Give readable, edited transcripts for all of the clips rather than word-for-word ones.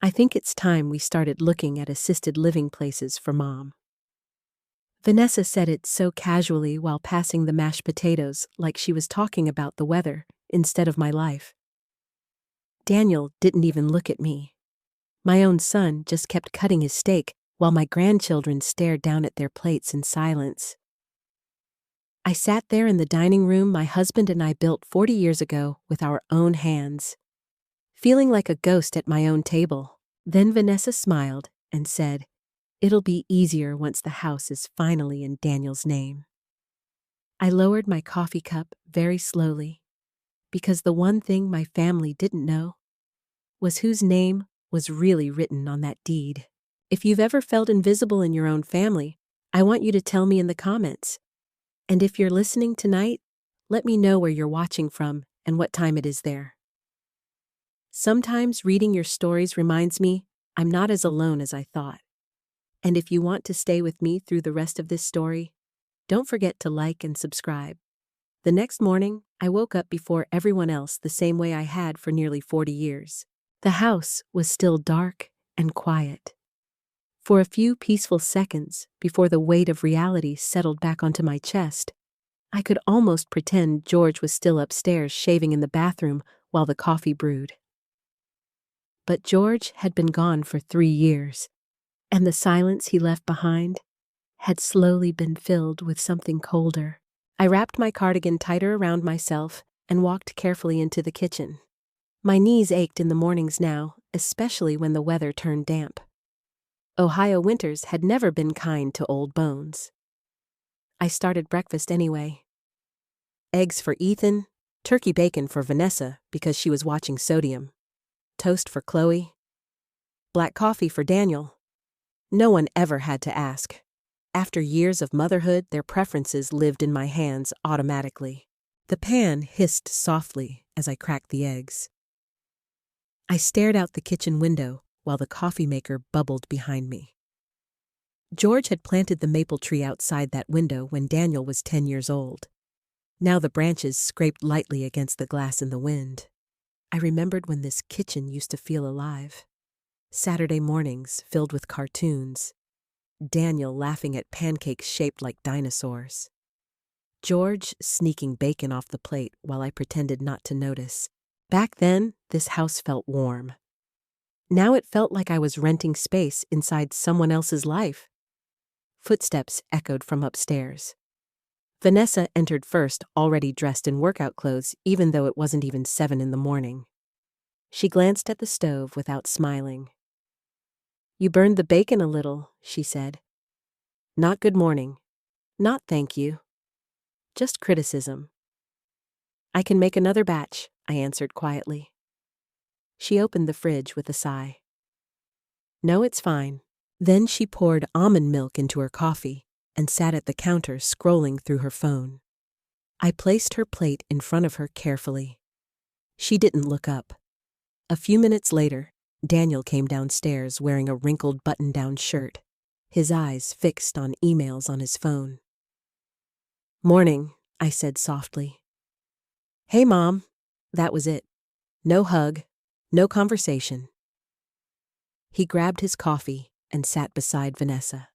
I think it's time we started looking at assisted living places for Mom. Vanessa said it so casually while passing the mashed potatoes, like she was talking about the weather instead of my life. Daniel didn't even look at me. My own son just kept cutting his steak while my grandchildren stared down at their plates in silence. I sat there in the dining room my husband and I built 40 years ago with our own hands, feeling like a ghost at my own table. Then Vanessa smiled and said, "It'll be easier once the house is finally in Daniel's name." I lowered my coffee cup very slowly, because the one thing my family didn't know was whose name was really written on that deed. If you've ever felt invisible in your own family, I want you to tell me in the comments. And if you're listening tonight, let me know where you're watching from and what time it is there. Sometimes reading your stories reminds me I'm not as alone as I thought. And if you want to stay with me through the rest of this story, don't forget to like and subscribe. The next morning, I woke up before everyone else the same way I had for nearly 40 years. The house was still dark and quiet. For a few peaceful seconds before the weight of reality settled back onto my chest, I could almost pretend George was still upstairs shaving in the bathroom while the coffee brewed. But George had been gone for 3 years, and the silence he left behind had slowly been filled with something colder. I wrapped my cardigan tighter around myself and walked carefully into the kitchen. My knees ached in the mornings now, especially when the weather turned damp. Ohio winters had never been kind to old bones. I started breakfast anyway. Eggs for Ethan, turkey bacon for Vanessa because she was watching Sodium, toast for Chloe, black coffee for Daniel. No one ever had to ask. After years of motherhood, their preferences lived in my hands automatically. The pan hissed softly as I cracked the eggs. I stared out the kitchen window while the coffee maker bubbled behind me. George had planted the maple tree outside that window when Daniel was 10 years old. Now the branches scraped lightly against the glass in the wind. I remembered when this kitchen used to feel alive. Saturday mornings filled with cartoons. Daniel laughing at pancakes shaped like dinosaurs. George sneaking bacon off the plate while I pretended not to notice. Back then, this house felt warm. Now it felt like I was renting space inside someone else's life. Footsteps echoed from upstairs. Vanessa entered first, already dressed in workout clothes, even though it wasn't even 7 in the morning. She glanced at the stove without smiling. "You burned the bacon a little," she said. "Not good morning. Not thank you. Just criticism." "I can make another batch," I answered quietly. She opened the fridge with a sigh. "No, it's fine." Then she poured almond milk into her coffee and sat at the counter scrolling through her phone. I placed her plate in front of her carefully. She didn't look up. A few minutes later, Daniel came downstairs wearing a wrinkled button-down shirt, his eyes fixed on emails on his phone. "Morning," I said softly. "Hey, Mom." That was it. No hug, no conversation. He grabbed his coffee and sat beside Vanessa.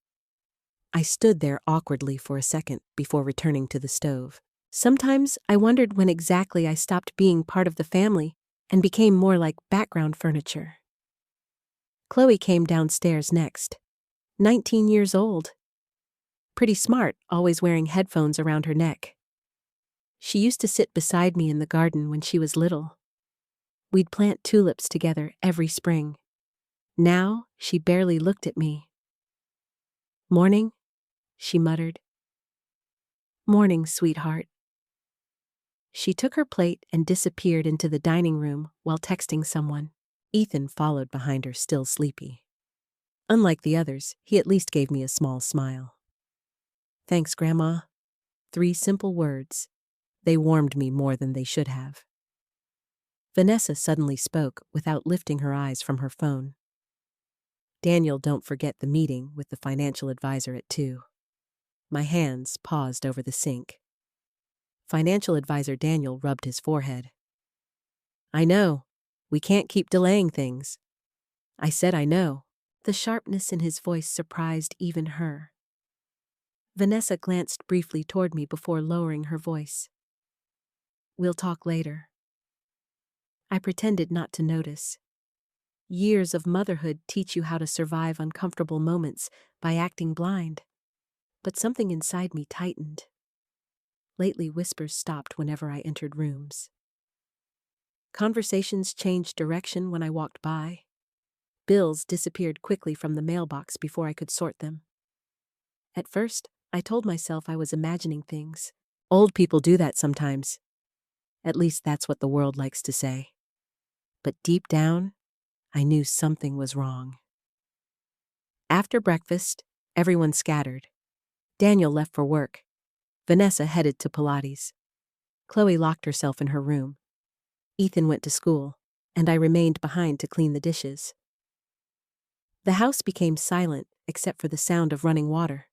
I stood there awkwardly for a second before returning to the stove. Sometimes I wondered when exactly I stopped being part of the family and became more like background furniture. Chloe came downstairs next, 19 years old. Pretty smart, always wearing headphones around her neck. She used to sit beside me in the garden when she was little. We'd plant tulips together every spring. Now she barely looked at me. "Morning," she muttered. "Morning, sweetheart." She took her plate and disappeared into the dining room while texting someone. Ethan followed behind her, still sleepy. Unlike the others, he at least gave me a small smile. "Thanks, Grandma." 3 simple words. They warmed me more than they should have. Vanessa suddenly spoke without lifting her eyes from her phone. "Daniel, don't forget the meeting with the financial advisor at 2. My hands paused over the sink. Financial advisor Daniel rubbed his forehead. "I know. We can't keep delaying things." I said I know. The sharpness in his voice surprised even her. Vanessa glanced briefly toward me before lowering her voice. We'll talk later. I pretended not to notice. Years of motherhood teach you how to survive uncomfortable moments by acting blind. But something inside me tightened. Lately, whispers stopped whenever I entered rooms. Conversations changed direction when I walked by. Bills disappeared quickly from the mailbox before I could sort them. At first, I told myself I was imagining things. Old people do that sometimes. At least that's what the world likes to say. But deep down, I knew something was wrong. After breakfast, everyone scattered. Daniel left for work. Vanessa headed to Pilates. Chloe locked herself in her room. Ethan went to school, and I remained behind to clean the dishes. The house became silent except for the sound of running water.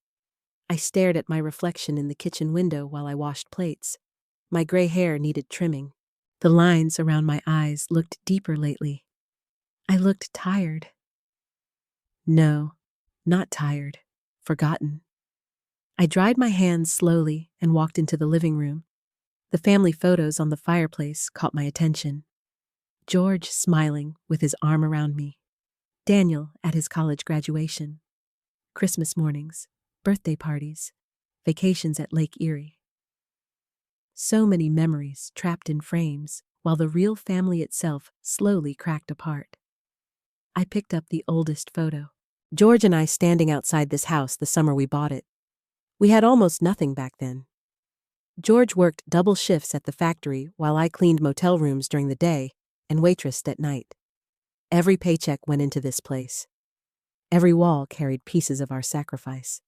I stared at my reflection in the kitchen window while I washed plates. My gray hair needed trimming. The lines around my eyes looked deeper lately. I looked tired. No, not tired. Forgotten. I dried my hands slowly and walked into the living room. The family photos on the fireplace caught my attention. George smiling with his arm around me. Daniel at his college graduation. Christmas mornings, birthday parties, vacations at Lake Erie. So many memories trapped in frames, while the real family itself slowly cracked apart. I picked up the oldest photo. George and I standing outside this house the summer we bought it. We had almost nothing back then. George worked double shifts at the factory while I cleaned motel rooms during the day and waitressed at night. Every paycheck went into this place. Every wall carried pieces of our sacrifice.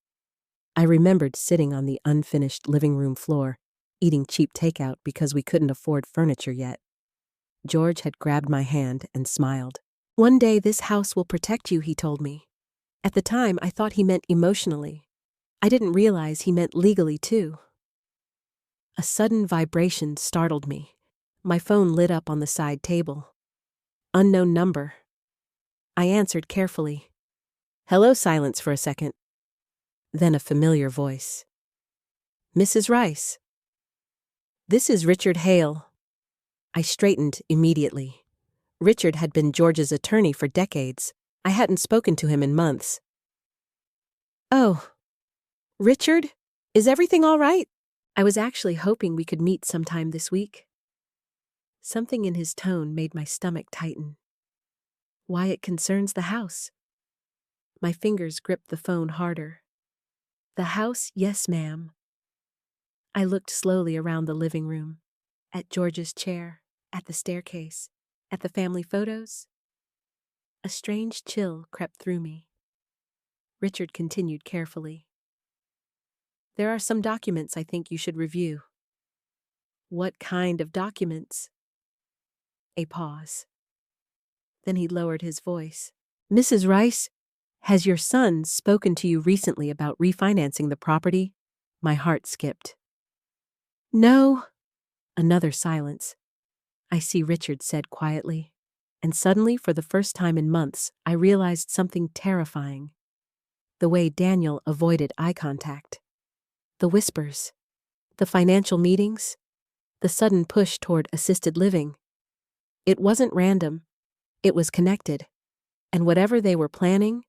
I remembered sitting on the unfinished living room floor, eating cheap takeout because we couldn't afford furniture yet. George had grabbed my hand and smiled. One day this house will protect you, he told me. At the time, I thought he meant emotionally. I didn't realize he meant legally too. A sudden vibration startled me. My phone lit up on the side table. Unknown number. I answered carefully. Hello, silence for a second. Then a familiar voice. Mrs. Rice. This is Richard Hale. I straightened immediately. Richard had been George's attorney for decades. I hadn't spoken to him in months. Oh, Richard? Is everything all right? I was actually hoping we could meet sometime this week. Something in his tone made my stomach tighten. Why it concerns the house. My fingers gripped the phone harder. The house, yes, ma'am. I looked slowly around the living room, at George's chair, at the staircase, at the family photos. A strange chill crept through me. Richard continued carefully. There are some documents I think you should review. What kind of documents? A pause. Then he lowered his voice. Mrs. Rice, has your son spoken to you recently about refinancing the property? My heart skipped. No. Another silence. I see, Richard said quietly. And suddenly, for the first time in months, I realized something terrifying. The way Daniel avoided eye contact. The whispers. The financial meetings. The sudden push toward assisted living. It wasn't random. It was connected. And whatever they were planning,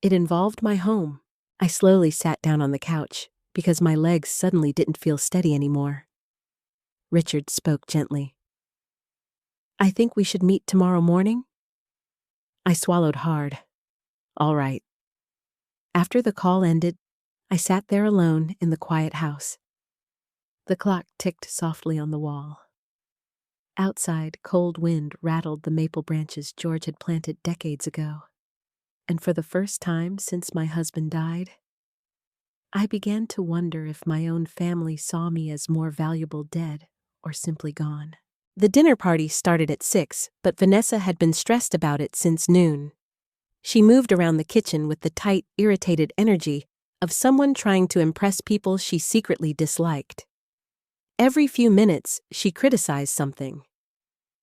it involved my home. I slowly sat down on the couch because my legs suddenly didn't feel steady anymore. Richard spoke gently. I think we should meet tomorrow morning? I swallowed hard. All right. After the call ended, I sat there alone in the quiet house. The clock ticked softly on the wall. Outside, cold wind rattled the maple branches George had planted decades ago. And for the first time since my husband died, I began to wonder if my own family saw me as more valuable dead or simply gone. The dinner party started at 6, but Vanessa had been stressed about it since noon. She moved around the kitchen with the tight, irritated energy of someone trying to impress people she secretly disliked. Every few minutes, she criticized something.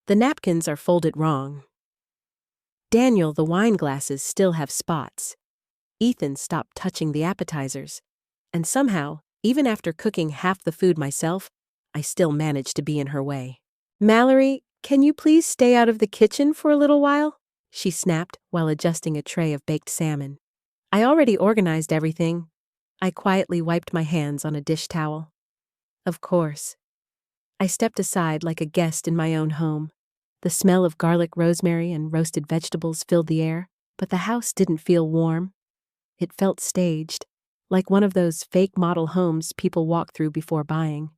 The napkins are folded wrong. Daniel, the wine glasses still have spots. Ethan stopped touching the appetizers. And somehow, even after cooking half the food myself, I still managed to be in her way. Mallory, can you please stay out of the kitchen for a little while? She snapped while adjusting a tray of baked salmon. I already organized everything. I quietly wiped my hands on a dish towel. Of course. I stepped aside like a guest in my own home. The smell of garlic, rosemary, and roasted vegetables filled the air, but the house didn't feel warm. It felt staged, like one of those fake model homes people walk through before buying.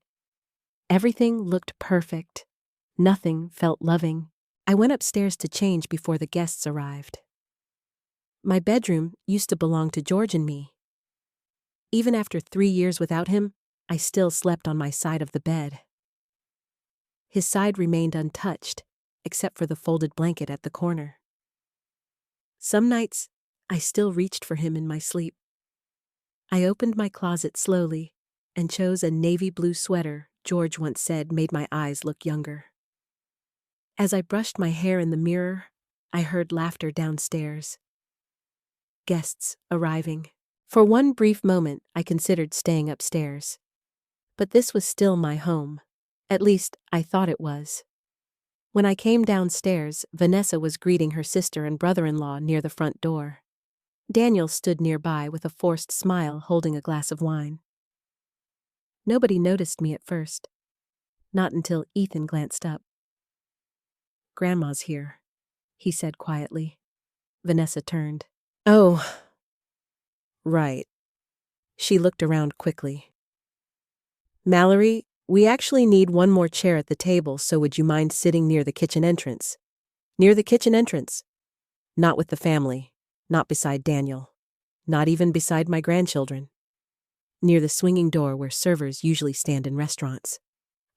Everything looked perfect. Nothing felt loving. I went upstairs to change before the guests arrived. My bedroom used to belong to George and me. Even after 3 years without him, I still slept on my side of the bed. His side remained untouched, except for the folded blanket at the corner. Some nights, I still reached for him in my sleep. I opened my closet slowly and chose a navy blue sweater George once said made my eyes look younger. As I brushed my hair in the mirror, I heard laughter downstairs. Guests arriving. For one brief moment, I considered staying upstairs. But this was still my home. At least, I thought it was. When I came downstairs, Vanessa was greeting her sister and brother-in-law near the front door. Daniel stood nearby with a forced smile holding a glass of wine. Nobody noticed me at first. Not until Ethan glanced up. "Grandma's here," he said quietly. Vanessa turned. "Oh, right." She looked around quickly. "Mallory, we actually need one more chair at the table, so would you mind sitting near the kitchen entrance?" "Near the kitchen entrance. Not with the family. Not beside Daniel. Not even beside my grandchildren. Near the swinging door where servers usually stand in restaurants."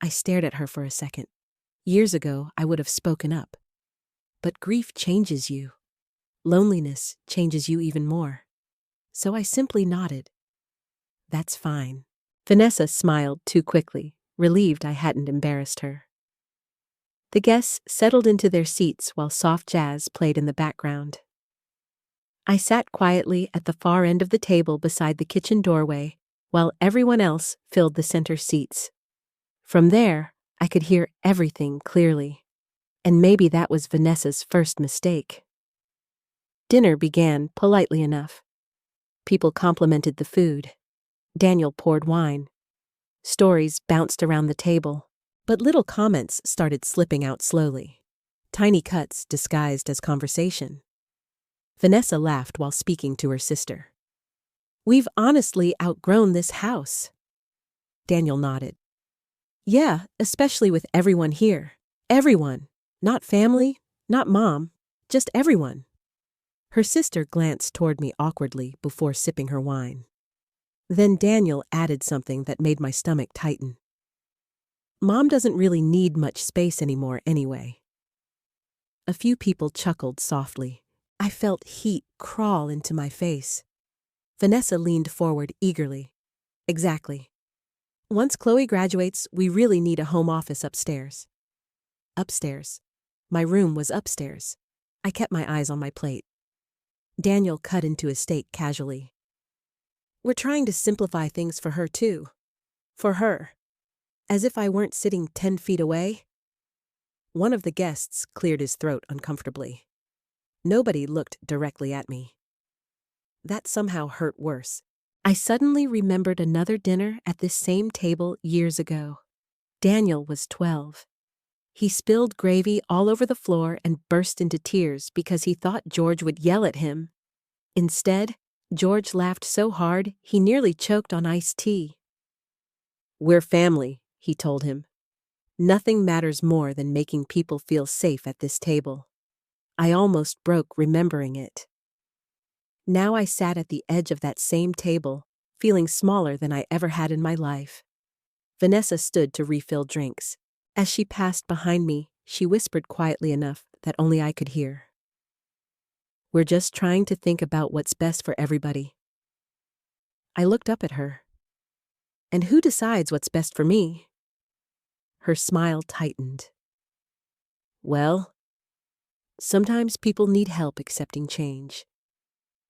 I stared at her for a second. Years ago, I would have spoken up. But grief changes you. Loneliness changes you even more. So I simply nodded. "That's fine." Vanessa smiled too quickly, relieved I hadn't embarrassed her. The guests settled into their seats while soft jazz played in the background. I sat quietly at the far end of the table beside the kitchen doorway, while everyone else filled the center seats. From there, I could hear everything clearly. And maybe that was Vanessa's first mistake. Dinner began politely enough. People complimented the food. Daniel poured wine. Stories bounced around the table, but little comments started slipping out slowly. Tiny cuts disguised as conversation. Vanessa laughed while speaking to her sister. "We've honestly outgrown this house." Daniel nodded. "Yeah, especially with everyone here. Everyone. Not family, not mom, just everyone." Her sister glanced toward me awkwardly before sipping her wine. Then Daniel added something that made my stomach tighten. "Mom doesn't really need much space anymore anyway." A few people chuckled softly. I felt heat crawl into my face. Vanessa leaned forward eagerly. "Exactly. Once Chloe graduates, we really need a home office upstairs." Upstairs. My room was upstairs. I kept my eyes on my plate. Daniel cut into his steak casually. "We're trying to simplify things for her, too. For her." As if I weren't sitting 10 feet away. One of the guests cleared his throat uncomfortably. Nobody looked directly at me. That somehow hurt worse. I suddenly remembered another dinner at this same table years ago. Daniel was 12. He spilled gravy all over the floor and burst into tears because he thought George would yell at him. Instead, George laughed so hard he nearly choked on iced tea. "We're family," he told him. "Nothing matters more than making people feel safe at this table." I almost broke remembering it. Now I sat at the edge of that same table, feeling smaller than I ever had in my life. Vanessa stood to refill drinks. As she passed behind me, she whispered quietly enough that only I could hear. "We're just trying to think about what's best for everybody." I looked up at her. "And who decides what's best for me?" Her smile tightened. "Well, Sometimes people need help accepting change.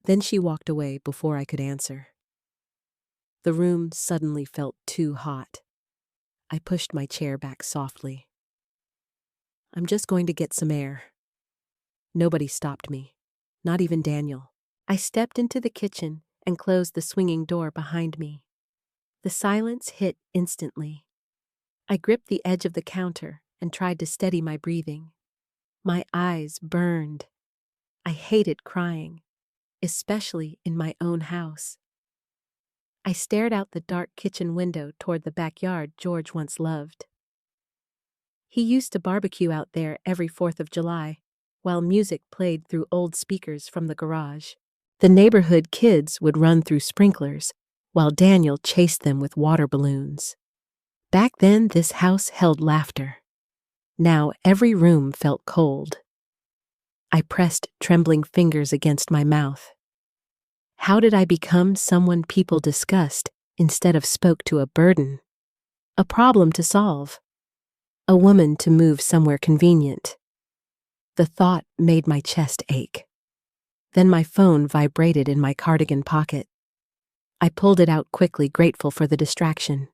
Then she walked away before I could answer. The room suddenly felt too hot. I pushed my chair back softly. I'm just going to get some air. Nobody stopped me, not even Daniel. I stepped into the kitchen and closed the swinging door behind me. The silence hit instantly. I gripped the edge of the counter and tried to steady my breathing. My eyes burned. I hated crying, especially in my own house. I stared out the dark kitchen window toward the backyard George once loved. He used to barbecue out there every 4th of July, while music played through old speakers from the garage. The neighborhood kids would run through sprinklers, while Daniel chased them with water balloons. Back then, this house held laughter. Now every room felt cold. I pressed trembling fingers against my mouth. How did I become someone people discussed instead of spoke to a burden? A problem to solve. A woman to move somewhere convenient. The thought made my chest ache. Then my phone vibrated in my cardigan pocket. I pulled it out quickly, grateful for the distraction.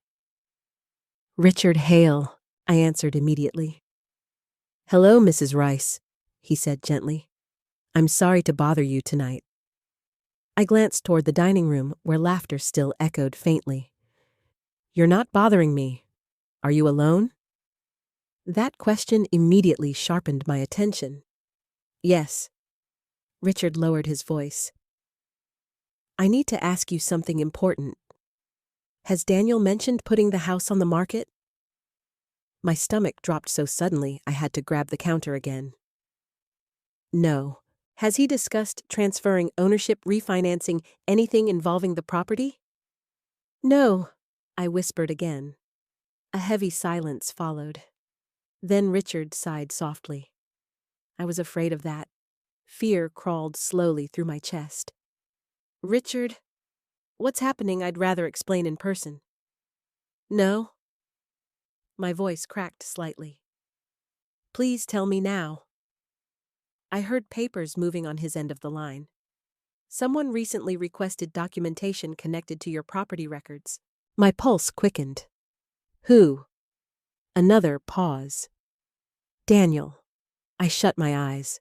Richard Hale, I answered immediately. Hello, Mrs. Rice, he said gently. I'm sorry to bother you tonight. I glanced toward the dining room where laughter still echoed faintly. You're not bothering me. Are you alone? That question immediately sharpened my attention. Yes. Richard lowered his voice. I need to ask you something important. Has Daniel mentioned putting the house on the market? My stomach dropped so suddenly I had to grab the counter again. No. Has he discussed transferring ownership, refinancing, anything involving the property? No, I whispered again. A heavy silence followed. Then Richard sighed softly. I was afraid of that. Fear crawled slowly through my chest. Richard, what's happening I'd rather explain in person. No? My voice cracked slightly. Please tell me now. I heard papers moving on his end of the line. Someone recently requested documentation connected to your property records. My pulse quickened. Who? Another pause. Daniel. I shut my eyes.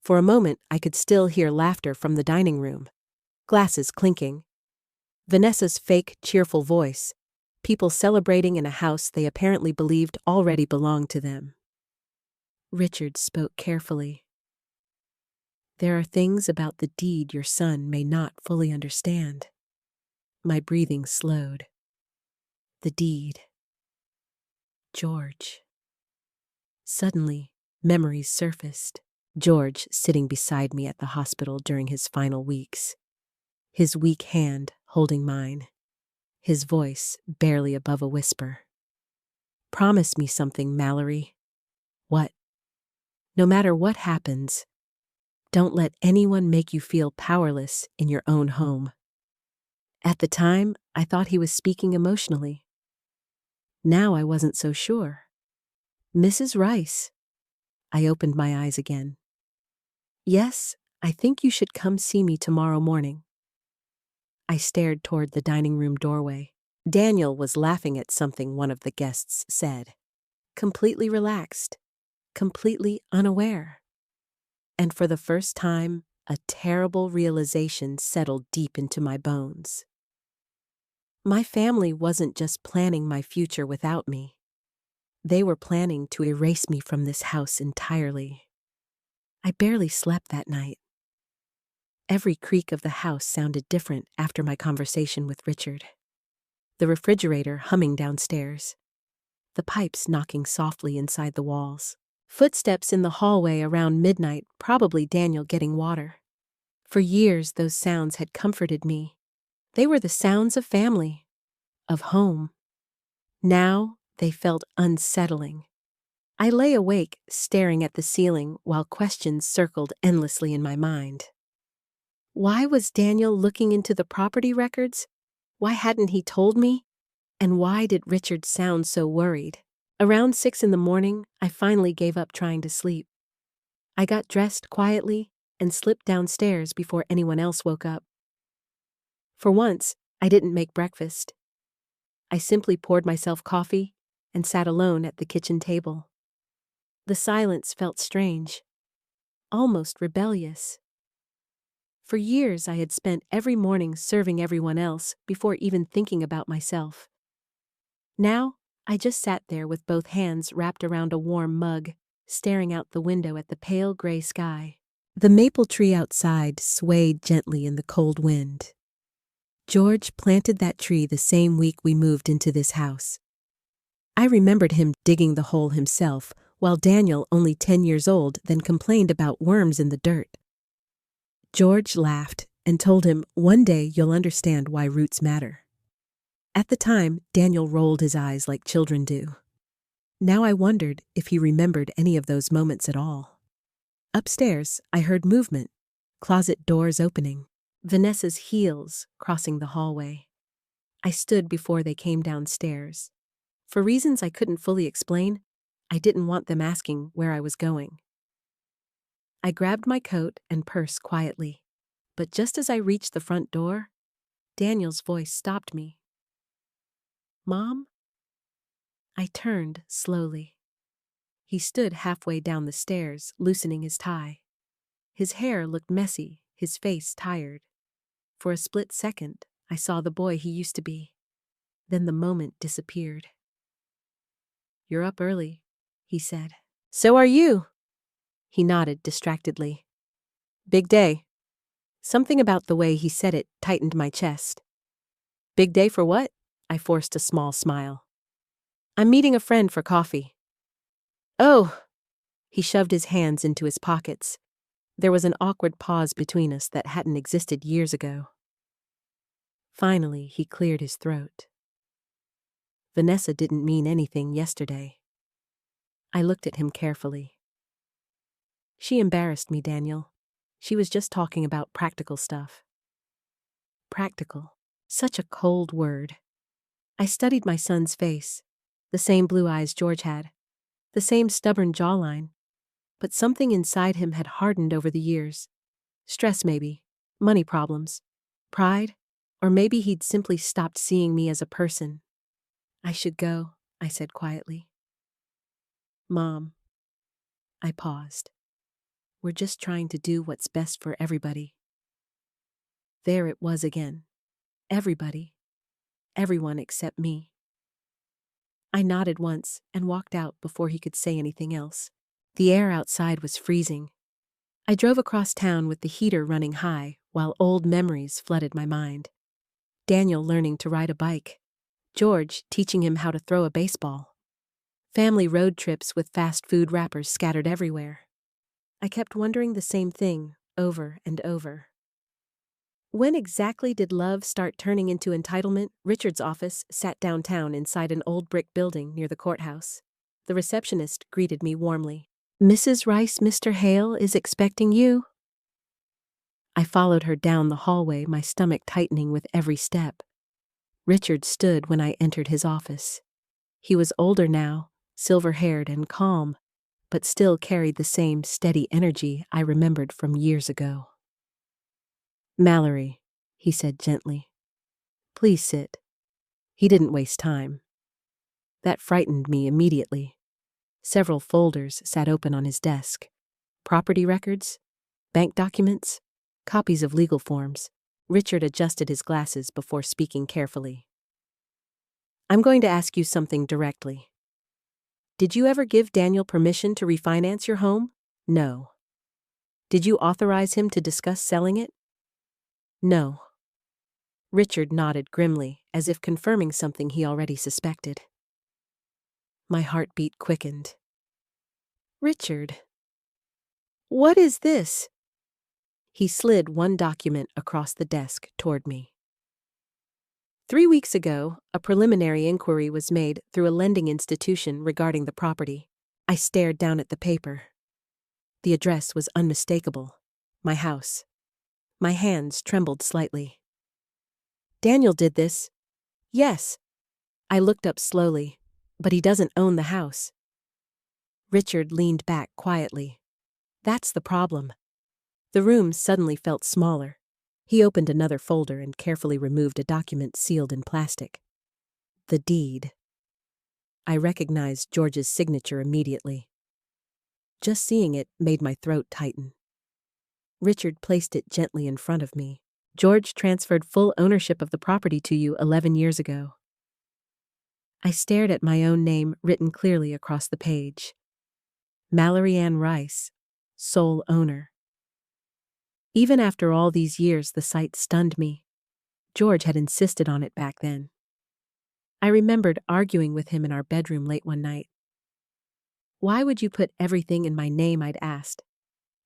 For a moment, I could still hear laughter from the dining room. Glasses clinking. Vanessa's fake, cheerful voice. People celebrating in a house they apparently believed already belonged to them. Richard spoke carefully. There are things about the deed your son may not fully understand. My breathing slowed. The deed. George. Suddenly, memories surfaced. George sitting beside me at the hospital during his final weeks. His weak hand holding mine. His voice barely above a whisper. Promise me something, Mallory. What? No matter what happens, don't let anyone make you feel powerless in your own home. At the time, I thought he was speaking emotionally. Now I wasn't so sure. Mrs. Rice. I opened my eyes again. Yes, I think you should come see me tomorrow morning. I stared toward the dining room doorway. Daniel was laughing at something one of the guests said. Completely relaxed. Completely unaware. And for the first time, a terrible realization settled deep into my bones. My family wasn't just planning my future without me. They were planning to erase me from this house entirely. I barely slept that night. Every creak of the house sounded different after my conversation with Richard. The refrigerator humming downstairs. The pipes knocking softly inside the walls. Footsteps in the hallway around midnight, probably Daniel getting water. For years, those sounds had comforted me. They were the sounds of family, of home. Now, they felt unsettling. I lay awake, staring at the ceiling while questions circled endlessly in my mind. Why was Daniel looking into the property records? Why hadn't he told me? And why did Richard sound so worried? Around 6 in the morning, I finally gave up trying to sleep. I got dressed quietly and slipped downstairs before anyone else woke up. For once, I didn't make breakfast. I simply poured myself coffee and sat alone at the kitchen table. The silence felt strange, almost rebellious. For years I had spent every morning serving everyone else before even thinking about myself. Now, I just sat there with both hands wrapped around a warm mug, staring out the window at the pale gray sky. The maple tree outside swayed gently in the cold wind. George planted that tree the same week we moved into this house. I remembered him digging the hole himself, while Daniel, only 10 years old, then complained about worms in the dirt. George laughed and told him, "One day you'll understand why roots matter." At the time, Daniel rolled his eyes like children do. Now I wondered if he remembered any of those moments at all. Upstairs, I heard movement, closet doors opening, Vanessa's heels crossing the hallway. I stood before they came downstairs. For reasons I couldn't fully explain, I didn't want them asking where I was going. I grabbed my coat and purse quietly, but just as I reached the front door, Daniel's voice stopped me. "Mom?" I turned slowly. He stood halfway down the stairs, loosening his tie. His hair looked messy, his face tired. For a split second, I saw the boy he used to be. Then the moment disappeared. "You're up early," he said. "So are you." He nodded distractedly. "Big day." Something about the way he said it tightened my chest. "Big day for what?" I forced a small smile. "I'm meeting a friend for coffee." "Oh!" He shoved his hands into his pockets. There was an awkward pause between us that hadn't existed years ago. Finally, he cleared his throat. "Vanessa didn't mean anything yesterday." I looked at him carefully. "She embarrassed me, Daniel. She was just talking about practical stuff." Practical. Such a cold word. I studied my son's face. The same blue eyes George had. The same stubborn jawline. But something inside him had hardened over the years. Stress maybe. Money problems. Pride. Or maybe he'd simply stopped seeing me as a person. "I should go," I said quietly. "Mom." I paused. "We're just trying to do what's best for everybody." There it was again. Everybody. Everyone except me. I nodded once and walked out before he could say anything else. The air outside was freezing. I drove across town with the heater running high while old memories flooded my mind. Daniel learning to ride a bike. George teaching him how to throw a baseball. Family road trips with fast food wrappers scattered everywhere. I kept wondering the same thing over and over. When exactly did love start turning into entitlement? Richard's office sat downtown inside an old brick building near the courthouse. The receptionist greeted me warmly. "Mrs. Rice, Mr. Hale is expecting you." I followed her down the hallway, my stomach tightening with every step. Richard stood when I entered his office. He was older now, silver-haired and calm, but still carried the same steady energy I remembered from years ago. "Mallory," he said gently. "Please sit." He didn't waste time. That frightened me immediately. Several folders sat open on his desk. Property records, bank documents, copies of legal forms. Richard adjusted his glasses before speaking carefully. "I'm going to ask you something directly. Did you ever give Daniel permission to refinance your home?" "No." "Did you authorize him to discuss selling it?" "No." Richard nodded grimly, as if confirming something he already suspected. My heartbeat quickened. "Richard, what is this?" He slid one document across the desk toward me. 3 weeks ago, a preliminary inquiry was made through a lending institution regarding the property. I stared down at the paper. The address was unmistakable. My house. My hands trembled slightly. "Daniel did this." "Yes." I looked up slowly. "But he doesn't own the house." Richard leaned back quietly. That's the problem. The room suddenly felt smaller. He opened another folder and carefully removed a document sealed in plastic. The deed. I recognized George's signature immediately. Just seeing it made my throat tighten. Richard placed it gently in front of me. George transferred full ownership of the property to you 11 years ago. I stared at my own name written clearly across the page. Mallory Rice, sole owner. Even after all these years, the sight stunned me. George had insisted on it back then. I remembered arguing with him in our bedroom late one night. "Why would you put everything in my name?" I'd asked.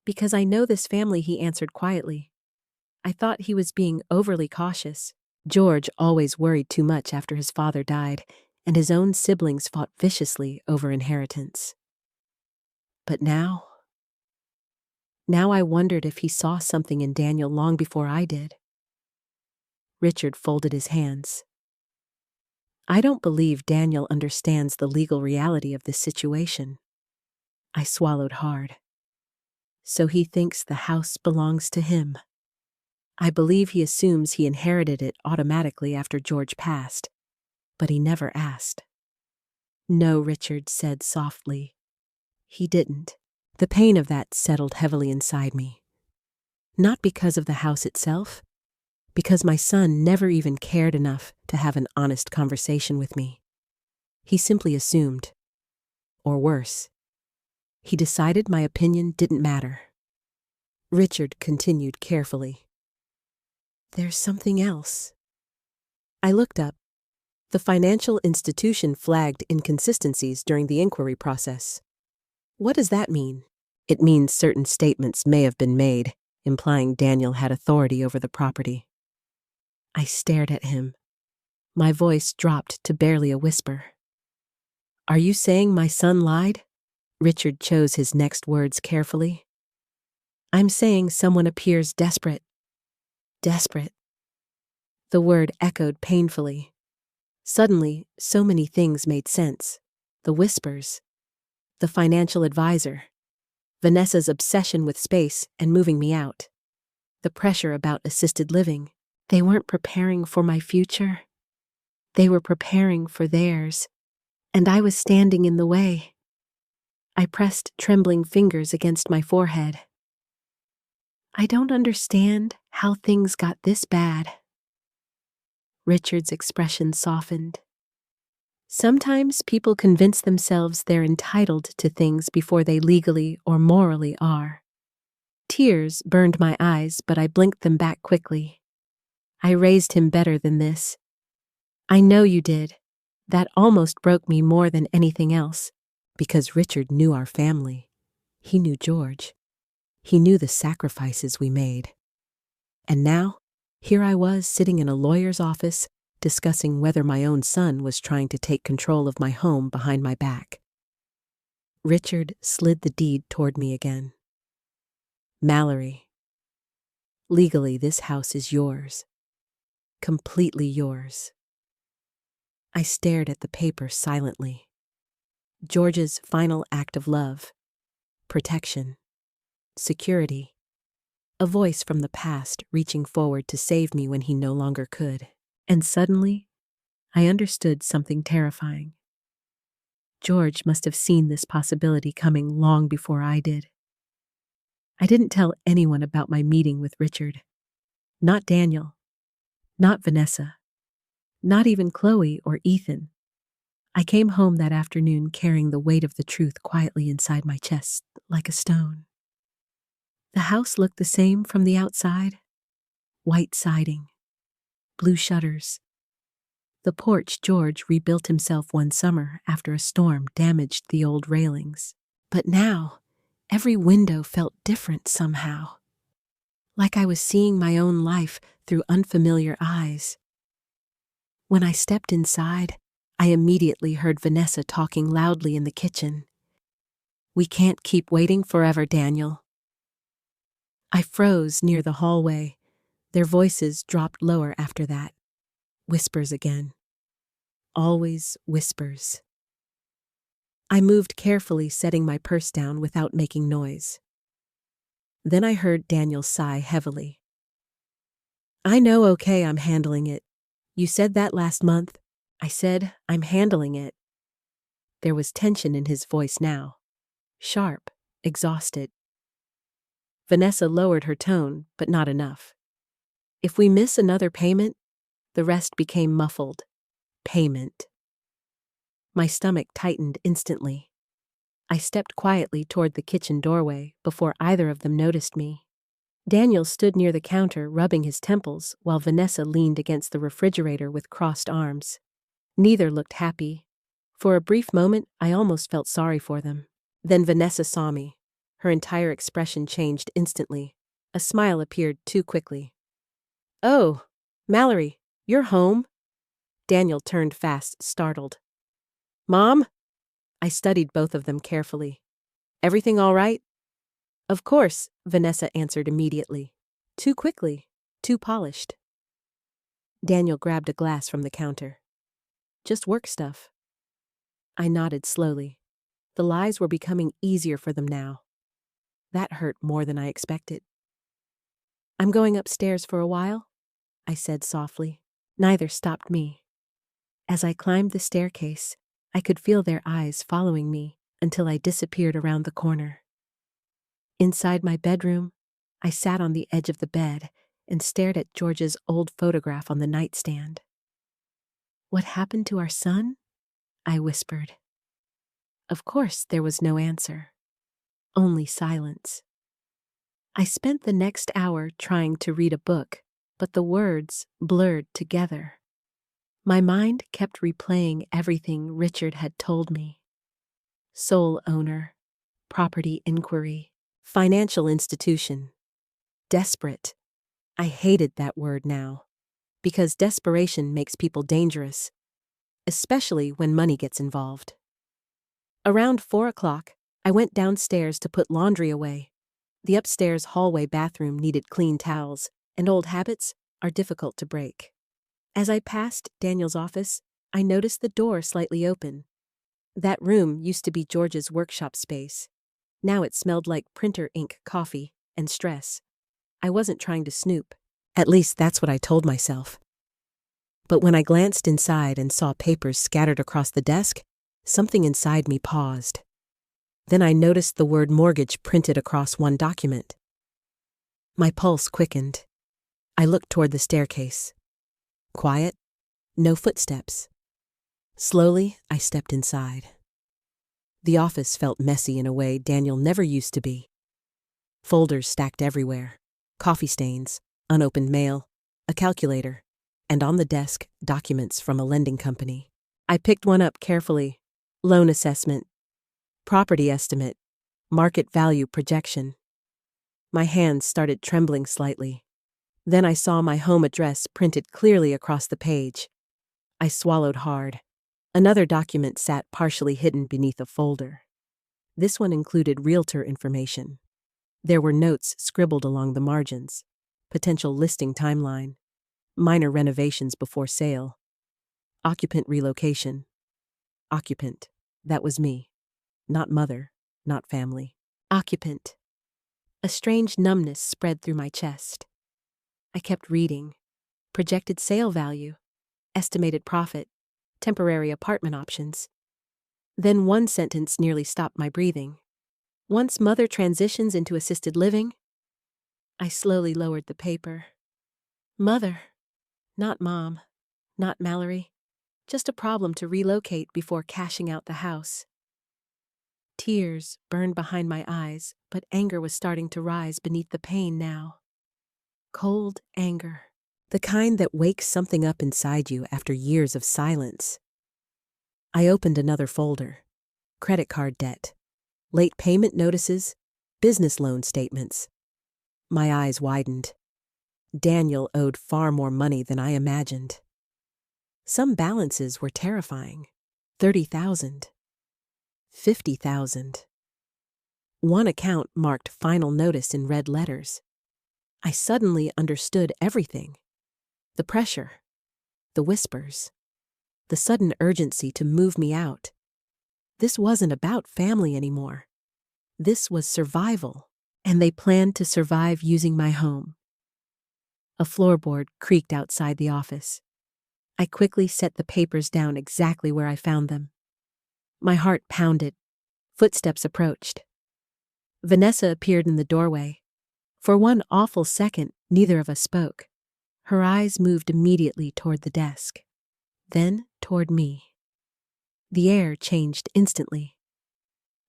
"Because I know this family," he answered quietly. I thought he was being overly cautious. George always worried too much after his father died, and his own siblings fought viciously over inheritance. But now I wondered if he saw something in Daniel long before I did. Richard folded his hands. "I don't believe Daniel understands the legal reality of this situation." I swallowed hard. "So he thinks the house belongs to him." "I believe he assumes he inherited it automatically after George passed, but he never asked." "No," Richard said softly. "He didn't." The pain of that settled heavily inside me. Not because of the house itself, because my son never even cared enough to have an honest conversation with me. He simply assumed. Or worse, he decided my opinion didn't matter. Richard continued carefully. "There's something else." I looked up. The financial institution flagged inconsistencies during the inquiry process. "What does that mean?" "It means certain statements may have been made, implying Daniel had authority over the property." I stared at him. My voice dropped to barely a whisper. "Are you saying my son lied?" Richard chose his next words carefully. "I'm saying someone appears desperate." Desperate. The word echoed painfully. Suddenly, so many things made sense. The whispers, the financial advisor, Vanessa's obsession with space and moving me out, the pressure about assisted living. They weren't preparing for my future. They were preparing for theirs, and I was standing in the way. I pressed trembling fingers against my forehead. "I don't understand how things got this bad." Richard's expression softened. "Sometimes people convince themselves they're entitled to things before they legally or morally are." Tears burned my eyes, but I blinked them back quickly. "I raised him better than this." "I know you did." That almost broke me more than anything else, because Richard knew our family. He knew George. He knew the sacrifices we made. And now, here I was sitting in a lawyer's office, discussing whether my own son was trying to take control of my home behind my back. Richard slid the deed toward me again. "Mallory, legally this house is yours. Completely yours." I stared at the paper silently. George's final act of love, protection, security, a voice from the past reaching forward to save me when he no longer could. And suddenly, I understood something terrifying. George must have seen this possibility coming long before I did. I didn't tell anyone about my meeting with Richard. Not Daniel. Not Vanessa. Not even Chloe or Ethan. I came home that afternoon carrying the weight of the truth quietly inside my chest, like a stone. The house looked the same from the outside. White siding. Blue shutters. The porch George rebuilt himself one summer after a storm damaged the old railings. But now, every window felt different somehow. Like I was seeing my own life through unfamiliar eyes. When I stepped inside, I immediately heard Vanessa talking loudly in the kitchen. "We can't keep waiting forever, Daniel." I froze near the hallway. Their voices dropped lower after that. Whispers again. Always whispers. I moved carefully, setting my purse down without making noise. Then I heard Daniel sigh heavily. I know, okay, I'm handling it. You said that last month. I said, I'm handling it. There was tension in his voice now. Sharp, exhausted. Vanessa lowered her tone, but not enough. If we miss another payment, the rest became muffled. Payment. My stomach tightened instantly. I stepped quietly toward the kitchen doorway before either of them noticed me. Daniel stood near the counter rubbing his temples while Vanessa leaned against the refrigerator with crossed arms. Neither looked happy. For a brief moment, I almost felt sorry for them. Then Vanessa saw me. Her entire expression changed instantly. A smile appeared too quickly. Oh, Mallory, you're home? Daniel turned fast, startled. Mom? I studied both of them carefully. Everything all right? Of course, Vanessa answered immediately. Too quickly, too polished. Daniel grabbed a glass from the counter. Just work stuff. I nodded slowly. The lies were becoming easier for them now. That hurt more than I expected. I'm going upstairs for a while, I said softly. Neither stopped me. As I climbed the staircase, I could feel their eyes following me until I disappeared around the corner. Inside my bedroom, I sat on the edge of the bed and stared at George's old photograph on the nightstand. What happened to our son? I whispered. Of course, there was no answer. Only silence. I spent the next hour trying to read a book, but the words blurred together. My mind kept replaying everything Richard had told me. Sole owner, property inquiry, financial institution. Desperate. I hated that word now, because desperation makes people dangerous, especially when money gets involved. Around 4 o'clock, I went downstairs to put laundry away. The upstairs hallway bathroom needed clean towels, and old habits are difficult to break. As I passed Daniel's office, I noticed the door slightly open. That room used to be George's workshop space. Now it smelled like printer ink, coffee, and stress. I wasn't trying to snoop. At least that's what I told myself. But when I glanced inside and saw papers scattered across the desk, something inside me paused. Then I noticed the word mortgage printed across one document. My pulse quickened. I looked toward the staircase. Quiet, no footsteps. Slowly, I stepped inside. The office felt messy in a way Daniel never used to be. Folders stacked everywhere, coffee stains, unopened mail, a calculator, and on the desk, documents from a lending company. I picked one up carefully. Loan assessment, property estimate, market value projection. My hands started trembling slightly. Then I saw my home address printed clearly across the page. I swallowed hard. Another document sat partially hidden beneath a folder. This one included realtor information. There were notes scribbled along the margins. Potential listing timeline. Minor renovations before sale. Occupant relocation. Occupant. That was me. Not mother, not family. Occupant. A strange numbness spread through my chest. I kept reading. Projected sale value. Estimated profit. Temporary apartment options. Then one sentence nearly stopped my breathing. Once mother transitions into assisted living. I slowly lowered the paper. Mother. Not mom. Not Mallory. Just a problem to relocate before cashing out the house. Tears burned behind my eyes, but anger was starting to rise beneath the pain now. Cold anger. The kind that wakes something up inside you after years of silence. I opened another folder. Credit card debt. Late payment notices. Business loan statements. My eyes widened. Daniel owed far more money than I imagined. Some balances were terrifying. 30,000. 50,000. One account marked final notice in red letters. I suddenly understood everything. The pressure. The whispers. The sudden urgency to move me out. This wasn't about family anymore. This was survival. and they planned to survive using my home. A floorboard creaked outside the office. I quickly set the papers down exactly where I found them. My heart pounded. Footsteps approached. Vanessa appeared in the doorway. For one awful second, neither of us spoke. Her eyes moved immediately toward the desk, then toward me. The air changed instantly.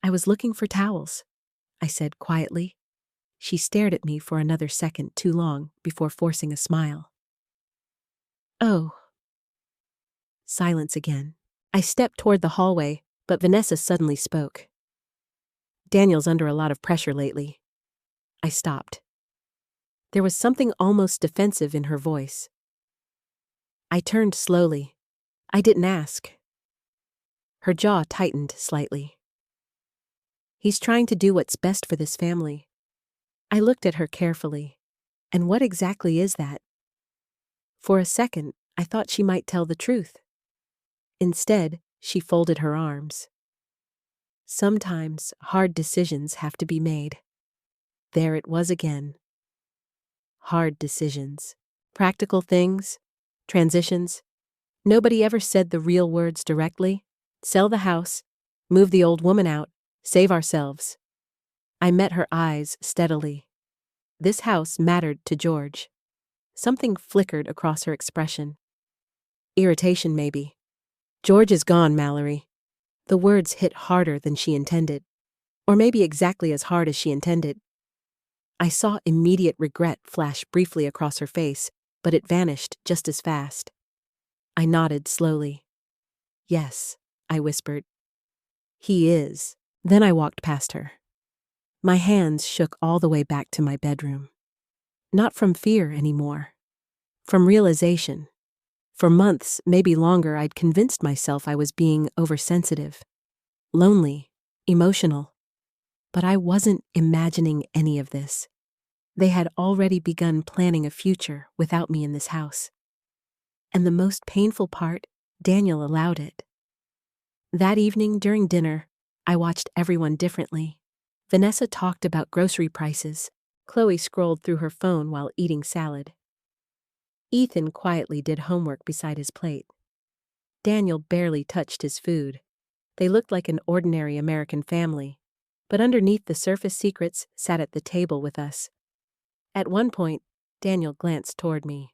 "I was looking for towels," I said quietly. She stared at me for another second too long before forcing a smile. "Oh." Silence again. I stepped toward the hallway, but Vanessa suddenly spoke. "Daniel's under a lot of pressure lately." I stopped. There was something almost defensive in her voice. I turned slowly. I didn't ask. Her jaw tightened slightly. "He's trying to do what's best for this family." I looked at her carefully. "And what exactly is that?" For a second, I thought she might tell the truth. Instead, she folded her arms. "Sometimes hard decisions have to be made." There it was again. Hard decisions. Practical things. Transitions. Nobody ever said the real words directly. Sell the house. Move the old woman out. Save ourselves. I met her eyes steadily. This house mattered to George. Something flickered across her expression. Irritation, maybe. "George is gone, Mallory." The words hit harder than she intended. Or maybe exactly as hard as she intended. I saw immediate regret flash briefly across her face, but it vanished just as fast. I nodded slowly. "Yes," I whispered. "He is." Then I walked past her. My hands shook all the way back to my bedroom. Not from fear anymore. From realization. For months, maybe longer, I'd convinced myself I was being oversensitive, lonely, emotional. But I wasn't imagining any of this. They had already begun planning a future without me in this house. And the most painful part, Daniel allowed it. That evening during dinner, I watched everyone differently. Vanessa talked about grocery prices. Chloe scrolled through her phone while eating salad. Ethan quietly did homework beside his plate. Daniel barely touched his food. They looked like an ordinary American family, but underneath the surface secrets sat at the table with us. At one point, Daniel glanced toward me.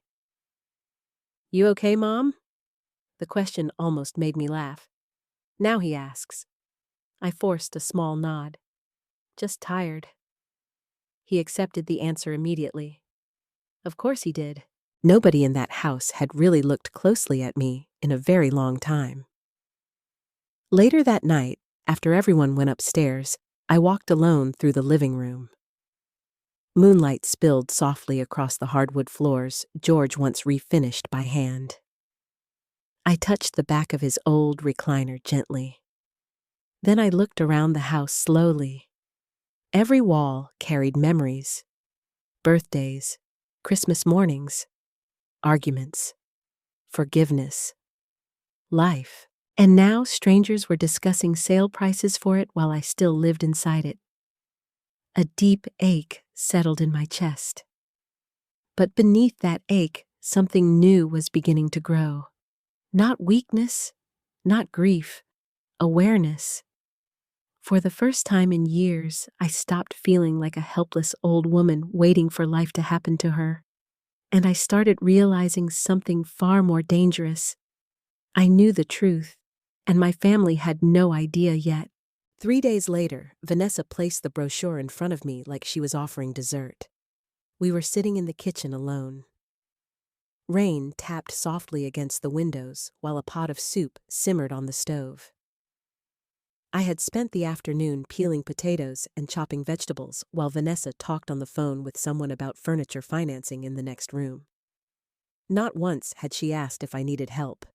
"You okay, Mom?" The question almost made me laugh. Now he asks. I forced a small nod. "Just tired." He accepted the answer immediately. Of course he did. Nobody in that house had really looked closely at me in a very long time. Later that night, after everyone went upstairs, I walked alone through the living room. Moonlight spilled softly across the hardwood floors George once refinished by hand. I touched the back of his old recliner gently. Then I looked around the house slowly. Every wall carried memories. Birthdays, Christmas mornings, arguments, forgiveness, life. And now strangers were discussing sale prices for it while I still lived inside it. A deep ache settled in my chest. But beneath that ache, something new was beginning to grow. Not weakness, not grief, awareness. For the first time in years, I stopped feeling like a helpless old woman waiting for life to happen to her. And I started realizing something far more dangerous. I knew the truth, and my family had no idea yet. 3 days later, Vanessa placed the brochure in front of me like she was offering dessert. We were sitting in the kitchen alone. Rain tapped softly against the windows while a pot of soup simmered on the stove. I had spent the afternoon peeling potatoes and chopping vegetables while Vanessa talked on the phone with someone about furniture financing in the next room. Not once had she asked if I needed help.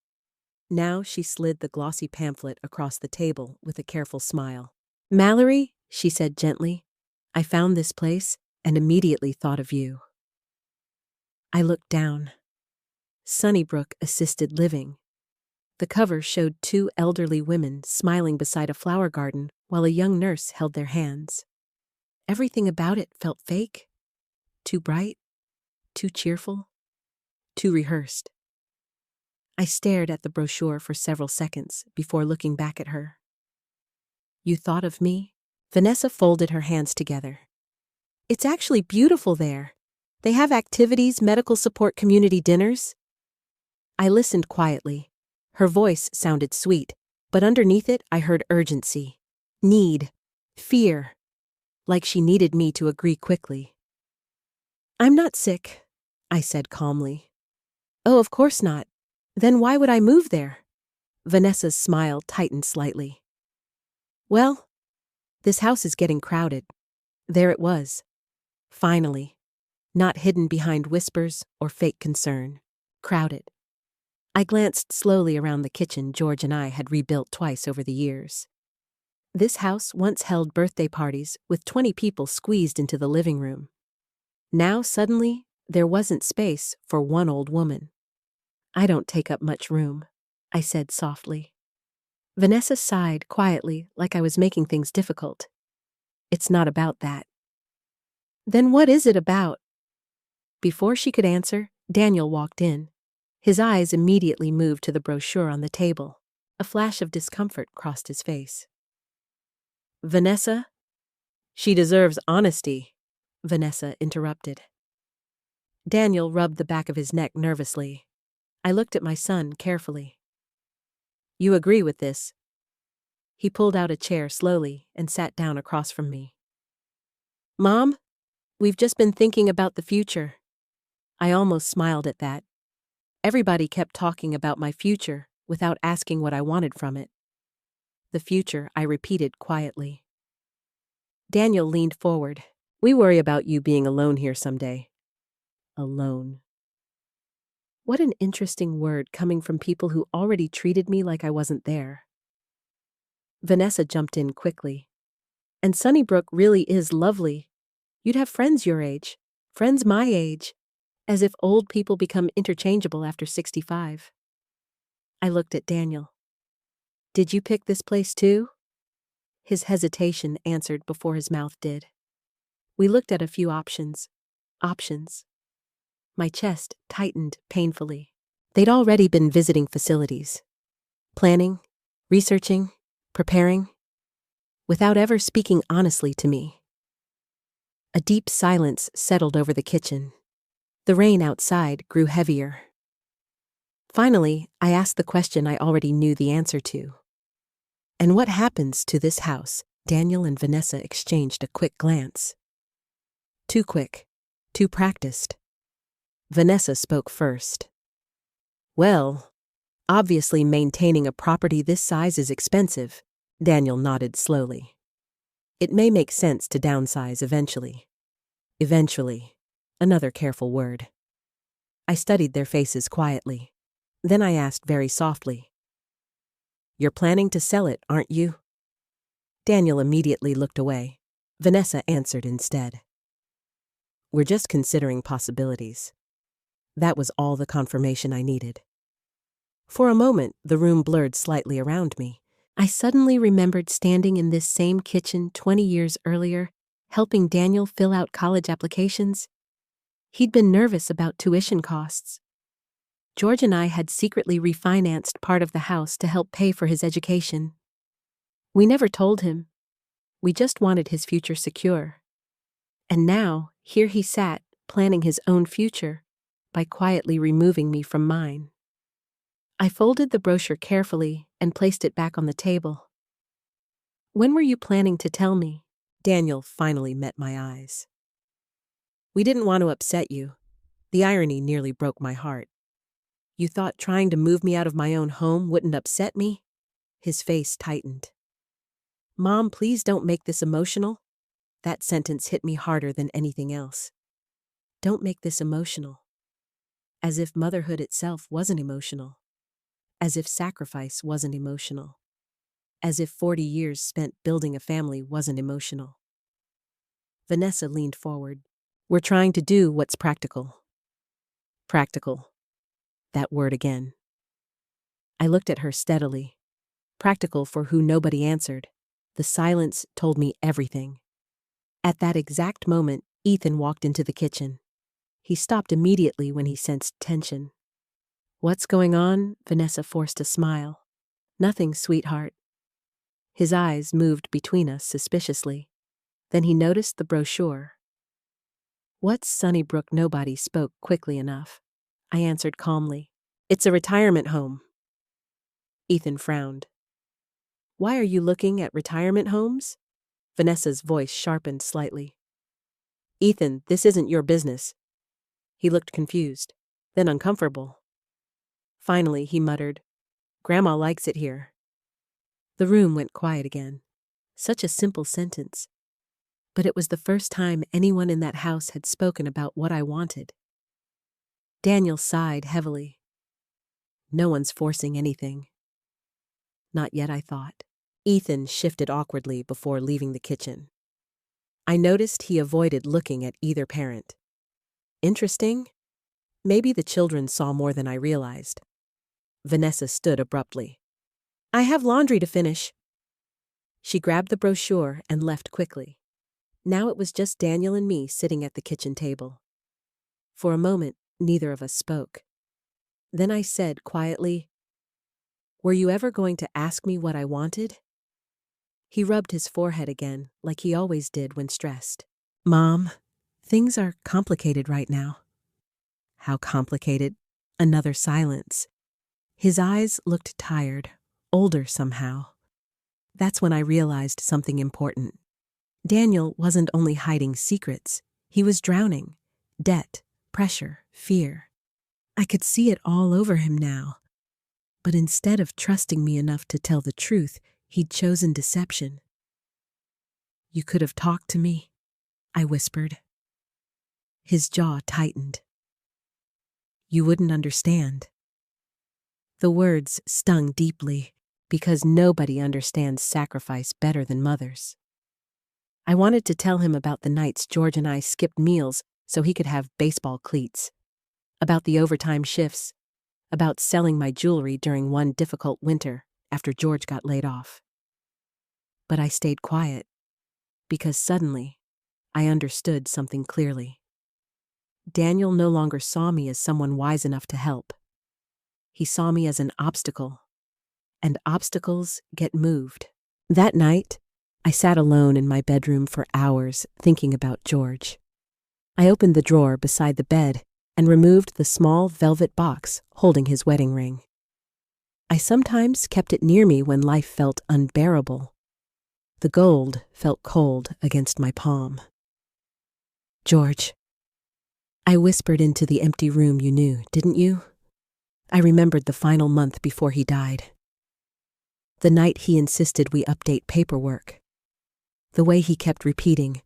Now she slid the glossy pamphlet across the table with a careful smile. "Mallory," she said gently, "I found this place and immediately thought of you." I looked down. Sunnybrook Assisted Living. The cover showed 2 elderly women smiling beside a flower garden while a young nurse held their hands. Everything about it felt fake, too bright, too cheerful, too rehearsed. I stared at the brochure for several seconds before looking back at her. You thought of me? Vanessa folded her hands together. It's actually beautiful there. They have activities, medical support, community dinners. I listened quietly. Her voice sounded sweet, but underneath it I heard urgency, need, fear, like she needed me to agree quickly. I'm not sick, I said calmly. Oh, of course not. Then why would I move there? Vanessa's smile tightened slightly. Well, this house is getting crowded. There it was. Finally. Not hidden behind whispers or fake concern. Crowded. I glanced slowly around the kitchen George and I had rebuilt twice over the years. This house once held birthday parties with 20 people squeezed into the living room. Now, suddenly, there wasn't space for one old woman. I don't take up much room, I said softly. Vanessa sighed quietly like I was making things difficult. It's not about that. Then what is it about? Before she could answer, Daniel walked in. His eyes immediately moved to the brochure on the table. A flash of discomfort crossed his face. Vanessa? She deserves honesty, Vanessa interrupted. Daniel rubbed the back of his neck nervously. I looked at my son carefully. You agree with this? He pulled out a chair slowly and sat down across from me. Mom, we've just been thinking about the future. I almost smiled at that. Everybody kept talking about my future without asking what I wanted from it. The future, I repeated quietly. Daniel leaned forward. We worry about you being alone here someday. Alone. What an interesting word coming from people who already treated me like I wasn't there. Vanessa jumped in quickly. And Sunnybrook really is lovely. You'd have friends your age, friends my age, as if old people become interchangeable after 65. I looked at Daniel. Did you pick this place too? His hesitation answered before his mouth did. We looked at a few options. My chest tightened painfully. They'd already been visiting facilities. Planning, researching, preparing, without ever speaking honestly to me. A deep silence settled over the kitchen. The rain outside grew heavier. Finally, I asked the question I already knew the answer to. And what happens to this house? Daniel and Vanessa exchanged a quick glance. Too quick, too practiced. Vanessa spoke first. Well, obviously maintaining a property this size is expensive. Daniel nodded slowly. It may make sense to downsize eventually. Eventually. Another careful word. I studied their faces quietly. Then I asked very softly. You're planning to sell it, aren't you? Daniel immediately looked away. Vanessa answered instead. We're just considering possibilities. That was all the confirmation I needed. For a moment, the room blurred slightly around me. I suddenly remembered standing in this same kitchen 20 years earlier, helping Daniel fill out college applications. He'd been nervous about tuition costs. George and I had secretly refinanced part of the house to help pay for his education. We never told him. We just wanted his future secure. And now, here he sat, planning his own future by quietly removing me from mine. I folded the brochure carefully and placed it back on the table. When were you planning to tell me? Daniel finally met my eyes. We didn't want to upset you. The irony nearly broke my heart. You thought trying to move me out of my own home wouldn't upset me? His face tightened. Mom, please don't make this emotional. That sentence hit me harder than anything else. Don't make this emotional. As if motherhood itself wasn't emotional. As if sacrifice wasn't emotional. As if 40 years spent building a family wasn't emotional. Vanessa leaned forward. We're trying to do what's practical. Practical. That word again. I looked at her steadily. Practical for who nobody answered. The silence told me everything. At that exact moment, Ethan walked into the kitchen. He stopped immediately when he sensed tension. "What's going on?" Vanessa forced a smile. "Nothing, sweetheart." His eyes moved between us suspiciously. Then he noticed the brochure. "What's Sunnybrook?" Nobody spoke quickly enough. I answered calmly. "It's a retirement home." Ethan frowned. "Why are you looking at retirement homes?" Vanessa's voice sharpened slightly. "Ethan, this isn't your business." He looked confused, then uncomfortable. Finally, he muttered, "Grandma likes it here." The room went quiet again. Such a simple sentence. But it was the first time anyone in that house had spoken about what I wanted. Daniel sighed heavily. "No one's forcing anything." "Not yet," I thought. Ethan shifted awkwardly before leaving the kitchen. I noticed he avoided looking at either parent. Interesting? Maybe the children saw more than I realized. Vanessa stood abruptly. "I have laundry to finish." She grabbed the brochure and left quickly. Now it was just Daniel and me sitting at the kitchen table. For a moment, neither of us spoke. Then I said quietly, "Were you ever going to ask me what I wanted?" He rubbed his forehead again, like he always did when stressed. "Mom, things are complicated right now." "How complicated?" Another silence. His eyes looked tired, older somehow. That's when I realized something important. Daniel wasn't only hiding secrets, he was drowning. Debt, pressure, fear. I could see it all over him now. But instead of trusting me enough to tell the truth, he'd chosen deception. "You could have talked to me," I whispered. His jaw tightened. "You wouldn't understand." The words stung deeply, because nobody understands sacrifice better than mothers. I wanted to tell him about the nights George and I skipped meals so he could have baseball cleats, about the overtime shifts, about selling my jewelry during one difficult winter after George got laid off. But I stayed quiet, because suddenly I understood something clearly. Daniel no longer saw me as someone wise enough to help. He saw me as an obstacle, and obstacles get moved. That night, I sat alone in my bedroom for hours thinking about George. I opened the drawer beside the bed and removed the small velvet box holding his wedding ring. I sometimes kept it near me when life felt unbearable. The gold felt cold against my palm. "George," I whispered into the empty room. "You knew, didn't you?" I remembered the final month before he died. The night he insisted we update paperwork. The way he kept repeating,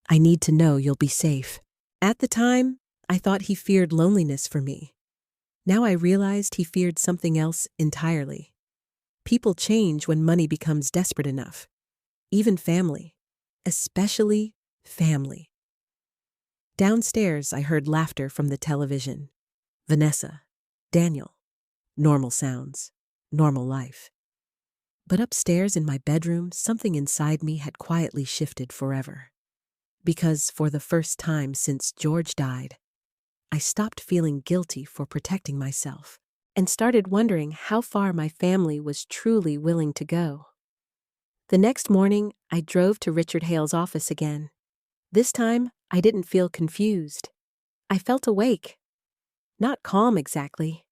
"I need to know you'll be safe." At the time, I thought he feared loneliness for me. Now I realized he feared something else entirely. People change when money becomes desperate enough. Even family. Especially family. Downstairs, I heard laughter from the television. Vanessa, Daniel. Normal sounds. Normal life. But upstairs in my bedroom, something inside me had quietly shifted forever. Because for the first time since George died, I stopped feeling guilty for protecting myself and started wondering how far my family was truly willing to go. The next morning, I drove to Richard Hale's office again. This time, I didn't feel confused. I felt awake. Not calm exactly.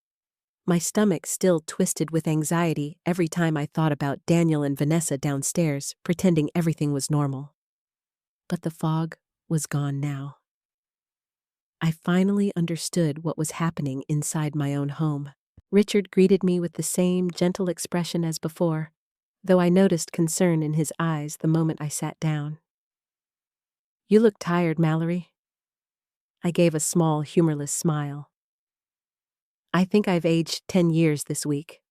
My stomach still twisted with anxiety every time I thought about Daniel and Vanessa downstairs, pretending everything was normal. But the fog was gone now. I finally understood what was happening inside my own home. Richard greeted me with the same gentle expression as before, though I noticed concern in his eyes the moment I sat down. "You look tired, Mallory." I gave a small, humorless smile. "I think I've aged 10 years this week."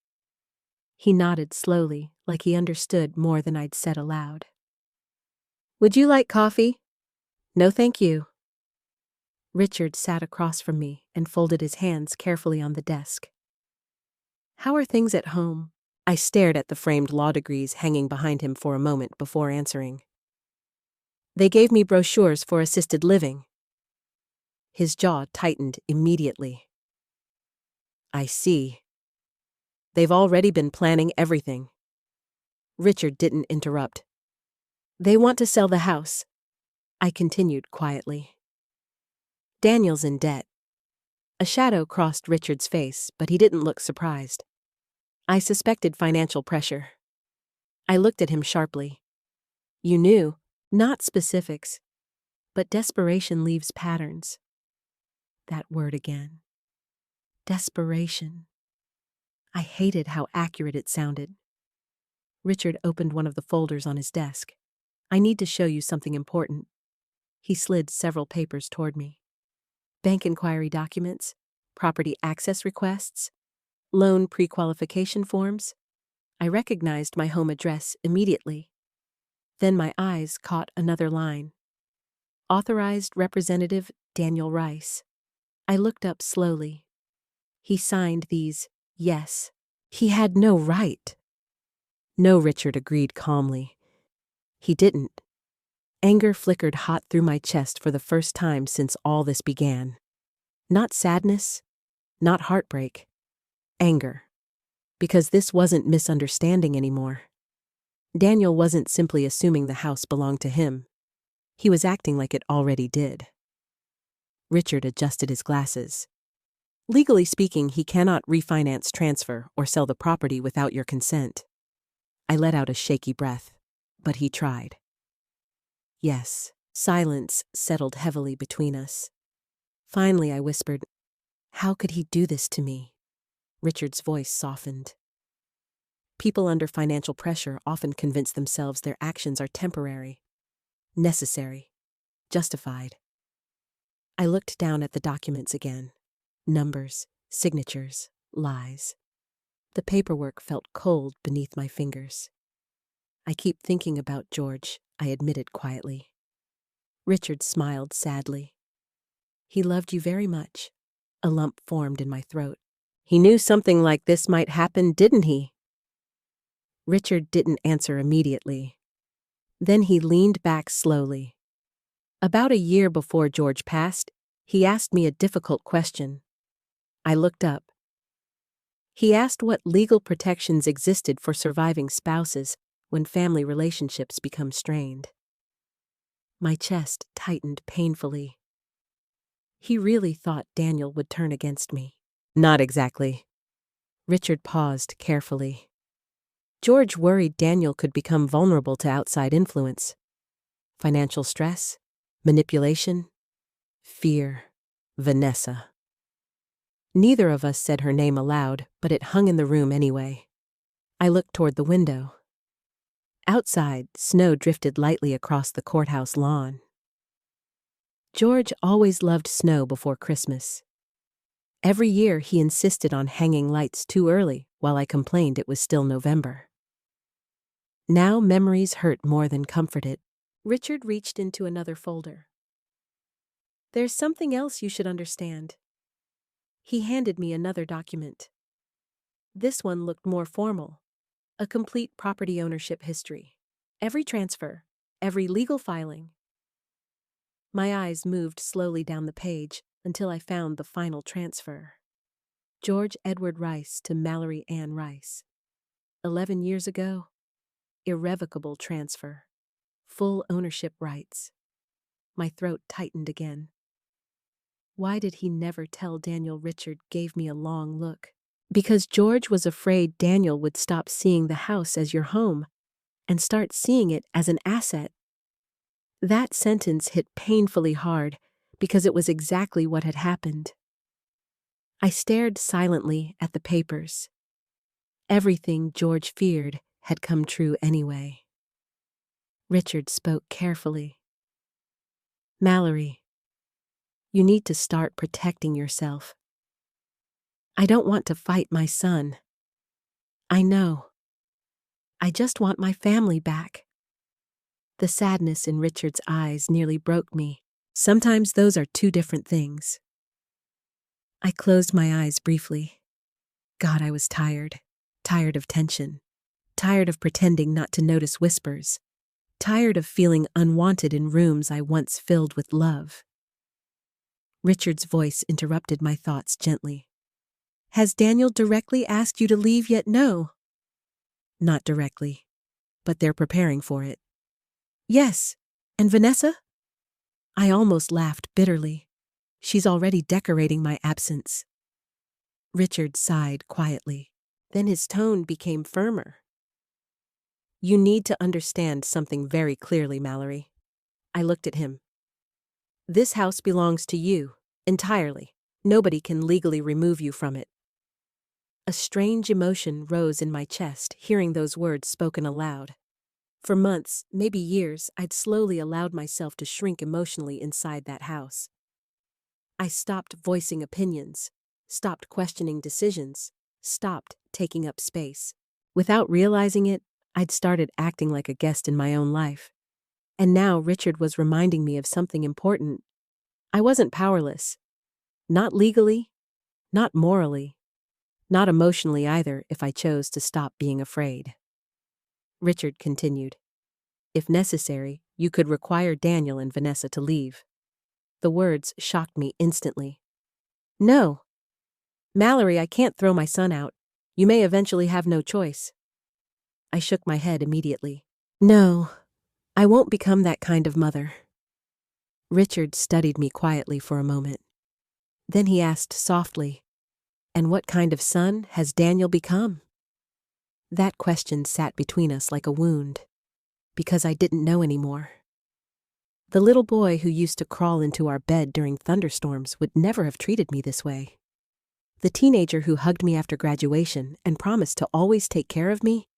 He nodded slowly, like he understood more than I'd said aloud. "Would you like coffee?" "No, thank you." Richard sat across from me and folded his hands carefully on the desk. "How are things at home?" I stared at the framed law degrees hanging behind him for a moment before answering. They gave me brochures for assisted living. His jaw tightened immediately. I see. They've already been planning everything. Richard didn't interrupt. They want to sell the house, I continued quietly. Daniel's in debt. A shadow crossed Richard's face, but he didn't look surprised. I suspected financial pressure. I looked at him sharply. You knew, not specifics, but desperation leaves patterns. That word again. Desperation. I hated how accurate it sounded. Richard opened one of the folders on his desk. I need to show you something important. He slid several papers toward me. Bank inquiry documents, property access requests, loan pre-qualification forms. I recognized my home address immediately. Then my eyes caught another line. Authorized Representative Daniel Rice. I looked up slowly. He signed these, yes. He had no right. No, Richard agreed calmly. He didn't. Anger flickered hot through my chest for the first time since all this began. Not sadness, not heartbreak. Anger. Because this wasn't misunderstanding anymore. Daniel wasn't simply assuming the house belonged to him. He was acting like it already did. Richard adjusted his glasses. Legally speaking, he cannot refinance, transfer, or sell the property without your consent. I let out a shaky breath, but he tried. Yes. Silence settled heavily between us. Finally, I whispered, "How could he do this to me?" Richard's voice softened. People under financial pressure often convince themselves their actions are temporary, necessary, justified. I looked down at the documents again. Numbers, signatures, lies. The paperwork felt cold beneath my fingers. I keep thinking about George, I admitted quietly. Richard smiled sadly. He loved you very much. A lump formed in my throat. He knew something like this might happen, didn't he? Richard didn't answer immediately. Then he leaned back slowly. About a year before George passed, he asked me a difficult question. I looked up. He asked what legal protections existed for surviving spouses when family relationships become strained. My chest tightened painfully. He really thought Daniel would turn against me. Not exactly. Richard paused carefully. George worried Daniel could become vulnerable to outside influence. Financial stress, manipulation, fear. Vanessa. Neither of us said her name aloud, but it hung in the room anyway. I looked toward the window. Outside, snow drifted lightly across the courthouse lawn. George always loved snow before Christmas. Every year he insisted on hanging lights too early while I complained it was still November. Now memories hurt more than comforted. Richard reached into another folder. There's something else you should understand. He handed me another document. This one looked more formal. A complete property ownership history. Every transfer, every legal filing. My eyes moved slowly down the page until I found the final transfer. George Edward Rice to Mallory Ann Rice. 11 years ago. Irrevocable transfer. Full ownership rights. My throat tightened again. Why did he never tell Daniel? Richard gave me a long look. Because George was afraid Daniel would stop seeing the house as your home and start seeing it as an asset. That sentence hit painfully hard because it was exactly what had happened. I stared silently at the papers. Everything George feared had come true anyway. Richard spoke carefully. Mallory, you need to start protecting yourself. I don't want to fight my son. I know. I just want my family back. The sadness in Richard's eyes nearly broke me. Sometimes those are two different things. I closed my eyes briefly. God, I was tired. Tired of tension. Tired of pretending not to notice whispers. tired of feeling unwanted in rooms I once filled with love. Richard's voice interrupted my thoughts gently. Has Daniel directly asked you to leave yet? No. Not directly, but they're preparing for it. Yes. And Vanessa? I almost laughed bitterly. She's already decorating my absence. Richard sighed quietly. Then his tone became firmer. You need to understand something very clearly, Mallory. I looked at him. This house belongs to you, entirely. Nobody can legally remove you from it. A strange emotion rose in my chest, hearing those words spoken aloud. For months, maybe years, I'd slowly allowed myself to shrink emotionally inside that house. I stopped voicing opinions, stopped questioning decisions, stopped taking up space. Without realizing it, I'd started acting like a guest in my own life. And now Richard was reminding me of something important. I wasn't powerless. Not legally, not morally, not emotionally either if I chose to stop being afraid. Richard continued. If necessary, you could require Daniel and Vanessa to leave. The words shocked me instantly. No. Mallory, I can't throw my son out. You may eventually have no choice. I shook my head immediately. No, I won't become that kind of mother. Richard studied me quietly for a moment. Then he asked softly, and what kind of son has Daniel become? That question sat between us like a wound, because I didn't know anymore. The little boy who used to crawl into our bed during thunderstorms would never have treated me this way. The teenager who hugged me after graduation and promised to always take care of me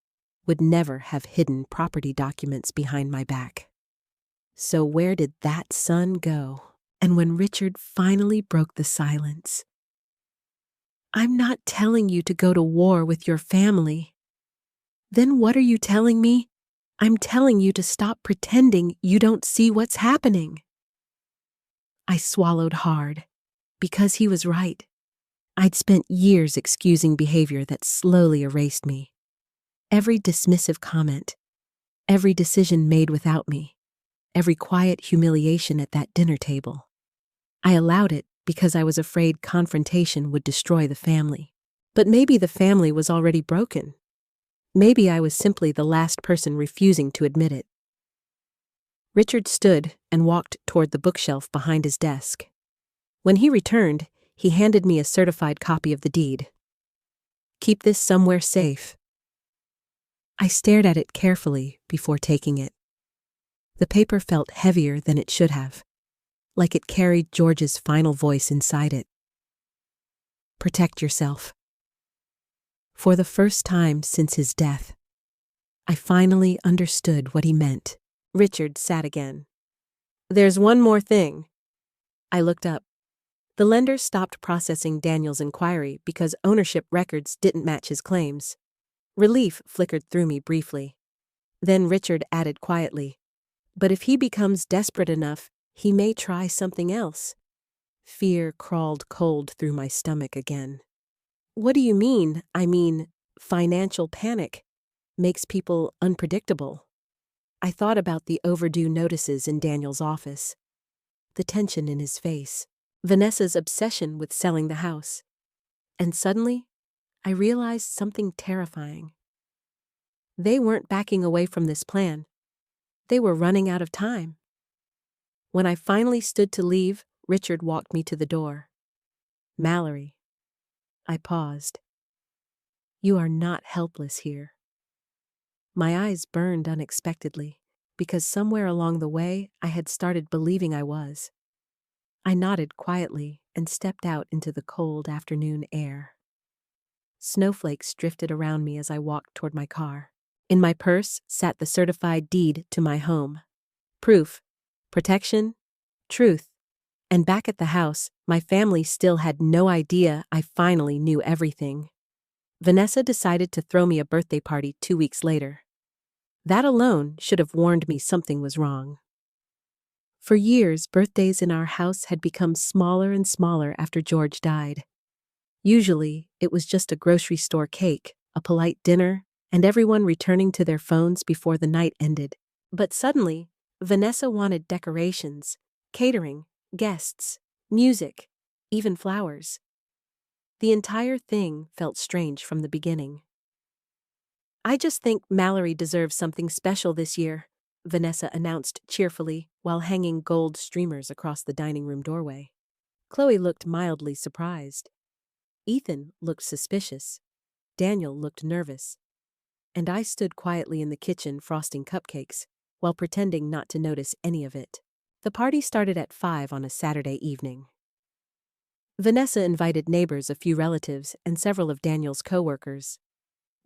would never have hidden property documents behind my back. So where did that son go? And when Richard finally broke the silence, I'm not telling you to go to war with your family. Then what are you telling me? I'm telling you to stop pretending you don't see what's happening. I swallowed hard, because he was right. I'd spent years excusing behavior that slowly erased me. Every dismissive comment, every decision made without me, every quiet humiliation at that dinner table. I allowed it because I was afraid confrontation would destroy the family. But maybe the family was already broken. Maybe I was simply the last person refusing to admit it. Richard stood and walked toward the bookshelf behind his desk. When he returned, he handed me a certified copy of the deed. Keep this somewhere safe. I stared at it carefully before taking it. The paper felt heavier than it should have, like it carried George's final voice inside it. Protect yourself. For the first time since his death, I finally understood what he meant. Richard sat again. There's one more thing. I looked up. The lender stopped processing Daniel's inquiry because ownership records didn't match his claims. Relief flickered through me briefly. Then Richard added quietly, but if he becomes desperate enough, he may try something else. Fear crawled cold through my stomach again. What do you mean? I mean, financial panic makes people unpredictable. I thought about the overdue notices in Daniel's office, the tension in his face, Vanessa's obsession with selling the house. And suddenly, I realized something terrifying. They weren't backing away from this plan. They were running out of time. When I finally stood to leave, Richard walked me to the door. Mallory. I paused. You are not helpless here. My eyes burned unexpectedly, because somewhere along the way I had started believing I was. I nodded quietly and stepped out into the cold afternoon air. Snowflakes drifted around me as I walked toward my car. In my purse sat the certified deed to my home. Proof, protection, truth. And back at the house, my family still had no idea I finally knew everything. Vanessa decided to throw me a birthday party 2 weeks later. That alone should have warned me something was wrong. For years, birthdays in our house had become smaller and smaller after George died. Usually, it was just a grocery store cake, a polite dinner, and everyone returning to their phones before the night ended. But suddenly, Vanessa wanted decorations, catering, guests, music, even flowers. The entire thing felt strange from the beginning. "I just think Mallory deserves something special this year," Vanessa announced cheerfully while hanging gold streamers across the dining room doorway. Chloe looked mildly surprised. Ethan looked suspicious. Daniel looked nervous. And I stood quietly in the kitchen frosting cupcakes, while pretending not to notice any of it. The party started at 5 on a Saturday evening. Vanessa invited neighbors, a few relatives, and several of Daniel's co-workers.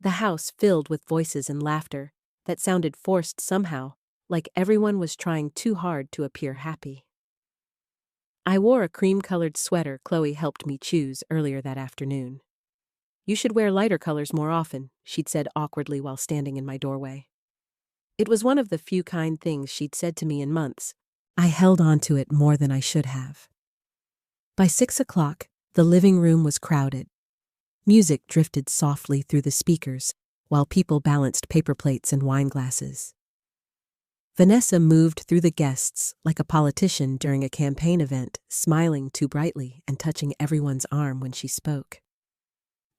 The house filled with voices and laughter that sounded forced somehow, like everyone was trying too hard to appear happy. I wore a cream-colored sweater Chloe helped me choose earlier that afternoon. "You should wear lighter colors more often," she'd said awkwardly while standing in my doorway. It was one of the few kind things she'd said to me in months. I held on to it more than I should have. By 6 o'clock, the living room was crowded. Music drifted softly through the speakers, while people balanced paper plates and wine glasses. Vanessa moved through the guests like a politician during a campaign event, smiling too brightly and touching everyone's arm when she spoke.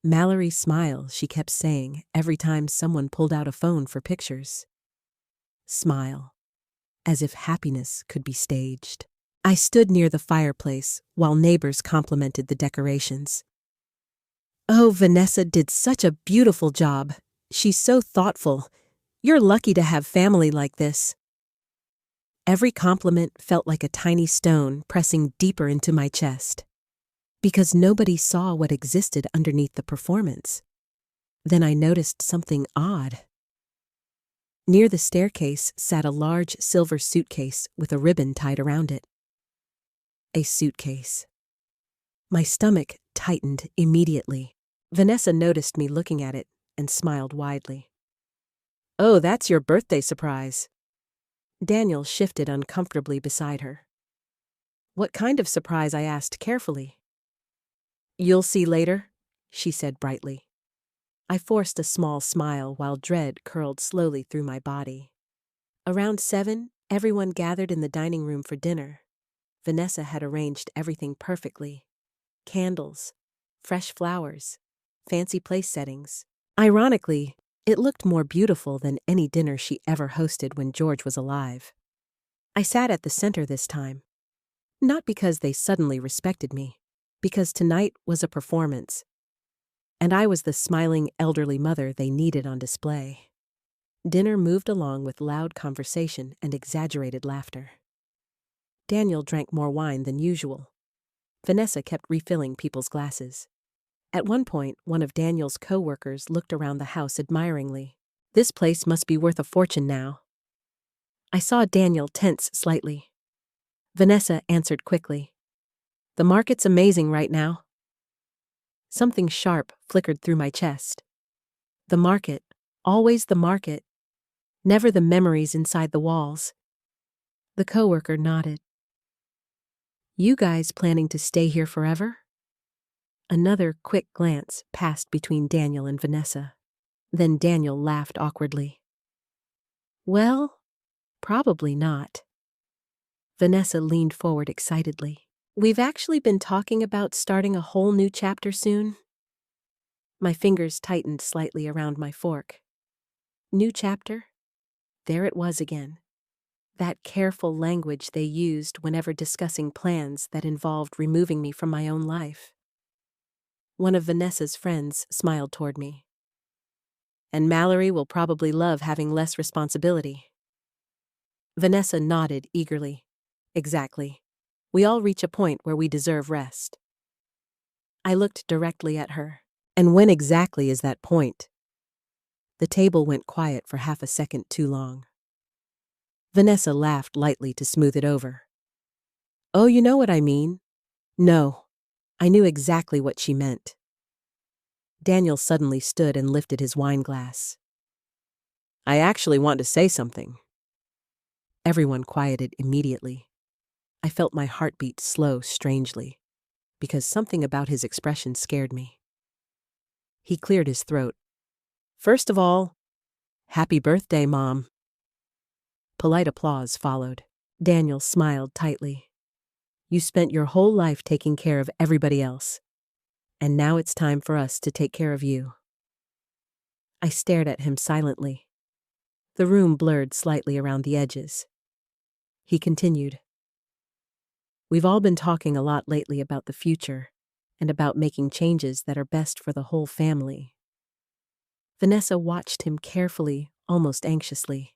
"Mallory, smile," she kept saying every time someone pulled out a phone for pictures. Smile. As if happiness could be staged. I stood near the fireplace while neighbors complimented the decorations. "Oh, Vanessa did such a beautiful job. She's so thoughtful. You're lucky to have family like this." Every compliment felt like a tiny stone pressing deeper into my chest. Because nobody saw what existed underneath the performance. Then I noticed something odd. Near the staircase sat a large silver suitcase with a ribbon tied around it. A suitcase. My stomach tightened immediately. Vanessa noticed me looking at it and smiled widely. "Oh, that's your birthday surprise." Daniel shifted uncomfortably beside her. "What kind of surprise?" I asked carefully. "You'll see later," she said brightly. I forced a small smile while dread curled slowly through my body. Around 7, everyone gathered in the dining room for dinner. Vanessa had arranged everything perfectly. Candles, fresh flowers, fancy place settings. Ironically, it looked more beautiful than any dinner she ever hosted when George was alive. I sat at the center this time. Not because they suddenly respected me, because tonight was a performance. And I was the smiling elderly mother they needed on display. Dinner moved along with loud conversation and exaggerated laughter. Daniel drank more wine than usual. Vanessa kept refilling people's glasses. At one point, one of Daniel's co-workers looked around the house admiringly. "This place must be worth a fortune now." I saw Daniel tense slightly. Vanessa answered quickly. "The market's amazing right now." Something sharp flickered through my chest. The market, always the market, never the memories inside the walls. The coworker nodded. "You guys planning to stay here forever?" Another quick glance passed between Daniel and Vanessa. Then Daniel laughed awkwardly. "Well, probably not." Vanessa leaned forward excitedly. "We've actually been talking about starting a whole new chapter soon." My fingers tightened slightly around my fork. New chapter? There it was again. That careful language they used whenever discussing plans that involved removing me from my own life. One of Vanessa's friends smiled toward me. "And Mallory will probably love having less responsibility." Vanessa nodded eagerly. "Exactly. We all reach a point where we deserve rest." I looked directly at her. "And when exactly is that point?" The table went quiet for half a second too long. Vanessa laughed lightly to smooth it over. "Oh, you know what I mean." No, I knew exactly what she meant. Daniel suddenly stood and lifted his wine glass. "I actually want to say something." Everyone quieted immediately. I felt my heartbeat slow strangely, because something about his expression scared me. He cleared his throat. "First of all, happy birthday, Mom." Polite applause followed. Daniel smiled tightly. You spent your whole life taking care of everybody else. And now it's time for us to take care of you. I stared at him silently. The room blurred slightly around the edges. He continued. We've all been talking a lot lately about the future and about making changes that are best for the whole family. Vanessa watched him carefully, almost anxiously.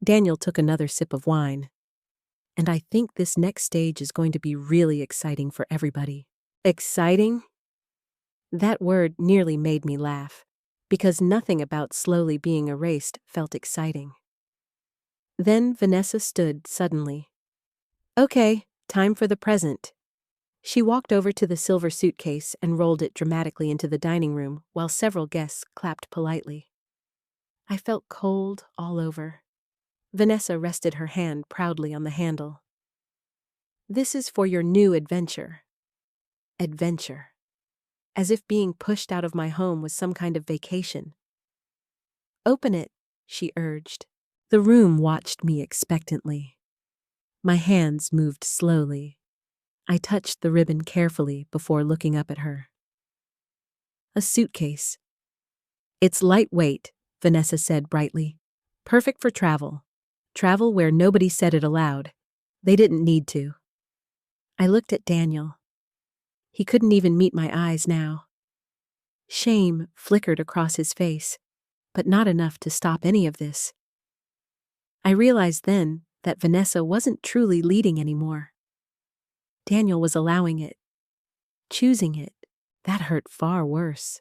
Daniel took another sip of wine. And I think this next stage is going to be really exciting for everybody. Exciting? That word nearly made me laugh, because nothing about slowly being erased felt exciting. Then Vanessa stood suddenly. Okay, time for the present. She walked over to the silver suitcase and rolled it dramatically into the dining room while several guests clapped politely. I felt cold all over. Vanessa rested her hand proudly on the handle. This is for your new adventure. Adventure. As if being pushed out of my home was some kind of vacation. Open it, she urged. The room watched me expectantly. My hands moved slowly. I touched the ribbon carefully before looking up at her. A suitcase. It's lightweight, Vanessa said brightly. Perfect for travel. Travel where nobody said it aloud. They didn't need to. I looked at Daniel. He couldn't even meet my eyes now. Shame flickered across his face, but not enough to stop any of this. I realized then that Vanessa wasn't truly leading anymore. Daniel was allowing it, choosing it. That hurt far worse.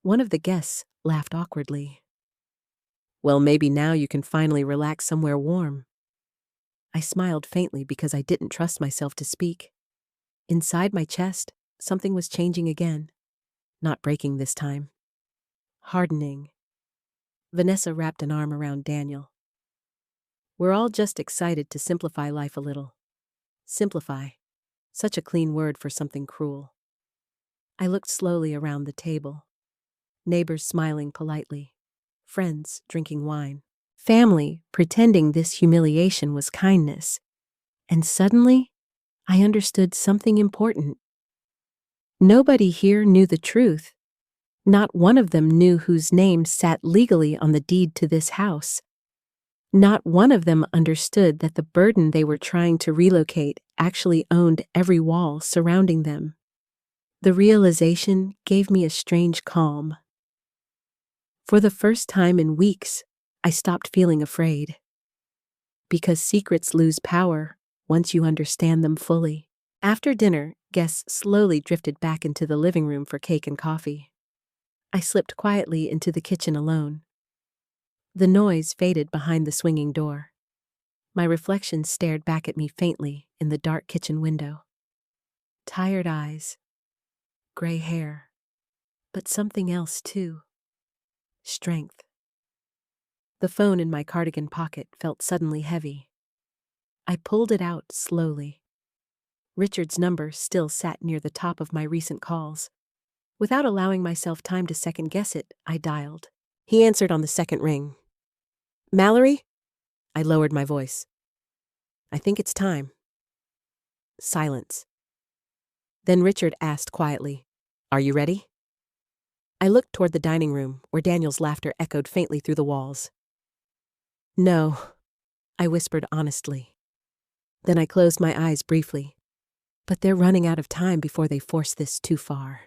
One of the guests laughed awkwardly. Well, maybe now you can finally relax somewhere warm. I smiled faintly because I didn't trust myself to speak. Inside my chest, something was changing again. Not breaking this time. Hardening. Vanessa wrapped an arm around Daniel. We're all just excited to simplify life a little. Simplify. Such a clean word for something cruel. I looked slowly around the table. Neighbors smiling politely. Friends drinking wine. Family pretending this humiliation was kindness. And suddenly, I understood something important. Nobody here knew the truth. Not one of them knew whose name sat legally on the deed to this house. Not one of them understood that the burden they were trying to relocate actually owned every wall surrounding them. The realization gave me a strange calm. For the first time in weeks, I stopped feeling afraid. Because secrets lose power once you understand them fully. After dinner, guests slowly drifted back into the living room for cake and coffee. I slipped quietly into the kitchen alone. The noise faded behind the swinging door. My reflection stared back at me faintly in the dark kitchen window. Tired eyes. Gray hair. But something else too. Strength. The phone in my cardigan pocket felt suddenly heavy. I pulled it out slowly. Richard's number still sat near the top of my recent calls. Without allowing myself time to second-guess it, I dialed. He answered on the second ring. Mallory? I lowered my voice. I think it's time. Silence. Then Richard asked quietly, Are you ready? I looked toward the dining room, where Daniel's laughter echoed faintly through the walls. No, I whispered honestly. Then I closed my eyes briefly. But they're running out of time before they force this too far.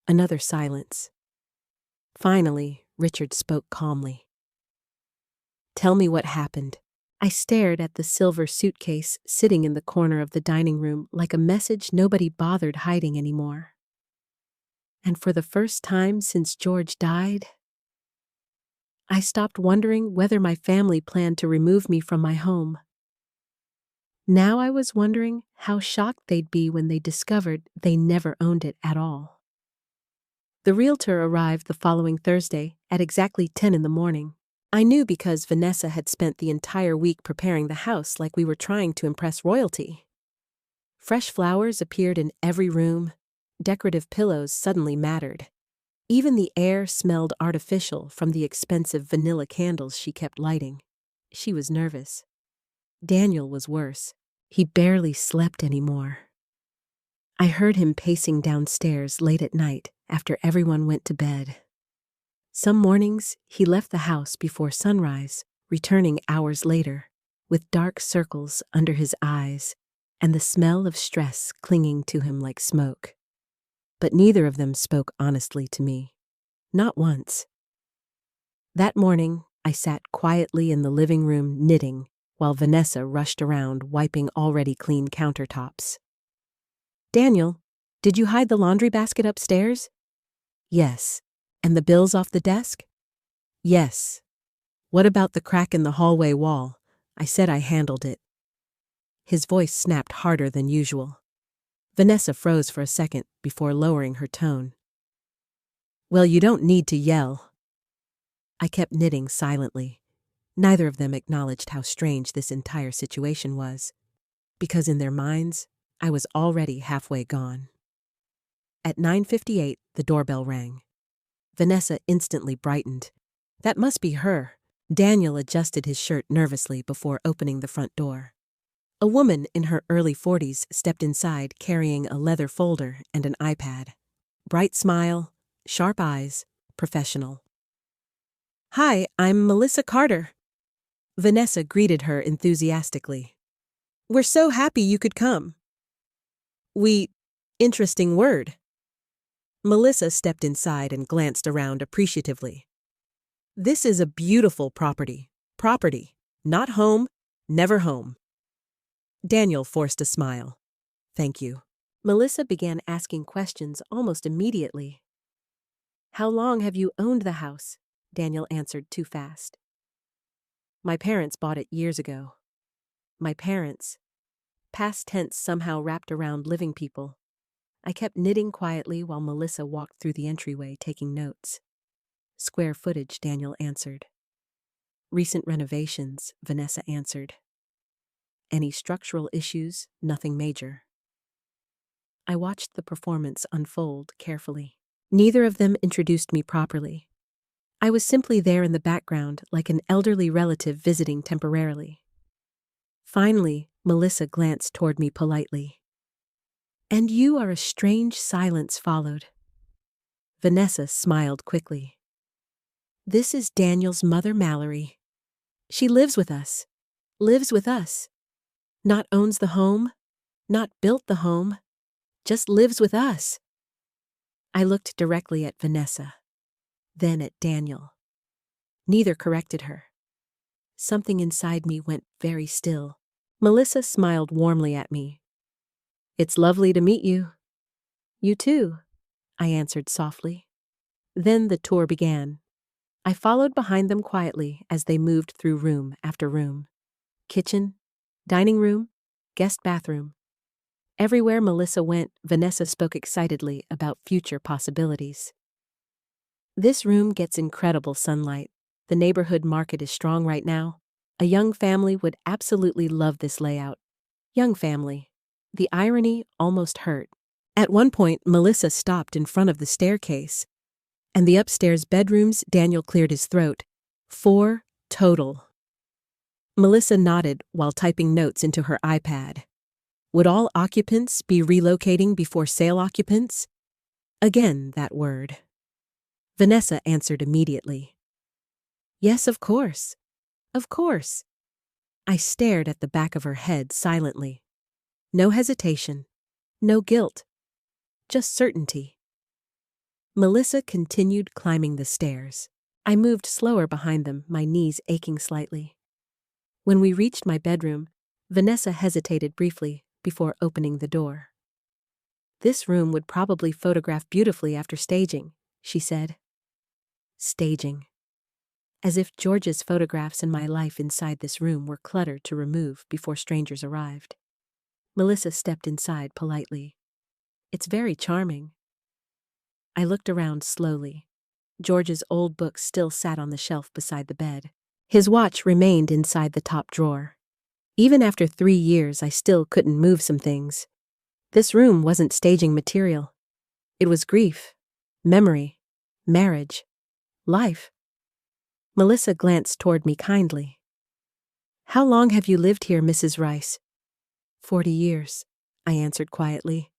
Another silence. Finally, Richard spoke calmly. Tell me what happened. I stared at the silver suitcase sitting in the corner of the dining room like a message nobody bothered hiding anymore. And for the first time since George died, I stopped wondering whether my family planned to remove me from my home. Now I was wondering how shocked they'd be when they discovered they never owned it at all. The realtor arrived the following Thursday at exactly 10 in the morning. I knew because Vanessa had spent the entire week preparing the house like we were trying to impress royalty. Fresh flowers appeared in every room. Decorative pillows suddenly mattered. Even the air smelled artificial from the expensive vanilla candles she kept lighting. She was nervous. Daniel was worse. He barely slept anymore. I heard him pacing downstairs late at night after everyone went to bed. Some mornings, he left the house before sunrise, returning hours later, with dark circles under his eyes and the smell of stress clinging to him like smoke. But neither of them spoke honestly to me. Not once. That morning, I sat quietly in the living room knitting while Vanessa rushed around wiping already clean countertops. "Daniel, did you hide the laundry basket upstairs?" "Yes." "And the bills off the desk?" "Yes." "What about the crack in the hallway wall?" I said I handled it. His voice snapped harder than usual. Vanessa froze for a second before lowering her tone. "Well, you don't need to yell." I kept knitting silently. Neither of them acknowledged how strange this entire situation was, because in their minds, I was already halfway gone. At 9:58, the doorbell rang. Vanessa instantly brightened. That must be her. Daniel adjusted his shirt nervously before opening the front door. A woman in her early 40s stepped inside carrying a leather folder and an iPad. Bright smile, sharp eyes, professional. "Hi, I'm Melissa Carter." Vanessa greeted her enthusiastically. "We're so happy you could come." Interesting word." Melissa stepped inside and glanced around appreciatively. "This is a beautiful property. Property, not home, never home." Daniel forced a smile. "Thank you." Melissa began asking questions almost immediately. "How long have you owned the house?" Daniel answered too fast. "My parents bought it years ago." My parents. Past tense somehow wrapped around living people. I kept knitting quietly while Melissa walked through the entryway taking notes. "Square footage," Daniel answered. "Recent renovations," Vanessa answered. "Any structural issues? Nothing major." I watched the performance unfold carefully. Neither of them introduced me properly. I was simply there in the background like an elderly relative visiting temporarily. Finally, Melissa glanced toward me politely. "And you are." A strange silence followed. Vanessa smiled quickly. "This is Daniel's mother, Mallory. She lives with us. Lives with us. Not owns the home, not built the home, just lives with us." I looked directly at Vanessa, then at Daniel. Neither corrected her. Something inside me went very still. Melissa smiled warmly at me. "It's lovely to meet you." "You too," I answered softly. Then the tour began. I followed behind them quietly as they moved through room after room. Kitchen, dining room, guest bathroom. Everywhere Melissa went, Vanessa spoke excitedly about future possibilities. "This room gets incredible sunlight. The neighborhood market is strong right now. A young family would absolutely love this layout." Young family. The irony almost hurt. At one point, Melissa stopped in front of the staircase. "And the upstairs bedrooms," Daniel cleared his throat. "4 total." Melissa nodded while typing notes into her iPad. "Would all occupants be relocating before sale occupants?" Again, that word. Vanessa answered immediately. "Yes, of course. Of course." I stared at the back of her head silently. No hesitation. No guilt. Just certainty. Melissa continued climbing the stairs. I moved slower behind them, my knees aching slightly. When we reached my bedroom, Vanessa hesitated briefly before opening the door. "This room would probably photograph beautifully after staging," she said. Staging. As if George's photographs in my life inside this room were clutter to remove before strangers arrived. Melissa stepped inside politely. "It's very charming." I looked around slowly. George's old books still sat on the shelf beside the bed. His watch remained inside the top drawer. Even after 3 years, I still couldn't move some things. This room wasn't staging material. It was grief, memory, marriage, life. Melissa glanced toward me kindly. How long have you lived here, Mrs. Rice? 40 years, I answered quietly.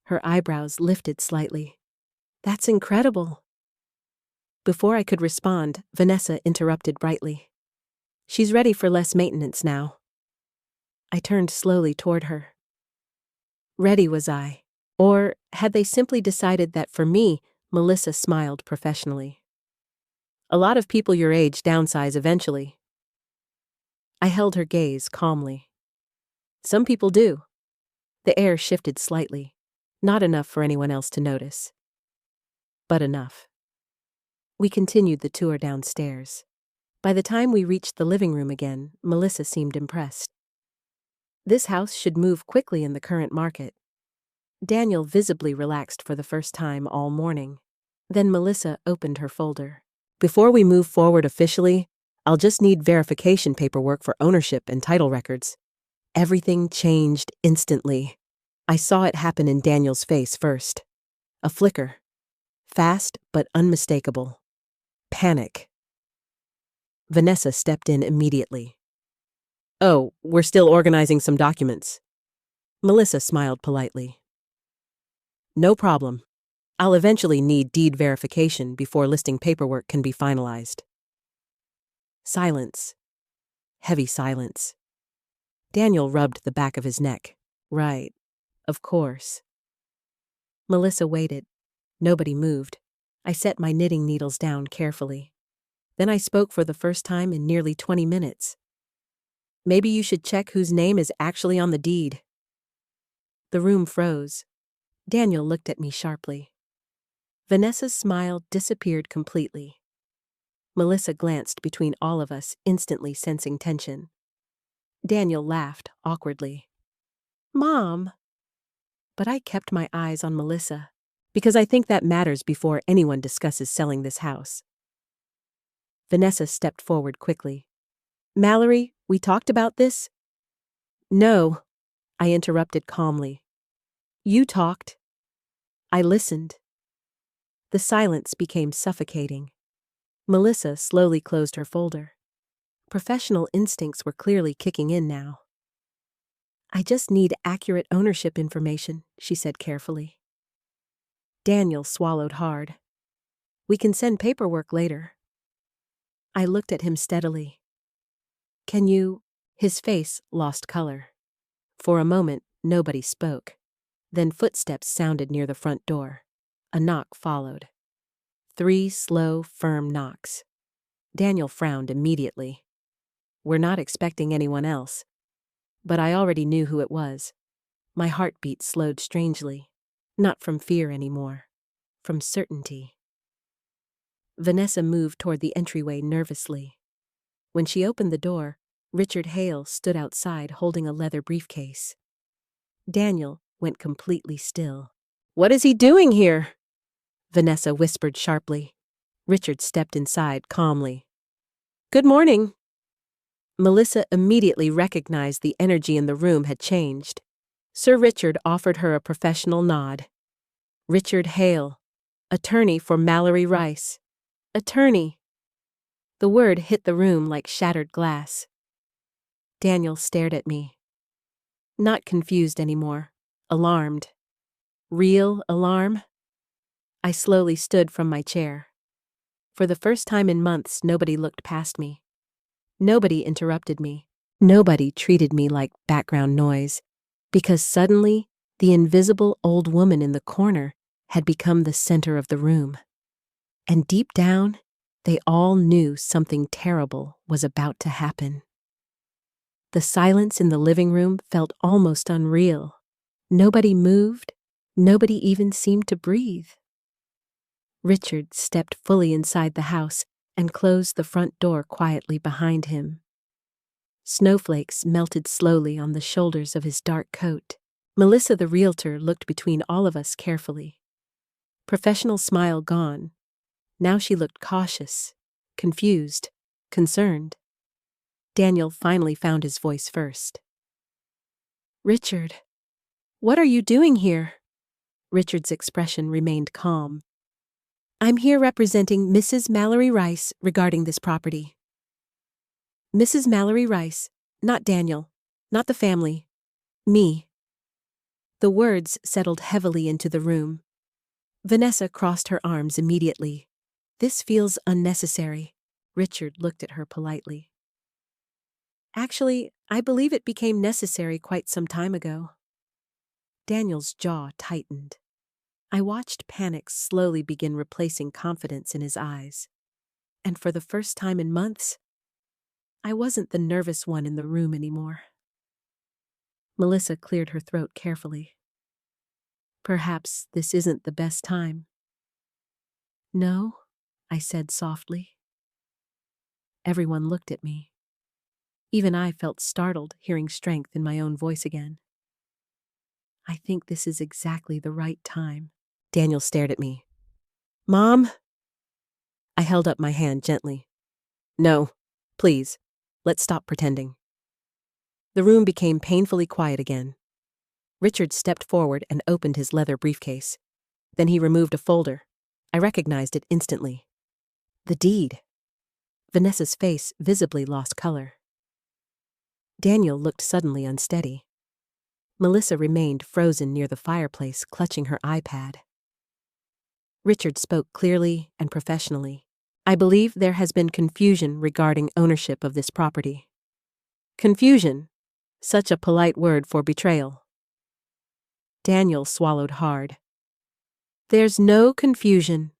Her eyebrows lifted slightly. That's incredible. Before I could respond, Vanessa interrupted brightly. She's ready for less maintenance now. I turned slowly toward her. Ready was I? Or had they simply decided that for me, Melissa smiled professionally. A lot of people your age downsize eventually. I held her gaze calmly. Some people do. The air shifted slightly, not enough for anyone else to notice. But enough. We continued the tour downstairs. By the time we reached the living room again, Melissa seemed impressed. This house should move quickly in the current market. Daniel visibly relaxed for the first time all morning. Then Melissa opened her folder. Before we move forward officially, I'll just need verification paperwork for ownership and title records. Everything changed instantly. I saw it happen in Daniel's face first. A flicker. Fast but unmistakable. Panic. Vanessa stepped in immediately. Oh, we're still organizing some documents. Melissa smiled politely. No problem. I'll eventually need deed verification before listing paperwork can be finalized. Silence. Heavy silence. Daniel rubbed the back of his neck. Right. Of course. Melissa waited. Nobody moved. I set my knitting needles down carefully. Then I spoke for the first time in nearly 20 minutes. Maybe you should check whose name is actually on the deed. The room froze. Daniel looked at me sharply. Vanessa's smile disappeared completely. Melissa glanced between all of us, instantly sensing tension. Daniel laughed awkwardly. Mom! But I kept my eyes on Melissa, because I think that matters before anyone discusses selling this house. Vanessa stepped forward quickly. Mallory, we talked about this? No, I interrupted calmly. You talked. I listened. The silence became suffocating. Melissa slowly closed her folder. Professional instincts were clearly kicking in now. I just need accurate ownership information, she said carefully. Daniel swallowed hard. We can send paperwork later. I looked at him steadily. Can you? His face lost color. For a moment, nobody spoke. Then footsteps sounded near the front door. A knock followed. 3 slow, firm knocks. Daniel frowned immediately. We're not expecting anyone else. But I already knew who it was. My heartbeat slowed strangely. Not from fear anymore. From certainty. Vanessa moved toward the entryway nervously. When she opened the door, Richard Hale stood outside holding a leather briefcase. Daniel went completely still. What is he doing here? Vanessa whispered sharply. Richard stepped inside calmly. Good morning. Melissa immediately recognized the energy in the room had changed. Sir Richard offered her a professional nod. Richard Hale, attorney for Mallory Rice. Attorney. The word hit the room like shattered glass. Daniel stared at me. Not confused anymore. Alarmed. Real alarm? I slowly stood from my chair. For the first time in months, nobody looked past me. Nobody interrupted me. Nobody treated me like background noise, because suddenly, the invisible old woman in the corner had become the center of the room. And deep down, they all knew something terrible was about to happen. The silence in the living room felt almost unreal. Nobody moved. Nobody even seemed to breathe. Richard stepped fully inside the house and closed the front door quietly behind him. Snowflakes melted slowly on the shoulders of his dark coat. Melissa the realtor looked between all of us carefully. Professional smile gone. Now she looked cautious, confused, concerned. Daniel finally found his voice first. Richard, what are you doing here? Richard's expression remained calm. I'm here representing Mrs. Mallory Rice regarding this property. Mrs. Mallory Rice, Not Daniel. Not the family. Me. The words settled heavily into the room. Vanessa crossed her arms immediately. This feels unnecessary. Richard looked at her politely. Actually, I believe it became necessary quite some time ago. Daniel's jaw tightened. I watched panic slowly begin replacing confidence in his eyes. And for the first time in months, I wasn't the nervous one in the room anymore. Melissa cleared her throat carefully. Perhaps this isn't the best time. No, I said softly. Everyone looked at me. Even I felt startled hearing strength in my own voice again. I think this is exactly the right time. Daniel stared at me. Mom? I held up my hand gently. No, please, let's stop pretending. The room became painfully quiet again. Richard stepped forward and opened his leather briefcase. Then he removed a folder. I recognized it instantly. The deed. Vanessa's face visibly lost color. Daniel looked suddenly unsteady. Melissa remained frozen near the fireplace, clutching her iPad. Richard spoke clearly and professionally. I believe there has been confusion regarding ownership of this property. Confusion? Such a polite word for betrayal. Daniel swallowed hard. There's no confusion.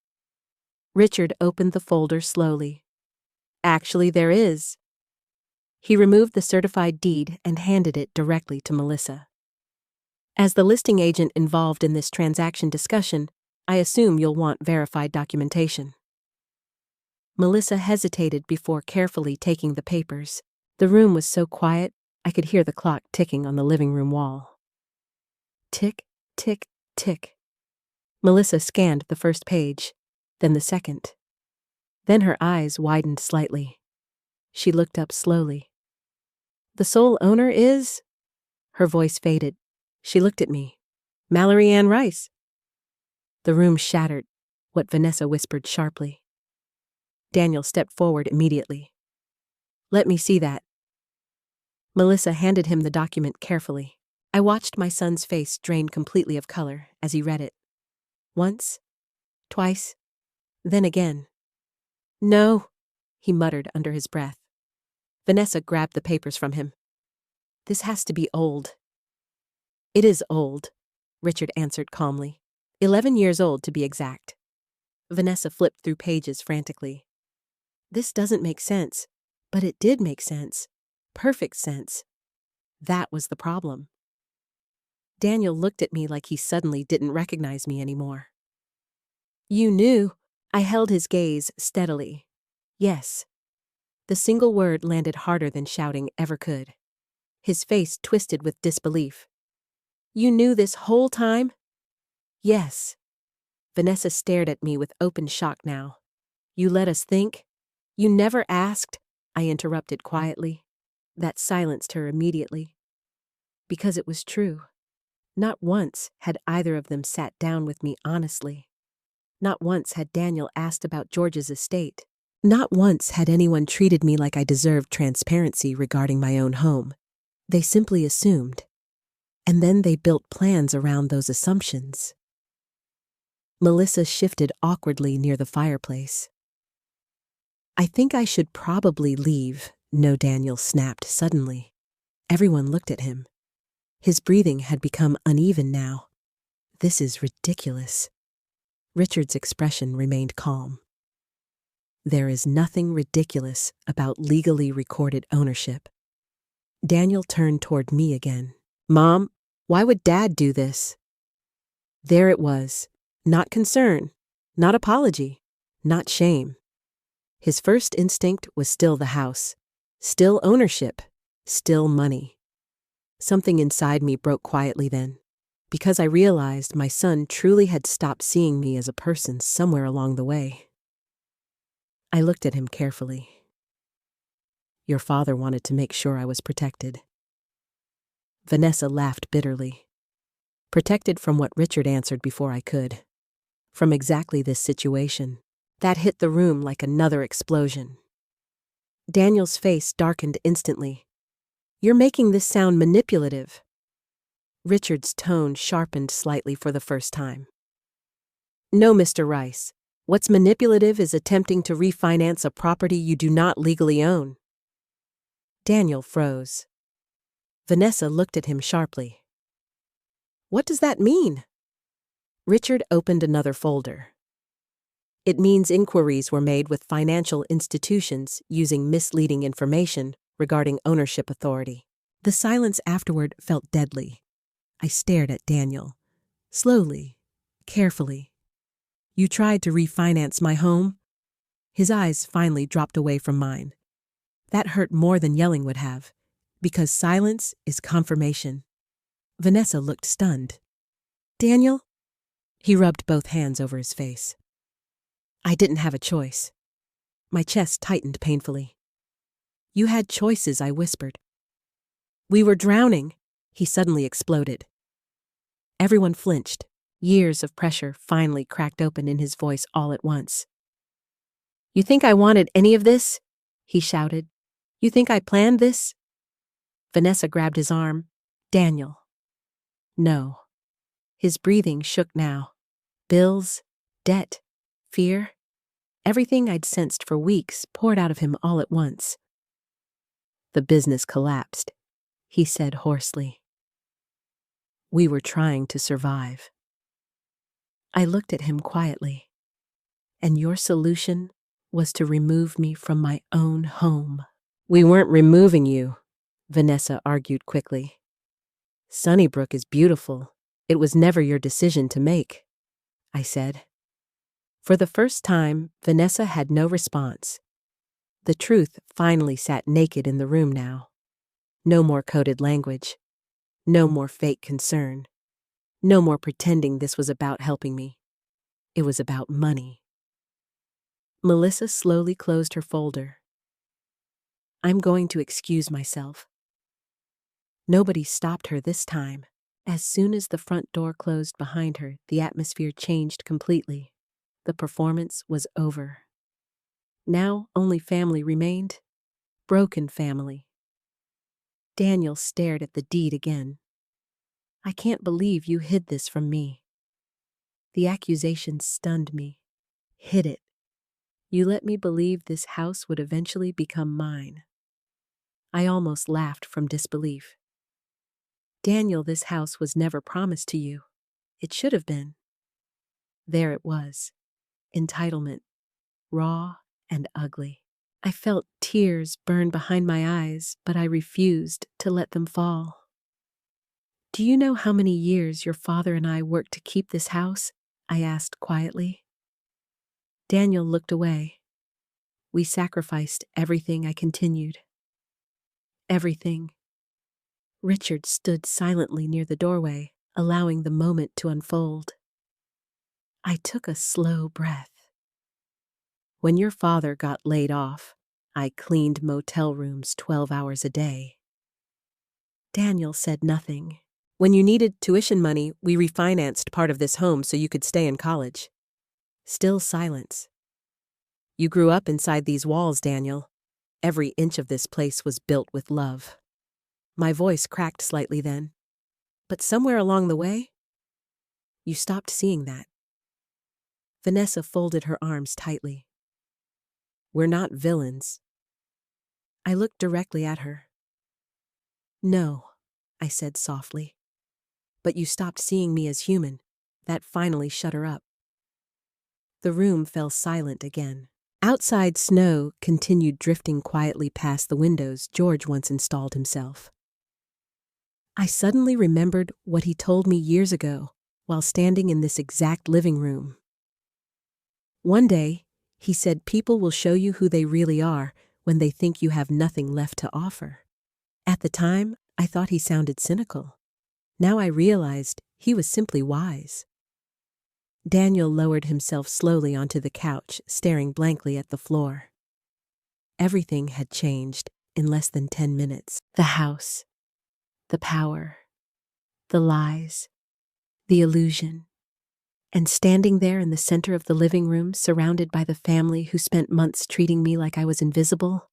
Richard opened the folder slowly. Actually, there is. He removed the certified deed and handed it directly to Melissa. As the listing agent involved in this transaction discussion, I assume you'll want verified documentation. Melissa hesitated before carefully taking the papers. The room was so quiet, I could hear the clock ticking on the living room wall. Tick, tick, tick. Melissa scanned the first page, then the second. Then her eyes widened slightly. She looked up slowly. The sole owner is? Her voice faded. She looked at me. Mallory Rice. The room shattered, what Vanessa whispered sharply. Daniel stepped forward immediately. Let me see that. Melissa handed him the document carefully. I watched my son's face drain completely of color as he read it. Once, twice, then again. No, he muttered under his breath. Vanessa grabbed the papers from him. This has to be old. It is old, Richard answered calmly. 11 years old to be exact. Vanessa flipped through pages frantically. This doesn't make sense, but it did make sense. Perfect sense. That was the problem. Daniel looked at me like he suddenly didn't recognize me anymore. You knew. I held his gaze steadily. Yes. The single word landed harder than shouting ever could. His face twisted with disbelief. You knew this whole time? Yes. Vanessa stared at me with open shock now. You let us think? You never asked? I interrupted quietly. That silenced her immediately. Because it was true. Not once had either of them sat down with me honestly. Not once had Daniel asked about George's estate. Not once had anyone treated me like I deserved transparency regarding my own home. They simply assumed. And then they built plans around those assumptions. Melissa shifted awkwardly near the fireplace. I think I should probably leave, No, Daniel snapped suddenly. Everyone looked at him. His breathing had become uneven now. This is ridiculous. Richard's expression remained calm. There is nothing ridiculous about legally recorded ownership. Daniel turned toward me again. Mom, why would Dad do this? There it was. Not concern, not apology, not shame. His first instinct was still the house, still ownership, still money. Something inside me broke quietly then, because I realized my son truly had stopped seeing me as a person somewhere along the way. I looked at him carefully. Your father wanted to make sure I was protected. Vanessa laughed bitterly. Protected from what Richard answered before I could. From exactly this situation. That hit the room like another explosion. Daniel's face darkened instantly. You're making this sound manipulative. Richard's tone sharpened slightly for the first time. No, Mr. Rice. What's manipulative is attempting to refinance a property you do not legally own. Daniel froze. Vanessa looked at him sharply. What does that mean? Richard opened another folder. It means inquiries were made with financial institutions using misleading information regarding ownership authority. The silence afterward felt deadly. I stared at Daniel. Slowly, carefully. You tried to refinance my home? His eyes finally dropped away from mine. That hurt more than yelling would have, because silence is confirmation. Vanessa looked stunned. Daniel? He rubbed both hands over his face. I didn't have a choice. My chest tightened painfully. You had choices, I whispered. We were drowning, he suddenly exploded. Everyone flinched. Years of pressure finally cracked open in his voice all at once. You think I wanted any of this? He shouted. You think I planned this? Vanessa grabbed his arm. Daniel. No. His breathing shook now. Bills, debt, fear. Everything I'd sensed for weeks poured out of him all at once. The business collapsed, he said hoarsely. We were trying to survive. I looked at him quietly. And your solution was to remove me from my own home. We weren't removing you, Vanessa argued quickly. Sunnybrook is beautiful. It was never your decision to make, I said. For the first time, Vanessa had no response. The truth finally sat naked in the room now. No more coded language. No more fake concern. No more pretending this was about helping me. It was about money. Melissa slowly closed her folder. I'm going to excuse myself. Nobody stopped her this time. As soon as the front door closed behind her, the atmosphere changed completely. The performance was over. Now only family remained. Broken family. Daniel stared at the deed again. I can't believe you hid this from me. The accusation stunned me. Hid it. You let me believe this house would eventually become mine. I almost laughed from disbelief. Daniel, this house was never promised to you. It should have been. There it was. Entitlement. Raw and ugly. I felt tears burn behind my eyes, but I refused to let them fall. Do you know how many years your father and I worked to keep this house? I asked quietly. Daniel looked away. We sacrificed everything, I continued. Everything. Richard stood silently near the doorway, allowing the moment to unfold. I took a slow breath. When your father got laid off, I cleaned motel rooms 12 hours a day. Daniel said nothing. When you needed tuition money, we refinanced part of this home so you could stay in college. Still silence. You grew up inside these walls, Daniel. Every inch of this place was built with love. My voice cracked slightly then. But somewhere along the way, you stopped seeing that. Vanessa folded her arms tightly. We're not villains. I looked directly at her. No, I said softly. But you stopped seeing me as human. That finally shut her up. The room fell silent again. Outside, snow continued drifting quietly past the windows George once installed himself. I suddenly remembered what he told me years ago while standing in this exact living room. One day, he said people will show you who they really are when they think you have nothing left to offer. At the time, I thought he sounded cynical. Now I realized he was simply wise. Daniel lowered himself slowly onto the couch, staring blankly at the floor. Everything had changed in less than 10 minutes. The house, the power, the lies, the illusion. And standing there in the center of the living room, surrounded by the family who spent months treating me like I was invisible,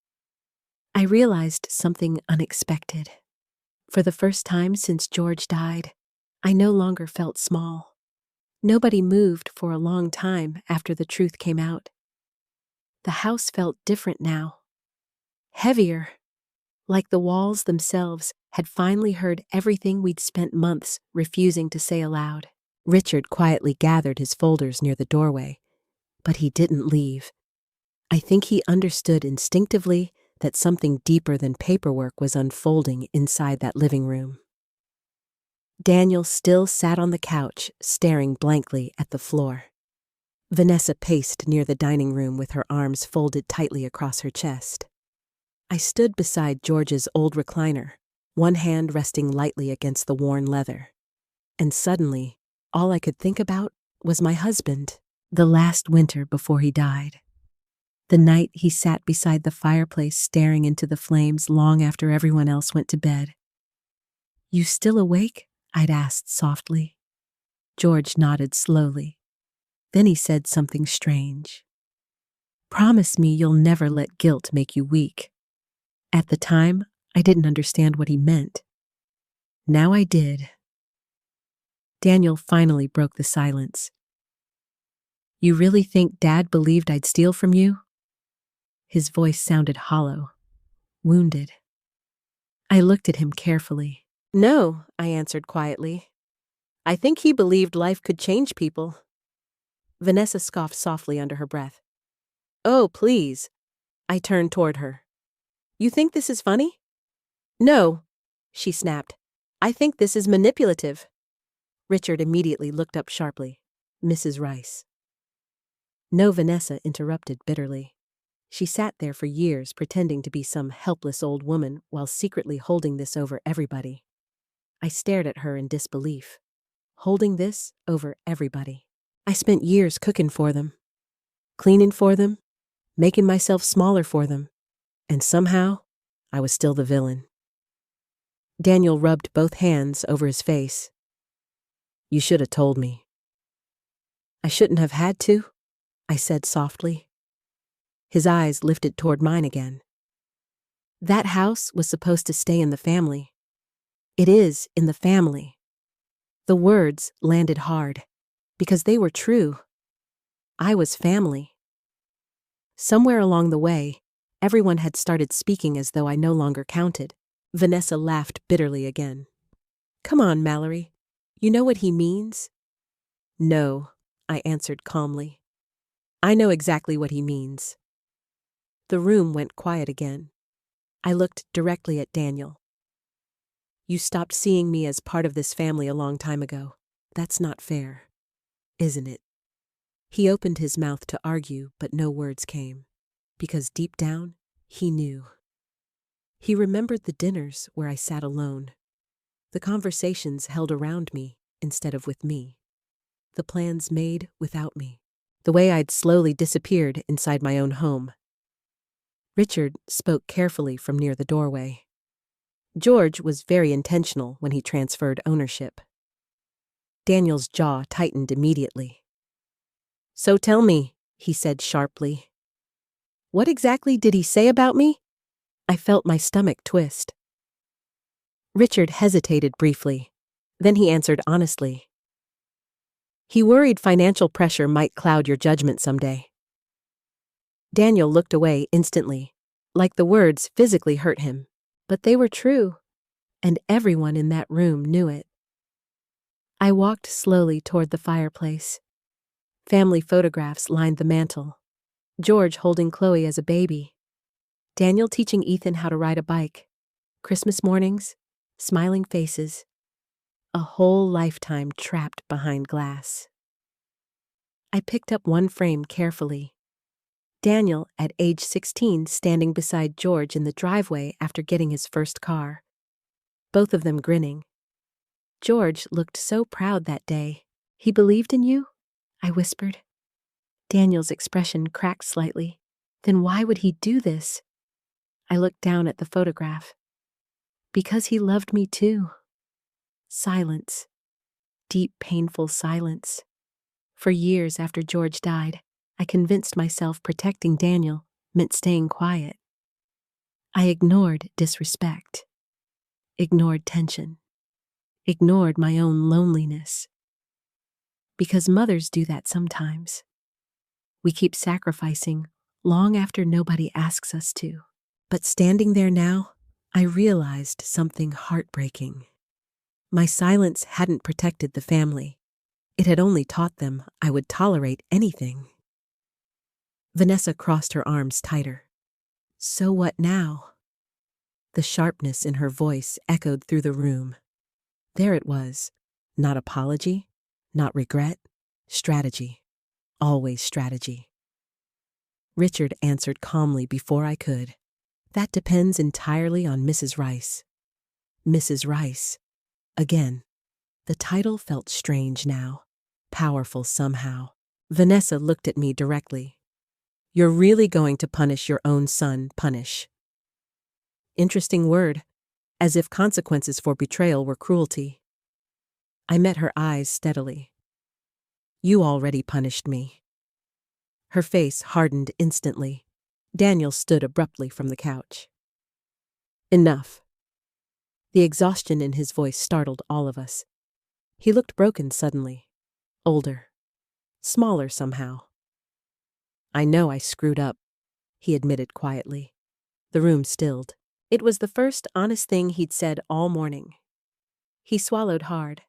I realized something unexpected. For the first time since George died, I no longer felt small. Nobody moved for a long time after the truth came out. The house felt different now. Heavier, like the walls themselves had finally heard everything we'd spent months refusing to say aloud. Richard quietly gathered his folders near the doorway, but he didn't leave. I think he understood instinctively that something deeper than paperwork was unfolding inside that living room. Daniel still sat on the couch, staring blankly at the floor. Vanessa paced near the dining room with her arms folded tightly across her chest. I stood beside George's old recliner, one hand resting lightly against the worn leather. And suddenly, all I could think about was my husband, the last winter before he died. The night he sat beside the fireplace staring into the flames long after everyone else went to bed. "You still awake?" I'd asked softly. George nodded slowly. Then he said something strange. "Promise me you'll never let guilt make you weak." At the time, I didn't understand what he meant. Now I did. Daniel finally broke the silence. "You really think Dad believed I'd steal from you?" His voice sounded hollow, wounded. I looked at him carefully. "No," I answered quietly. "I think he believed life could change people." Vanessa scoffed softly under her breath. "Oh, please." I turned toward her. "You think this is funny?" "No," she snapped. "I think this is manipulative." Richard immediately looked up sharply. "Mrs. Rice." No, Vanessa interrupted bitterly. She sat there for years pretending to be some helpless old woman while secretly holding this over everybody. I stared at her in disbelief. Holding this over everybody. I spent years cooking for them, cleaning for them, making myself smaller for them, and somehow I was still the villain. Daniel rubbed both hands over his face. "You should have told me." "I shouldn't have had to," I said softly. His eyes lifted toward mine again. "That house was supposed to stay in the family. It is in the family." The words landed hard, because they were true. I was family. Somewhere along the way, everyone had started speaking as though I no longer counted. Vanessa laughed bitterly again. "Come on, Mallory. You know what he means?" "No," I answered calmly. "I know exactly what he means." The room went quiet again. I looked directly at Daniel. "You stopped seeing me as part of this family a long time ago. That's not fair, isn't it?" He opened his mouth to argue, but no words came, because deep down, he knew. He remembered the dinners where I sat alone, the conversations held around me instead of with me, the plans made without me, the way I'd slowly disappeared inside my own home. Richard spoke carefully from near the doorway. George was very intentional when he transferred ownership. Daniel's jaw tightened immediately. "So tell me," he said sharply. "What exactly did he say about me?" I felt my stomach twist. Richard hesitated briefly. Then he answered honestly. "He worried financial pressure might cloud your judgment someday." Daniel looked away instantly, like the words physically hurt him. But they were true, and everyone in that room knew it. I walked slowly toward the fireplace. Family photographs lined the mantel. George holding Chloe as a baby. Daniel teaching Ethan how to ride a bike. Christmas mornings, smiling faces. A whole lifetime trapped behind glass. I picked up one frame carefully. Daniel, at age 16, standing beside George in the driveway after getting his first car. Both of them grinning. George looked so proud that day. "He believed in you?" I whispered. Daniel's expression cracked slightly. "Then why would he do this?" I looked down at the photograph. "Because he loved me too." Silence. Deep, painful silence. For years after George died, I convinced myself protecting Daniel meant staying quiet. I ignored disrespect, ignored tension, ignored my own loneliness. Because mothers do that sometimes. We keep sacrificing long after nobody asks us to. But standing there now, I realized something heartbreaking. My silence hadn't protected the family. It had only taught them I would tolerate anything. Vanessa crossed her arms tighter. So what now? The sharpness in her voice echoed through the room. There it was. Not apology, not regret, strategy. Always strategy. Richard answered calmly before I could. That depends entirely on Mrs. Rice. Mrs. Rice. Again. The title felt strange now. Powerful somehow. Vanessa looked at me directly. You're really going to punish your own son, punish. Interesting word. As if consequences for betrayal were cruelty. I met her eyes steadily. You already punished me. Her face hardened instantly. Daniel stood abruptly from the couch. Enough. The exhaustion in his voice startled all of us. He looked broken suddenly. Older. Smaller somehow. I know I screwed up, he admitted quietly. The room stilled. It was the first honest thing he'd said all morning. He swallowed hard.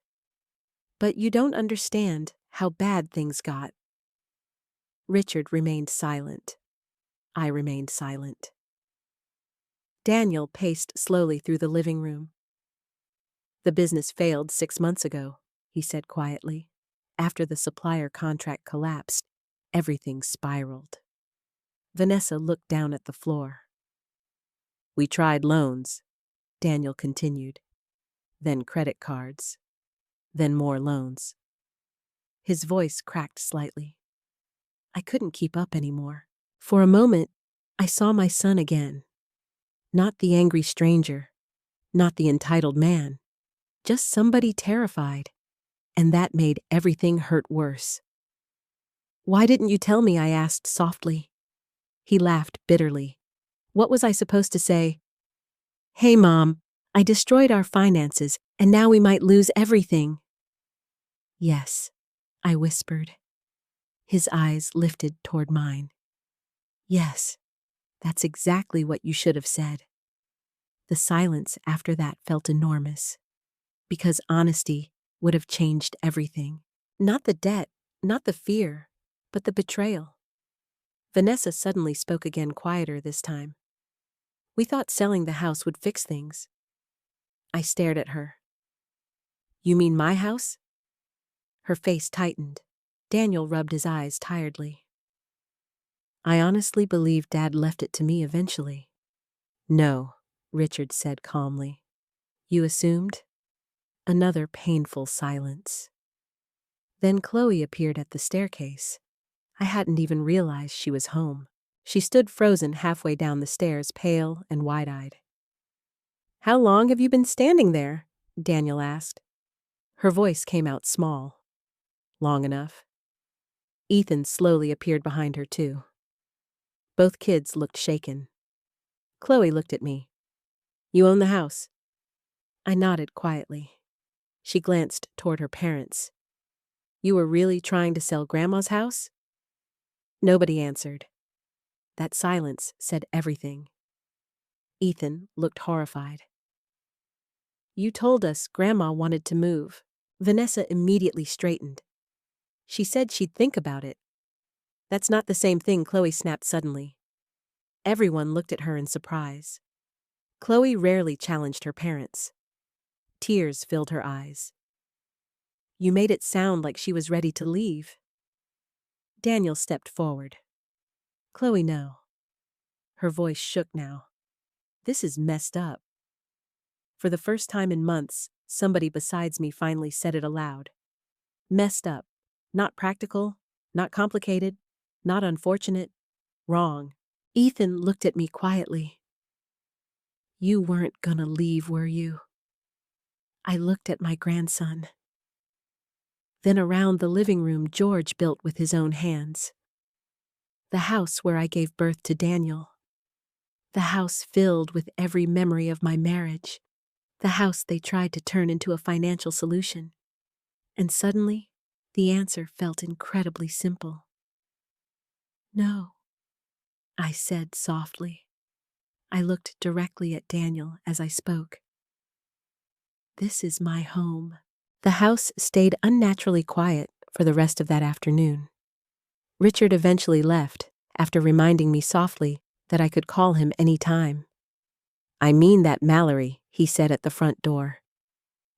But you don't understand how bad things got. Richard remained silent. I remained silent. Daniel paced slowly through the living room. The business failed 6 months ago, he said quietly. After the supplier contract collapsed, everything spiraled. Vanessa looked down at the floor. We tried loans, Daniel continued. Then credit cards. Then more loans. His voice cracked slightly. I couldn't keep up anymore. For a moment, I saw my son again. Not the angry stranger, not the entitled man, just somebody terrified, and that made everything hurt worse. Why didn't you tell me? I asked softly. He laughed bitterly. What was I supposed to say? Hey, Mom, I destroyed our finances, and now we might lose everything. Yes, I whispered. His eyes lifted toward mine. Yes, that's exactly what you should have said. The silence after that felt enormous, because honesty would have changed everything. Not the debt, not the fear, but the betrayal. Vanessa suddenly spoke again, quieter this time. We thought selling the house would fix things. I stared at her. You mean my house? Her face tightened. Daniel rubbed his eyes tiredly. I honestly believe Dad left it to me eventually. No, Richard said calmly. You assumed? Another painful silence. Then Chloe appeared at the staircase. I hadn't even realized she was home. She stood frozen halfway down the stairs, pale and wide-eyed. How long have you been standing there? Daniel asked. Her voice came out small. Long enough. Ethan slowly appeared behind her too. Both kids looked shaken. Chloe looked at me. You own the house? I nodded quietly. She glanced toward her parents. You were really trying to sell Grandma's house? Nobody answered. That silence said everything. Ethan looked horrified. You told us Grandma wanted to move. Vanessa immediately straightened. She said she'd think about it. That's not the same thing, Chloe snapped suddenly. Everyone looked at her in surprise. Chloe rarely challenged her parents. Tears filled her eyes. You made it sound like she was ready to leave. Daniel stepped forward. Chloe, no. Her voice shook now. This is messed up. For the first time in months, somebody besides me finally said it aloud. Messed up. Not practical, not complicated, not unfortunate. Wrong. Ethan looked at me quietly. You weren't gonna leave, were you? I looked at my grandson. Then around the living room George built with his own hands. The house where I gave birth to Daniel. The house filled with every memory of my marriage. The house they tried to turn into a financial solution. And suddenly, the answer felt incredibly simple. No, I said softly. I looked directly at Daniel as I spoke. This is my home. The house stayed unnaturally quiet for the rest of that afternoon. Richard eventually left, after reminding me softly that I could call him any time. I mean that, Mallory, he said at the front door.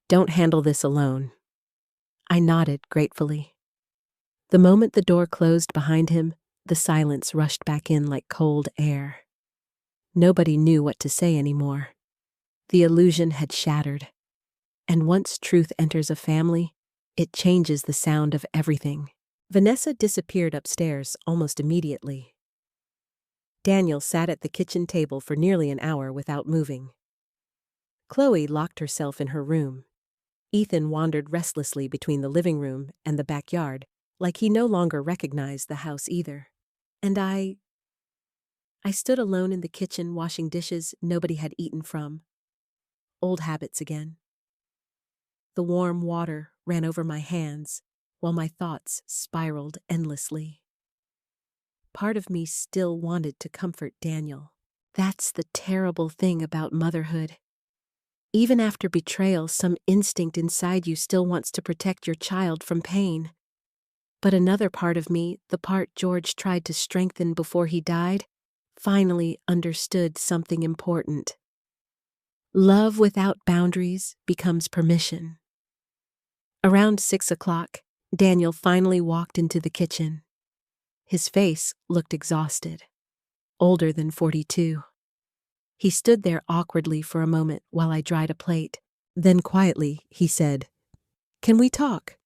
Don't handle this alone. I nodded gratefully. The moment the door closed behind him, the silence rushed back in like cold air. Nobody knew what to say anymore. The illusion had shattered. And once truth enters a family, it changes the sound of everything. Vanessa disappeared upstairs almost immediately. Daniel sat at the kitchen table for nearly an hour without moving. Chloe locked herself in her room. Ethan wandered restlessly between the living room and the backyard, like he no longer recognized the house either. And I stood alone in the kitchen washing dishes nobody had eaten from. Old habits again. The warm water ran over my hands, while my thoughts spiraled endlessly. Part of me still wanted to comfort Daniel. That's the terrible thing about motherhood. Even after betrayal, some instinct inside you still wants to protect your child from pain. But another part of me, the part George tried to strengthen before he died, finally understood something important. Love without boundaries becomes permission. Around 6 o'clock, Daniel finally walked into the kitchen. His face looked exhausted, older than 42. He stood there awkwardly for a moment while I dried a plate. Then quietly, he said, "Can we talk?"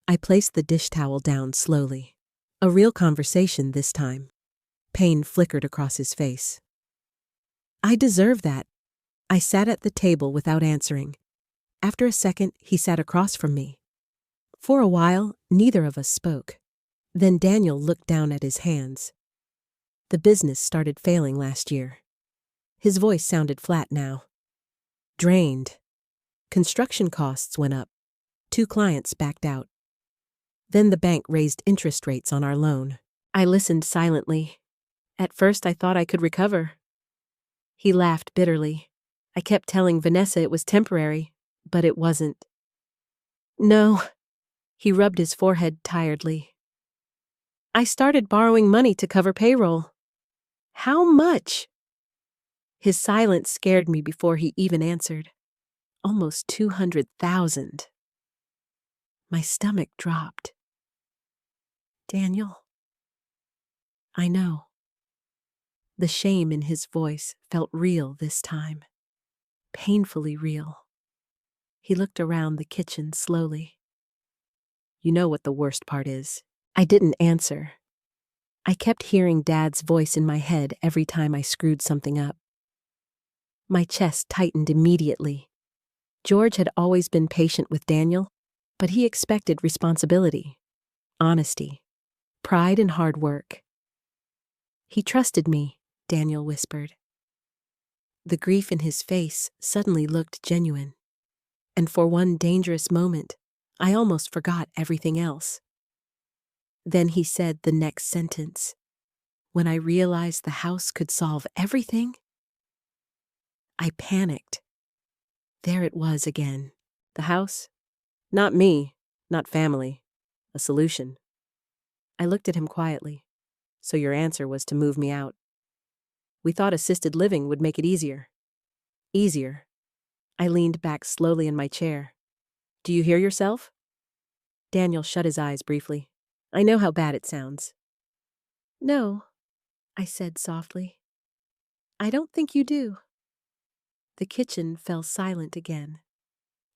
I placed the dish towel down slowly. A real conversation this time. Pain flickered across his face. I deserve that. I sat at the table without answering. After a second, he sat across from me. For a while, neither of us spoke. Then Daniel looked down at his hands. The business started failing last year. His voice sounded flat now. Drained. Construction costs went up. 2 clients backed out. Then the bank raised interest rates on our loan. I listened silently. At first I thought I could recover. He laughed bitterly. I kept telling Vanessa it was temporary, but it wasn't. No. He rubbed his forehead tiredly. I started borrowing money to cover payroll. How much? His silence scared me before he even answered. Almost 200,000. My stomach dropped. Daniel. I know. The shame in his voice felt real this time. Painfully real. He looked around the kitchen slowly. You know what the worst part is? I didn't answer. I kept hearing Dad's voice in my head every time I screwed something up. My chest tightened immediately. George had always been patient with Daniel, but he expected responsibility, honesty, pride and hard work. He trusted me, Daniel whispered. The grief in his face suddenly looked genuine, and for one dangerous moment, I almost forgot everything else. Then he said the next sentence. When I realized the house could solve everything, I panicked. There it was again. The house? Not me, not family. A solution. I looked at him quietly. So your answer was to move me out. We thought assisted living would make it easier. Easier. I leaned back slowly in my chair. Do you hear yourself? Daniel shut his eyes briefly. I know how bad it sounds. No, I said softly. I don't think you do. The kitchen fell silent again.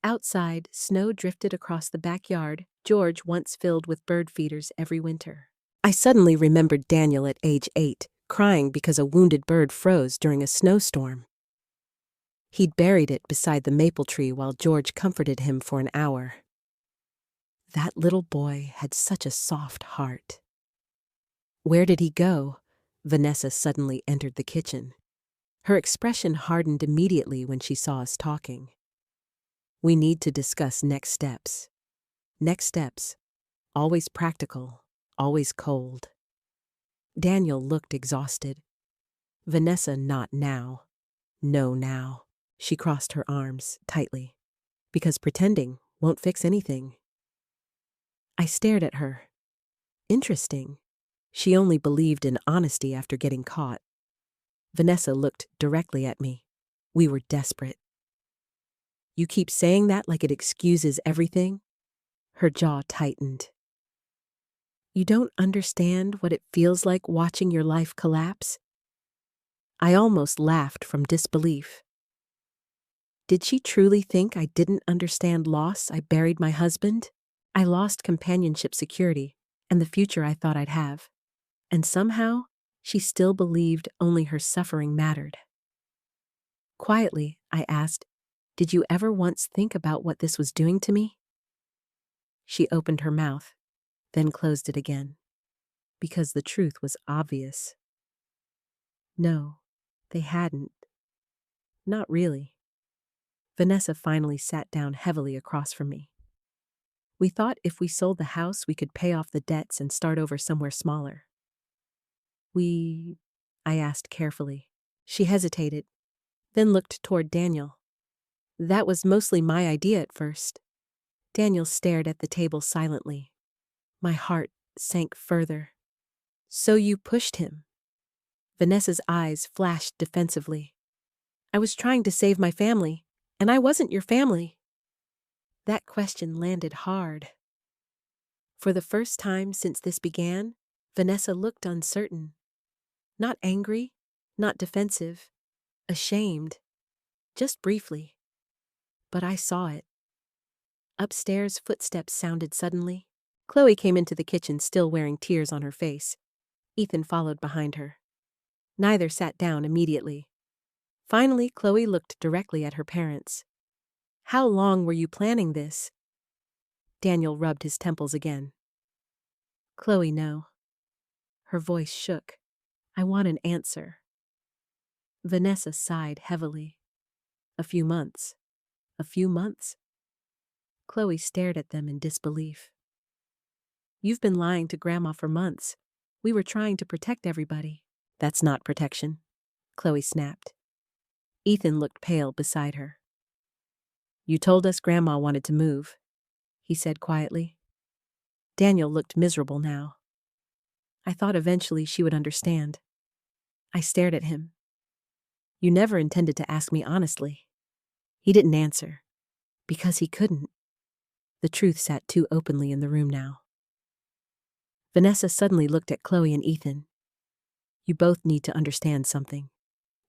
Outside, snow drifted across the backyard George once filled with bird feeders every winter. I suddenly remembered Daniel at age 8, crying because a wounded bird froze during a snowstorm. He'd buried it beside the maple tree while George comforted him for an hour. That little boy had such a soft heart. Where did he go? Vanessa suddenly entered the kitchen. Her expression hardened immediately when she saw us talking. We need to discuss next steps. Next steps. Always practical, always cold. Daniel looked exhausted. Vanessa, not now. No, now. She crossed her arms tightly. Because pretending won't fix anything. I stared at her. Interesting. She only believed in honesty after getting caught. Vanessa looked directly at me. We were desperate. You keep saying that like it excuses everything? Her jaw tightened. You don't understand what it feels like watching your life collapse? I almost laughed from disbelief. Did she truly think I didn't understand loss? I buried my husband. I lost companionship security and the future I thought I'd have. And somehow, she still believed only her suffering mattered. Quietly, I asked, did you ever once think about what this was doing to me? She opened her mouth, then closed it again, because the truth was obvious. No, they hadn't. Not really. Vanessa finally sat down heavily across from me. We thought if we sold the house, we could pay off the debts and start over somewhere smaller. I asked carefully. She hesitated, then looked toward Daniel. That was mostly my idea at first. Daniel stared at the table silently. My heart sank further. So you pushed him? Vanessa's eyes flashed defensively. I was trying to save my family, and I wasn't your family. That question landed hard. For the first time since this began, Vanessa looked uncertain. Not angry, not defensive, ashamed, just briefly. But I saw it. Upstairs, footsteps sounded suddenly. Chloe came into the kitchen still wearing tears on her face. Ethan followed behind her. Neither sat down immediately. Finally, Chloe looked directly at her parents. How long were you planning this? Daniel rubbed his temples again. Chloe, no. Her voice shook. I want an answer. Vanessa sighed heavily. A few months. A few months? Chloe stared at them in disbelief. You've been lying to Grandma for months. We were trying to protect everybody. That's not protection, Chloe snapped. Ethan looked pale beside her. You told us Grandma wanted to move, he said quietly. Daniel looked miserable now. I thought eventually she would understand. I stared at him. You never intended to ask me honestly. He didn't answer. Because he couldn't. The truth sat too openly in the room now. Vanessa suddenly looked at Chloe and Ethan. You both need to understand something.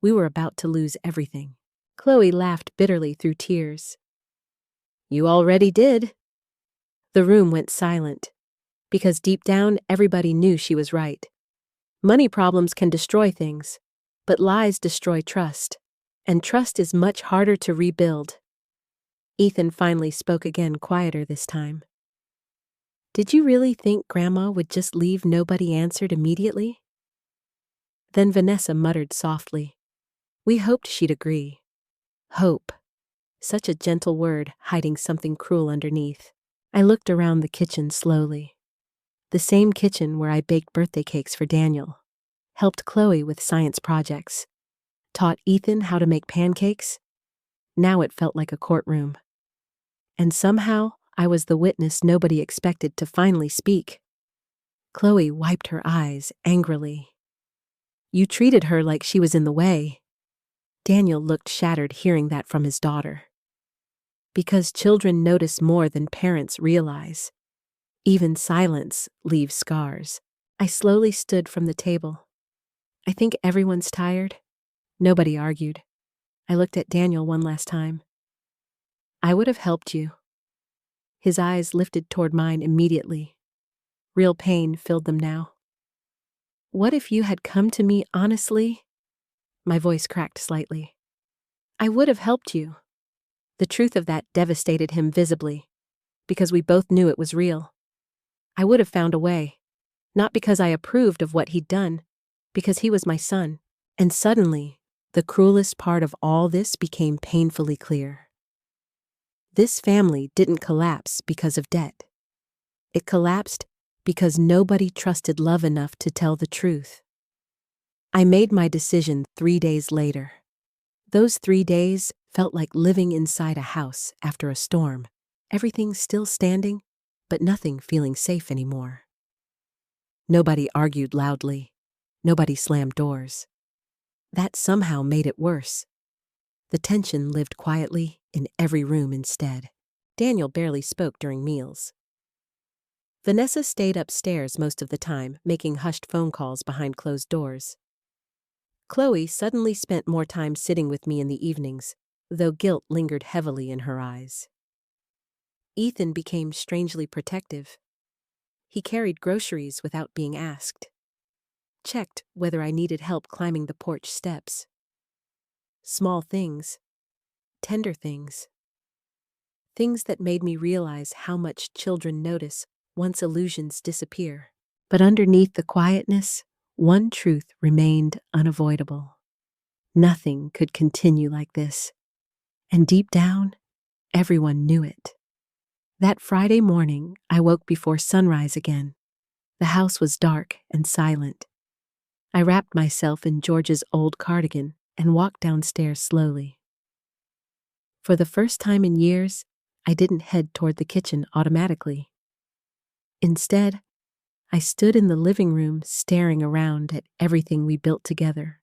We were about to lose everything. Chloe laughed bitterly through tears. You already did. The room went silent, because deep down everybody knew she was right. Money problems can destroy things, but lies destroy trust, and trust is much harder to rebuild. Ethan finally spoke again, quieter this time. Did you really think Grandma would just leave nobody answered immediately? Then Vanessa muttered softly. We hoped she'd agree. Hope. Such a gentle word, hiding something cruel underneath. I looked around the kitchen slowly. The same kitchen where I baked birthday cakes for Daniel, helped Chloe with science projects, taught Ethan how to make pancakes. Now it felt like a courtroom. And somehow, I was the witness nobody expected to finally speak. Chloe wiped her eyes angrily. You treated her like she was in the way. Daniel looked shattered hearing that from his daughter. Because children notice more than parents realize. Even silence leaves scars. I slowly stood from the table. I think everyone's tired. Nobody argued. I looked at Daniel one last time. I would have helped you. His eyes lifted toward mine immediately. Real pain filled them now. What if you had come to me honestly? My voice cracked slightly. I would have helped you. The truth of that devastated him visibly, because we both knew it was real. I would have found a way, not because I approved of what he'd done, because he was my son. And suddenly, the cruelest part of all this became painfully clear. This family didn't collapse because of debt. It collapsed because nobody trusted love enough to tell the truth. I made my decision 3 days later. Those 3 days felt like living inside a house after a storm. Everything still standing, but nothing feeling safe anymore. Nobody argued loudly. Nobody slammed doors. That somehow made it worse. The tension lived quietly in every room instead. Daniel barely spoke during meals. Vanessa stayed upstairs most of the time, making hushed phone calls behind closed doors. Chloe suddenly spent more time sitting with me in the evenings, though guilt lingered heavily in her eyes. Ethan became strangely protective. He carried groceries without being asked. Checked whether I needed help climbing the porch steps. Small things, tender things. Things that made me realize how much children notice once illusions disappear. But underneath the quietness, one truth remained unavoidable. Nothing could continue like this. And deep down, everyone knew it. That Friday morning, I woke before sunrise again. The house was dark and silent. I wrapped myself in George's old cardigan and walked downstairs slowly. For the first time in years, I didn't head toward the kitchen automatically. Instead, I stood in the living room staring around at everything we built together.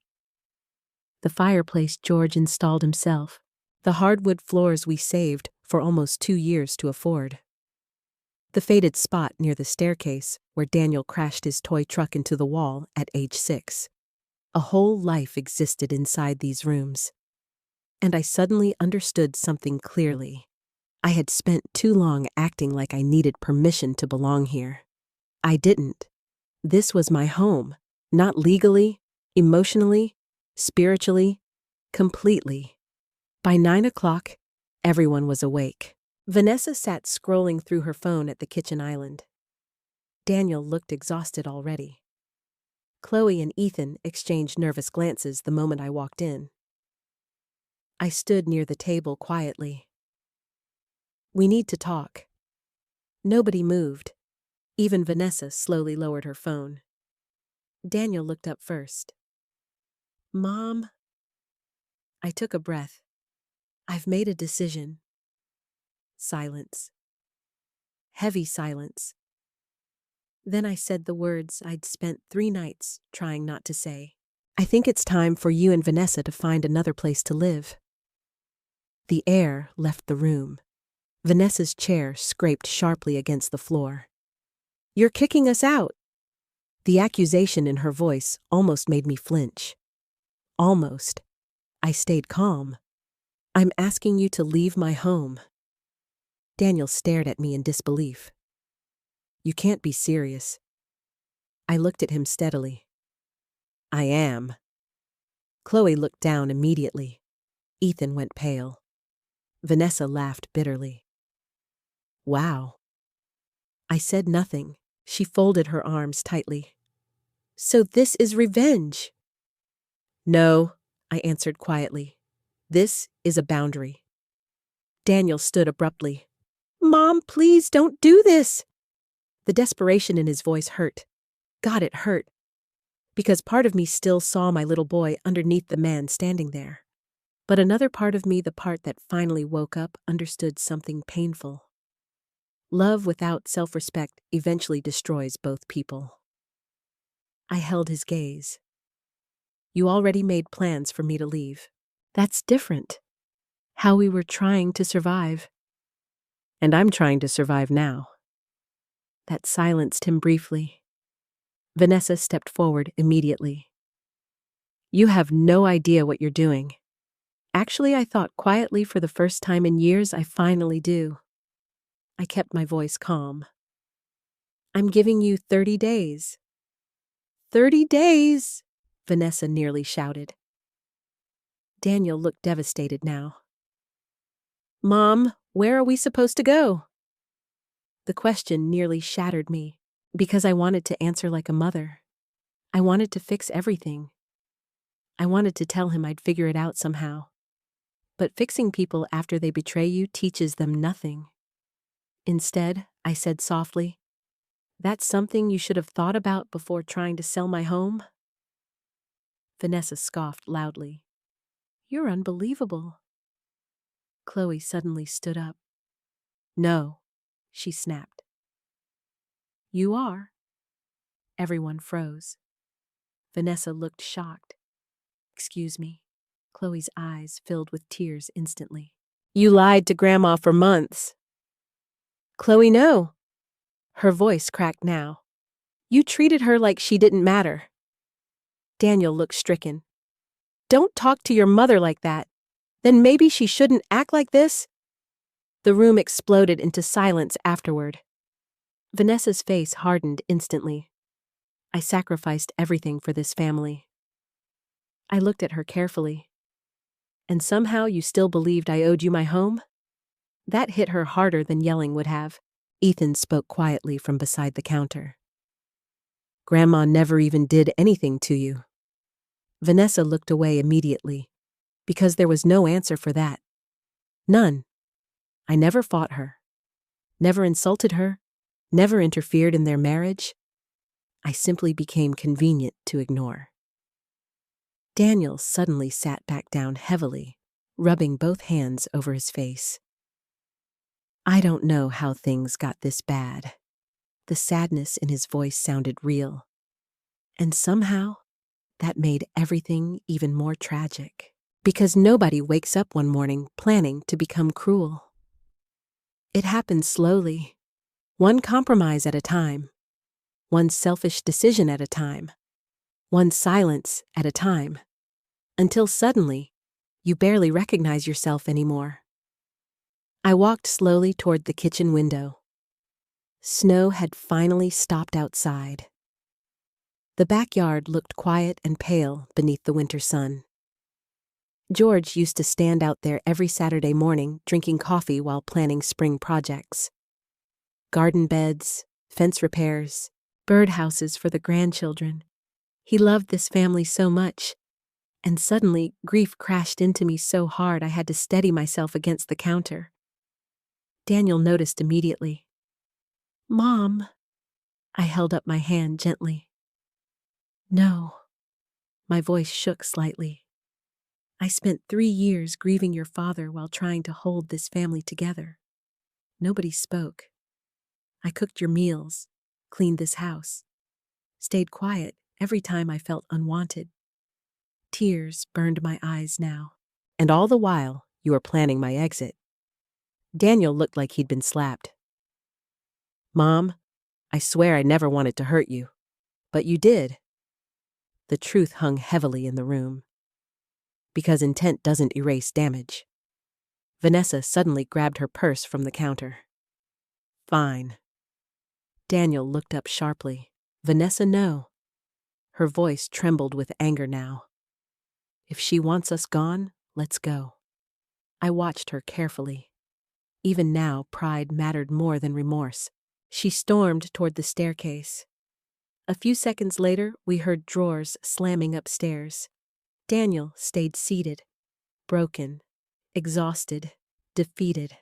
The fireplace George installed himself, the hardwood floors we saved for almost 2 years to afford. The faded spot near the staircase where Daniel crashed his toy truck into the wall at age 6. A whole life existed inside these rooms. And I suddenly understood something clearly. I had spent too long acting like I needed permission to belong here. I didn't. This was my home, not legally, emotionally, spiritually, completely. By 9 o'clock, everyone was awake. Vanessa sat scrolling through her phone at the kitchen island. Daniel looked exhausted already. Chloe and Ethan exchanged nervous glances the moment I walked in. I stood near the table quietly. "We need to talk." Nobody moved. Even Vanessa slowly lowered her phone. Daniel looked up first. "Mom?" I took a breath. "I've made a decision." Silence. Heavy silence. Then I said the words I'd spent 3 nights trying not to say. "I think it's time for you and Vanessa to find another place to live." The air left the room. Vanessa's chair scraped sharply against the floor. "You're kicking us out." The accusation in her voice almost made me flinch. Almost. I stayed calm. "I'm asking you to leave my home." Daniel stared at me in disbelief. "You can't be serious." I looked at him steadily. "I am." Chloe looked down immediately. Ethan went pale. Vanessa laughed bitterly. "Wow." I said nothing. She folded her arms tightly. "So this is revenge?" "No," I answered quietly. "This is a boundary." Daniel stood abruptly. "Mom, please don't do this." The desperation in his voice hurt. God, it hurt. Because part of me still saw my little boy underneath the man standing there. But another part of me, the part that finally woke up, understood something painful. Love without self-respect eventually destroys both people. I held his gaze. "You already made plans for me to leave. That's different. How we were trying to survive. And I'm trying to survive now." That silenced him briefly. Vanessa stepped forward immediately. "You have no idea what you're doing." Actually, I thought quietly for the first time in years I finally do. I kept my voice calm. "I'm giving you 30 days. 30 days!" Vanessa nearly shouted. Daniel looked devastated now. "Mom, where are we supposed to go?" The question nearly shattered me, because I wanted to answer like a mother. I wanted to fix everything. I wanted to tell him I'd figure it out somehow. But fixing people after they betray you teaches them nothing. Instead, I said softly, "That's something you should have thought about before trying to sell my home?" Vanessa scoffed loudly. "You're unbelievable." Chloe suddenly stood up. "No," she snapped. "You are." Everyone froze. Vanessa looked shocked. "Excuse me." Chloe's eyes filled with tears instantly. "You lied to Grandma for months." "Chloe, no." Her voice cracked now. "You treated her like she didn't matter." Daniel looked stricken. "Don't talk to your mother like that. Then maybe she shouldn't act like this?" The room exploded into silence afterward. Vanessa's face hardened instantly. "I sacrificed everything for this family." I looked at her carefully. "And somehow you still believed I owed you my home?" That hit her harder than yelling would have. Ethan spoke quietly from beside the counter. "Grandma never even did anything to you." Vanessa looked away immediately, because there was no answer for that. None. I never fought her. Never insulted her. Never interfered in their marriage. I simply became convenient to ignore. Daniel suddenly sat back down heavily, rubbing both hands over his face. "I don't know how things got this bad." The sadness in his voice sounded real. And somehow, that made everything even more tragic. Because nobody wakes up one morning planning to become cruel. It happens slowly, one compromise at a time, one selfish decision at a time, one silence at a time, until suddenly, you barely recognize yourself anymore. I walked slowly toward the kitchen window. Snow had finally stopped outside. The backyard looked quiet and pale beneath the winter sun. George used to stand out there every Saturday morning drinking coffee while planning spring projects. Garden beds, fence repairs, birdhouses for the grandchildren. He loved this family so much, and suddenly grief crashed into me so hard I had to steady myself against the counter. Daniel noticed immediately. "Mom." I held up my hand gently. "No." My voice shook slightly. "I spent 3 years grieving your father while trying to hold this family together. Nobody spoke. I cooked your meals, cleaned this house, stayed quiet every time I felt unwanted. Tears burned my eyes now. And all the while, you were planning my exit." Daniel looked like he'd been slapped. "Mom, I swear I never wanted to hurt you. But you did." The truth hung heavily in the room. Because intent doesn't erase damage. Vanessa suddenly grabbed her purse from the counter. "Fine." Daniel looked up sharply. "Vanessa, no." Her voice trembled with anger now. "If she wants us gone, let's go." I watched her carefully. Even now, pride mattered more than remorse. She stormed toward the staircase. A few seconds later, we heard drawers slamming upstairs. Daniel stayed seated, broken, exhausted, defeated.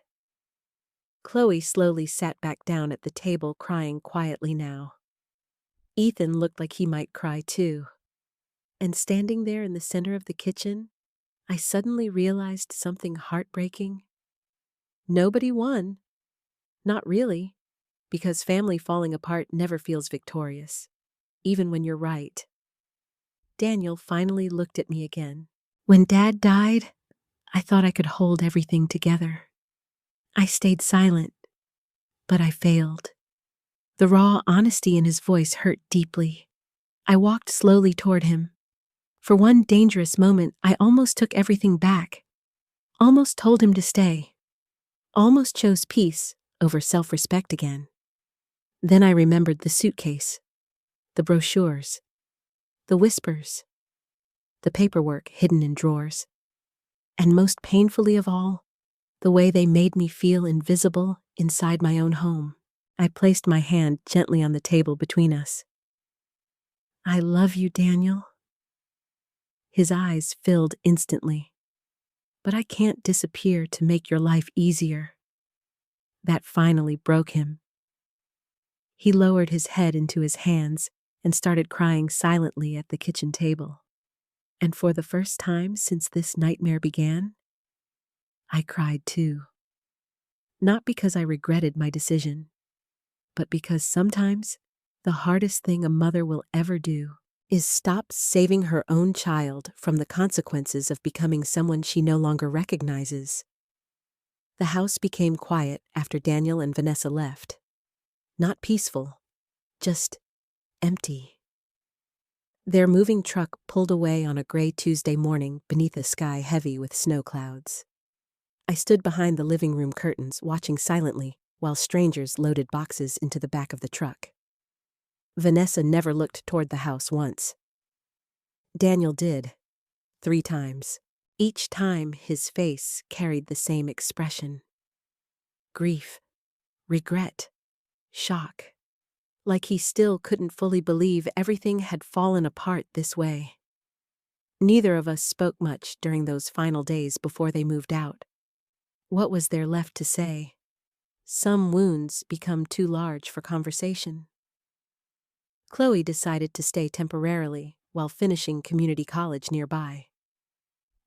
Chloe slowly sat back down at the table, crying quietly now. Ethan looked like he might cry too. And standing there in the center of the kitchen, I suddenly realized something heartbreaking. Nobody won. Not really, because family falling apart never feels victorious, even when you're right. Daniel finally looked at me again. "When Dad died, I thought I could hold everything together. I stayed silent, but I failed." The raw honesty in his voice hurt deeply. I walked slowly toward him. For one dangerous moment, I almost took everything back. Almost told him to stay. Almost chose peace over self-respect again. Then I remembered the suitcase, the brochures, the whispers, the paperwork hidden in drawers, and most painfully of all, the way they made me feel invisible inside my own home. I placed my hand gently on the table between us. "I love you, Daniel." His eyes filled instantly. "But I can't disappear to make your life easier." That finally broke him. He lowered his head into his hands and started crying silently at the kitchen table. And for the first time since this nightmare began, I cried too. Not because I regretted my decision, but because sometimes the hardest thing a mother will ever do is stop saving her own child from the consequences of becoming someone she no longer recognizes. The house became quiet after Daniel and Vanessa left. Not peaceful, just empty. Their moving truck pulled away on a gray Tuesday morning beneath a sky heavy with snow clouds. I stood behind the living room curtains, watching silently while strangers loaded boxes into the back of the truck. Vanessa never looked toward the house once. Daniel did, 3 times. Each time his face carried the same expression: grief, regret, shock. Like he still couldn't fully believe everything had fallen apart this way. Neither of us spoke much during those final days before they moved out. What was there left to say? Some wounds become too large for conversation. Chloe decided to stay temporarily while finishing community college nearby.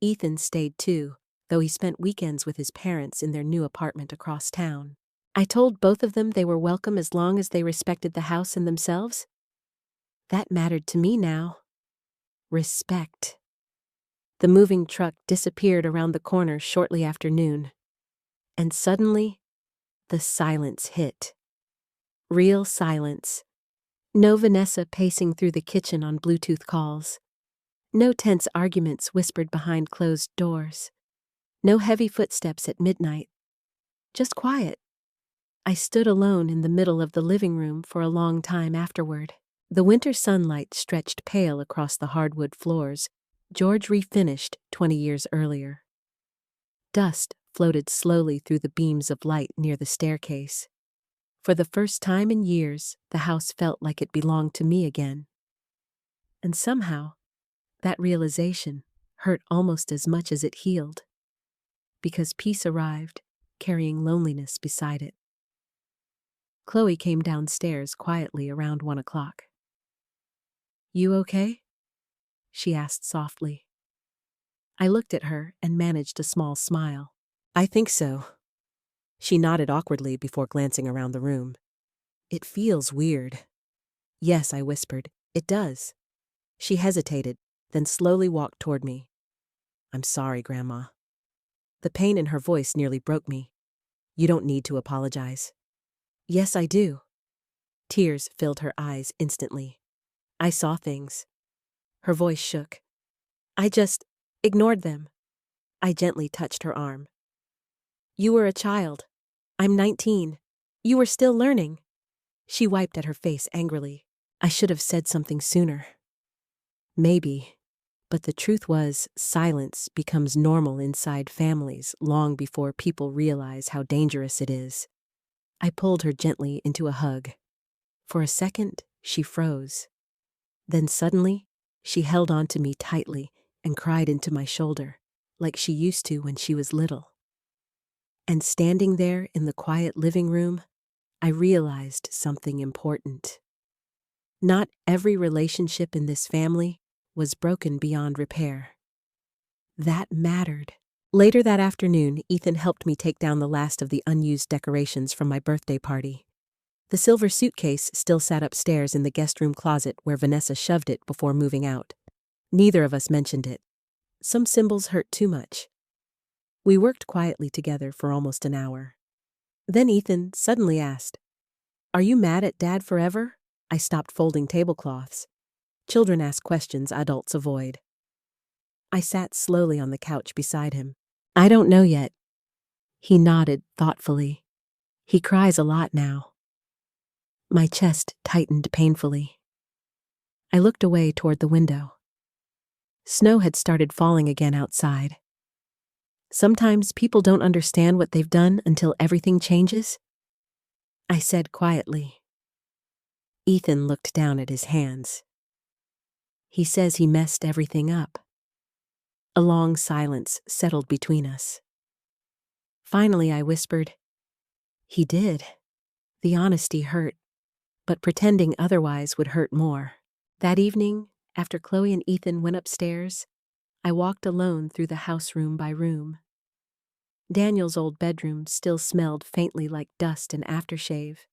Ethan stayed too, though he spent weekends with his parents in their new apartment across town. I told both of them they were welcome as long as they respected the house and themselves. That mattered to me now. Respect. The moving truck disappeared around the corner shortly after noon. And suddenly, the silence hit. Real silence. No Vanessa pacing through the kitchen on Bluetooth calls. No tense arguments whispered behind closed doors. No heavy footsteps at midnight. Just quiet. I stood alone in the middle of the living room for a long time afterward. The winter sunlight stretched pale across the hardwood floors George refinished 20 years earlier. Dust floated slowly through the beams of light near the staircase. For the first time in years, the house felt like it belonged to me again. And somehow, that realization hurt almost as much as it healed. Because peace arrived, carrying loneliness beside it. Chloe came downstairs quietly around 1 o'clock. "You okay?" she asked softly. I looked at her and managed a small smile. "I think so." She nodded awkwardly before glancing around the room. "It feels weird." "Yes," I whispered. "It does." She hesitated, then slowly walked toward me. "I'm sorry, Grandma." The pain in her voice nearly broke me. "You don't need to apologize." "Yes, I do." Tears filled her eyes instantly. "I saw things." Her voice shook. "I just ignored them." I gently touched her arm. "You were a child. I'm 19. You were still learning." She wiped at her face angrily. I should have said something sooner. Maybe. But the truth was, silence becomes normal inside families long before people realize how dangerous it is. I pulled her gently into a hug. For a second, she froze. Then suddenly, she held on to me tightly and cried into my shoulder, like she used to when she was little. And standing there in the quiet living room, I realized something important. Not every relationship in this family was broken beyond repair. That mattered. Later that afternoon, Ethan helped me take down the last of the unused decorations from my birthday party. The silver suitcase still sat upstairs in the guest room closet where Vanessa shoved it before moving out. Neither of us mentioned it. Some symbols hurt too much. We worked quietly together for almost an hour. Then Ethan suddenly asked, "Are you mad at Dad forever?" I stopped folding tablecloths. Children ask questions adults avoid. I sat slowly on the couch beside him. "I don't know yet." He nodded thoughtfully. "He cries a lot now." My chest tightened painfully. I looked away toward the window. Snow had started falling again outside. Sometimes people don't understand what they've done until everything changes, I said quietly. Ethan looked down at his hands. "He says he messed everything up." A long silence settled between us. Finally, I whispered, "He did." The honesty hurt, but pretending otherwise would hurt more. That evening, after Chloe and Ethan went upstairs, I walked alone through the house room by room. Daniel's old bedroom still smelled faintly like dust and aftershave.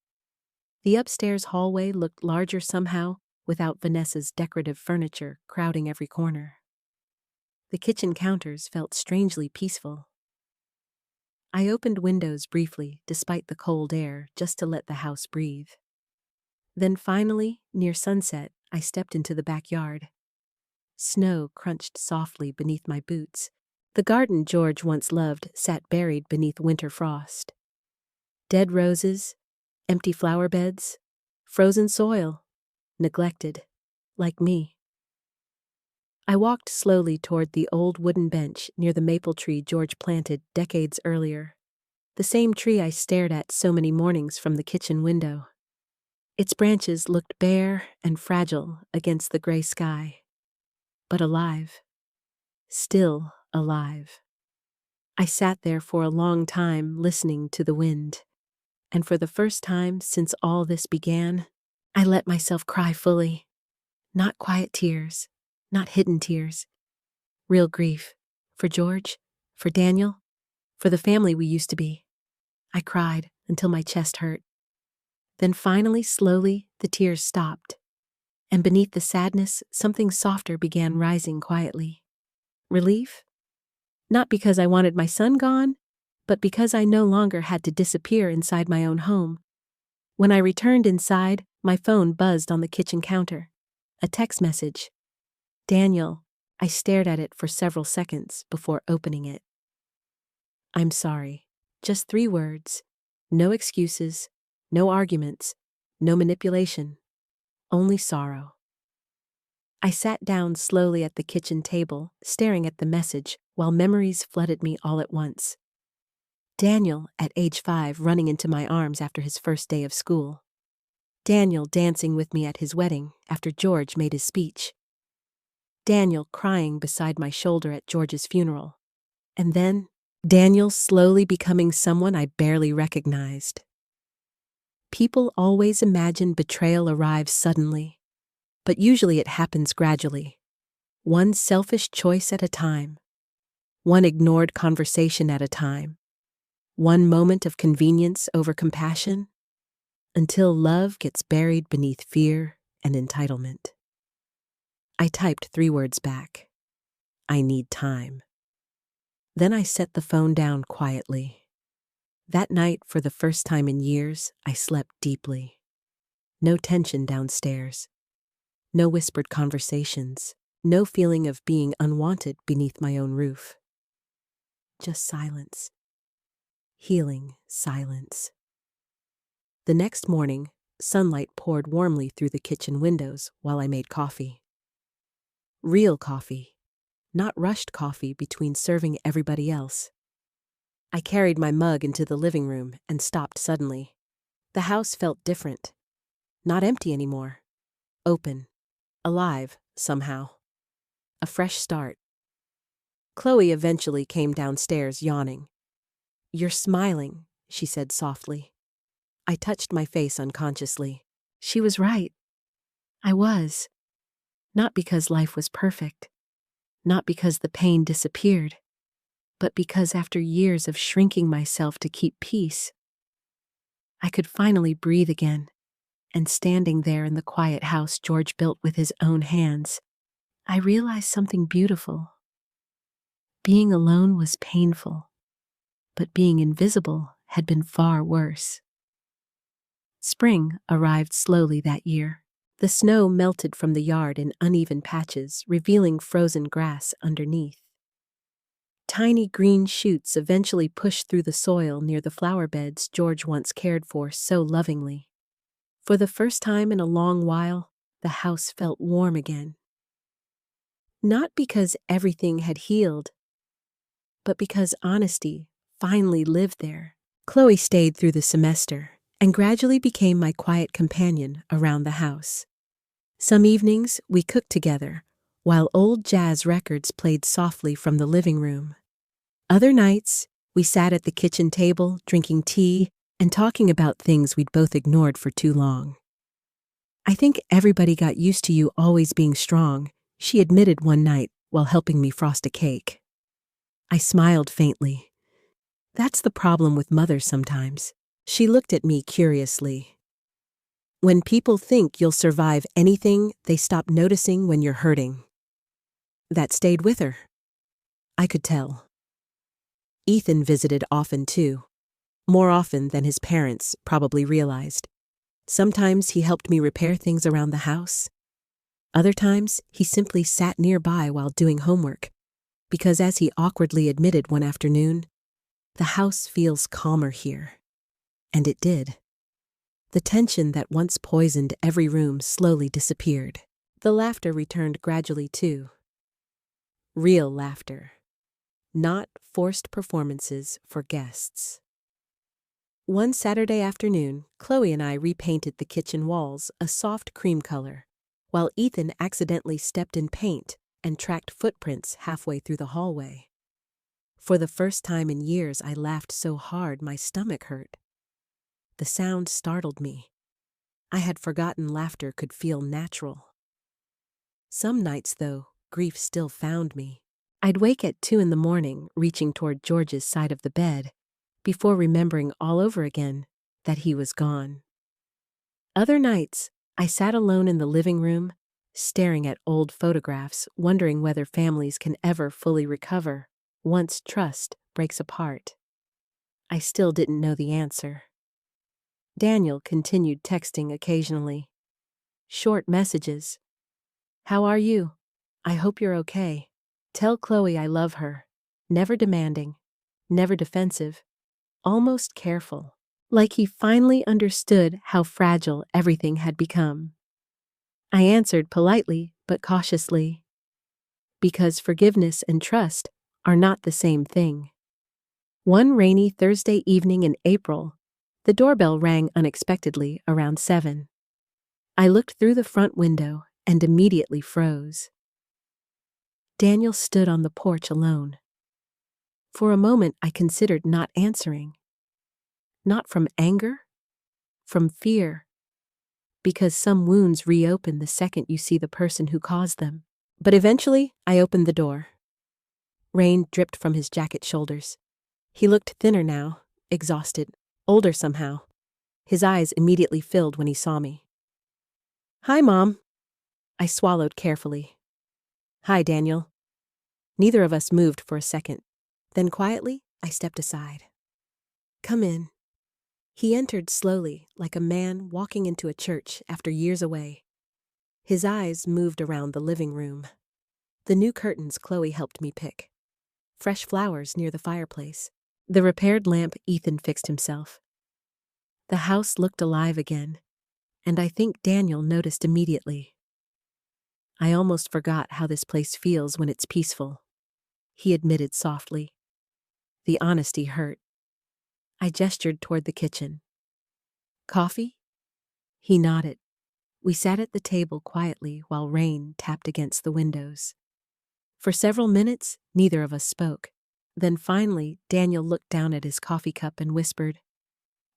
The upstairs hallway looked larger somehow, without Vanessa's decorative furniture crowding every corner. The kitchen counters felt strangely peaceful. I opened windows briefly, despite the cold air, just to let the house breathe. Then finally, near sunset, I stepped into the backyard. Snow crunched softly beneath my boots. The garden George once loved sat buried beneath winter frost. Dead roses, empty flower beds, frozen soil, neglected, like me. I walked slowly toward the old wooden bench near the maple tree George planted decades earlier, the same tree I stared at so many mornings from the kitchen window. Its branches looked bare and fragile against the gray sky, but alive, still alive. I sat there for a long time listening to the wind, and for the first time since all this began, I let myself cry fully. Not quiet tears, not hidden tears. Real grief. For George, for Daniel, for the family we used to be. I cried until my chest hurt. Then finally, slowly, the tears stopped. And beneath the sadness, something softer began rising quietly. Relief? Not because I wanted my son gone, but because I no longer had to disappear inside my own home. When I returned inside, my phone buzzed on the kitchen counter. A text message. "Daniel." I stared at it for several seconds before opening it. "I'm sorry." Just 3 words. No excuses, no arguments, no manipulation. Only sorrow. I sat down slowly at the kitchen table, staring at the message, while memories flooded me all at once. Daniel, at age 5, running into my arms after his first day of school. Daniel dancing with me at his wedding after George made his speech. Daniel crying beside my shoulder at George's funeral. And then, Daniel slowly becoming someone I barely recognized. People always imagine betrayal arrives suddenly, but usually it happens gradually. One selfish choice at a time. One ignored conversation at a time. One moment of convenience over compassion, until love gets buried beneath fear and entitlement. I typed 3 words back. I need time. Then I set the phone down quietly. That night, for the first time in years, I slept deeply. No tension downstairs. No whispered conversations. No feeling of being unwanted beneath my own roof. Just silence. Healing silence. The next morning, sunlight poured warmly through the kitchen windows while I made coffee. Real coffee, not rushed coffee between serving everybody else. I carried my mug into the living room and stopped suddenly. The house felt different. Not empty anymore. Open. Alive, somehow. A fresh start. Chloe eventually came downstairs yawning. "You're smiling," she said softly. I touched my face unconsciously. She was right. I was. Not because life was perfect. Not because the pain disappeared. But because after years of shrinking myself to keep peace, I could finally breathe again. And standing there in the quiet house George built with his own hands, I realized something beautiful. Being alone was painful, but being invisible had been far worse. Spring arrived slowly that year. The snow melted from the yard in uneven patches, revealing frozen grass underneath. Tiny green shoots eventually pushed through the soil near the flower beds George once cared for so lovingly. For the first time in a long while, the house felt warm again. Not because everything had healed, but because honesty finally lived there. Chloe stayed through the semester and gradually became my quiet companion around the house. Some evenings we cooked together, while old jazz records played softly from the living room. Other nights, we sat at the kitchen table, drinking tea and talking about things we'd both ignored for too long. "I think everybody got used to you always being strong," she admitted one night while helping me frost a cake. I smiled faintly. "That's the problem with mothers sometimes." She looked at me curiously. "When people think you'll survive anything, they stop noticing when you're hurting." That stayed with her. I could tell. Ethan visited often too. More often than his parents probably realized. Sometimes he helped me repair things around the house. Other times, he simply sat nearby while doing homework, because as he awkwardly admitted one afternoon, "The house feels calmer here." And it did. The tension that once poisoned every room slowly disappeared. The laughter returned gradually too. Real laughter. Not forced performances for guests. One Saturday afternoon, Chloe and I repainted the kitchen walls a soft cream color, while Ethan accidentally stepped in paint and tracked footprints halfway through the hallway. For the first time in years, I laughed so hard my stomach hurt. The sound startled me. I had forgotten laughter could feel natural. Some nights, though, grief still found me. I'd wake at 2 a.m, reaching toward George's side of the bed, before remembering all over again that he was gone. Other nights, I sat alone in the living room, staring at old photographs, wondering whether families can ever fully recover once trust breaks apart. I still didn't know the answer. Daniel continued texting occasionally. Short messages. "How are you? I hope you're okay. Tell Chloe I love her." Never demanding, never defensive, almost careful, like he finally understood how fragile everything had become. I answered politely but cautiously, because forgiveness and trust are not the same thing. One rainy Thursday evening in April, the doorbell rang unexpectedly around 7. I looked through the front window and immediately froze. Daniel stood on the porch alone. For a moment, I considered not answering. Not from anger, from fear, because some wounds reopen the second you see the person who caused them. But eventually, I opened the door. Rain dripped from his jacket shoulders. He looked thinner now, exhausted, older somehow. His eyes immediately filled when he saw me. "Hi, Mom." I swallowed carefully. "Hi, Daniel." Neither of us moved for a second. Then quietly, I stepped aside. "Come in." He entered slowly, like a man walking into a church after years away. His eyes moved around the living room. The new curtains Chloe helped me pick. Fresh flowers near the fireplace. The repaired lamp Ethan fixed himself. The house looked alive again, and I think Daniel noticed immediately. "I almost forgot how this place feels when it's peaceful," he admitted softly. The honesty hurt. I gestured toward the kitchen. "Coffee?" He nodded. We sat at the table quietly while rain tapped against the windows. For several minutes, neither of us spoke. Then finally, Daniel looked down at his coffee cup and whispered,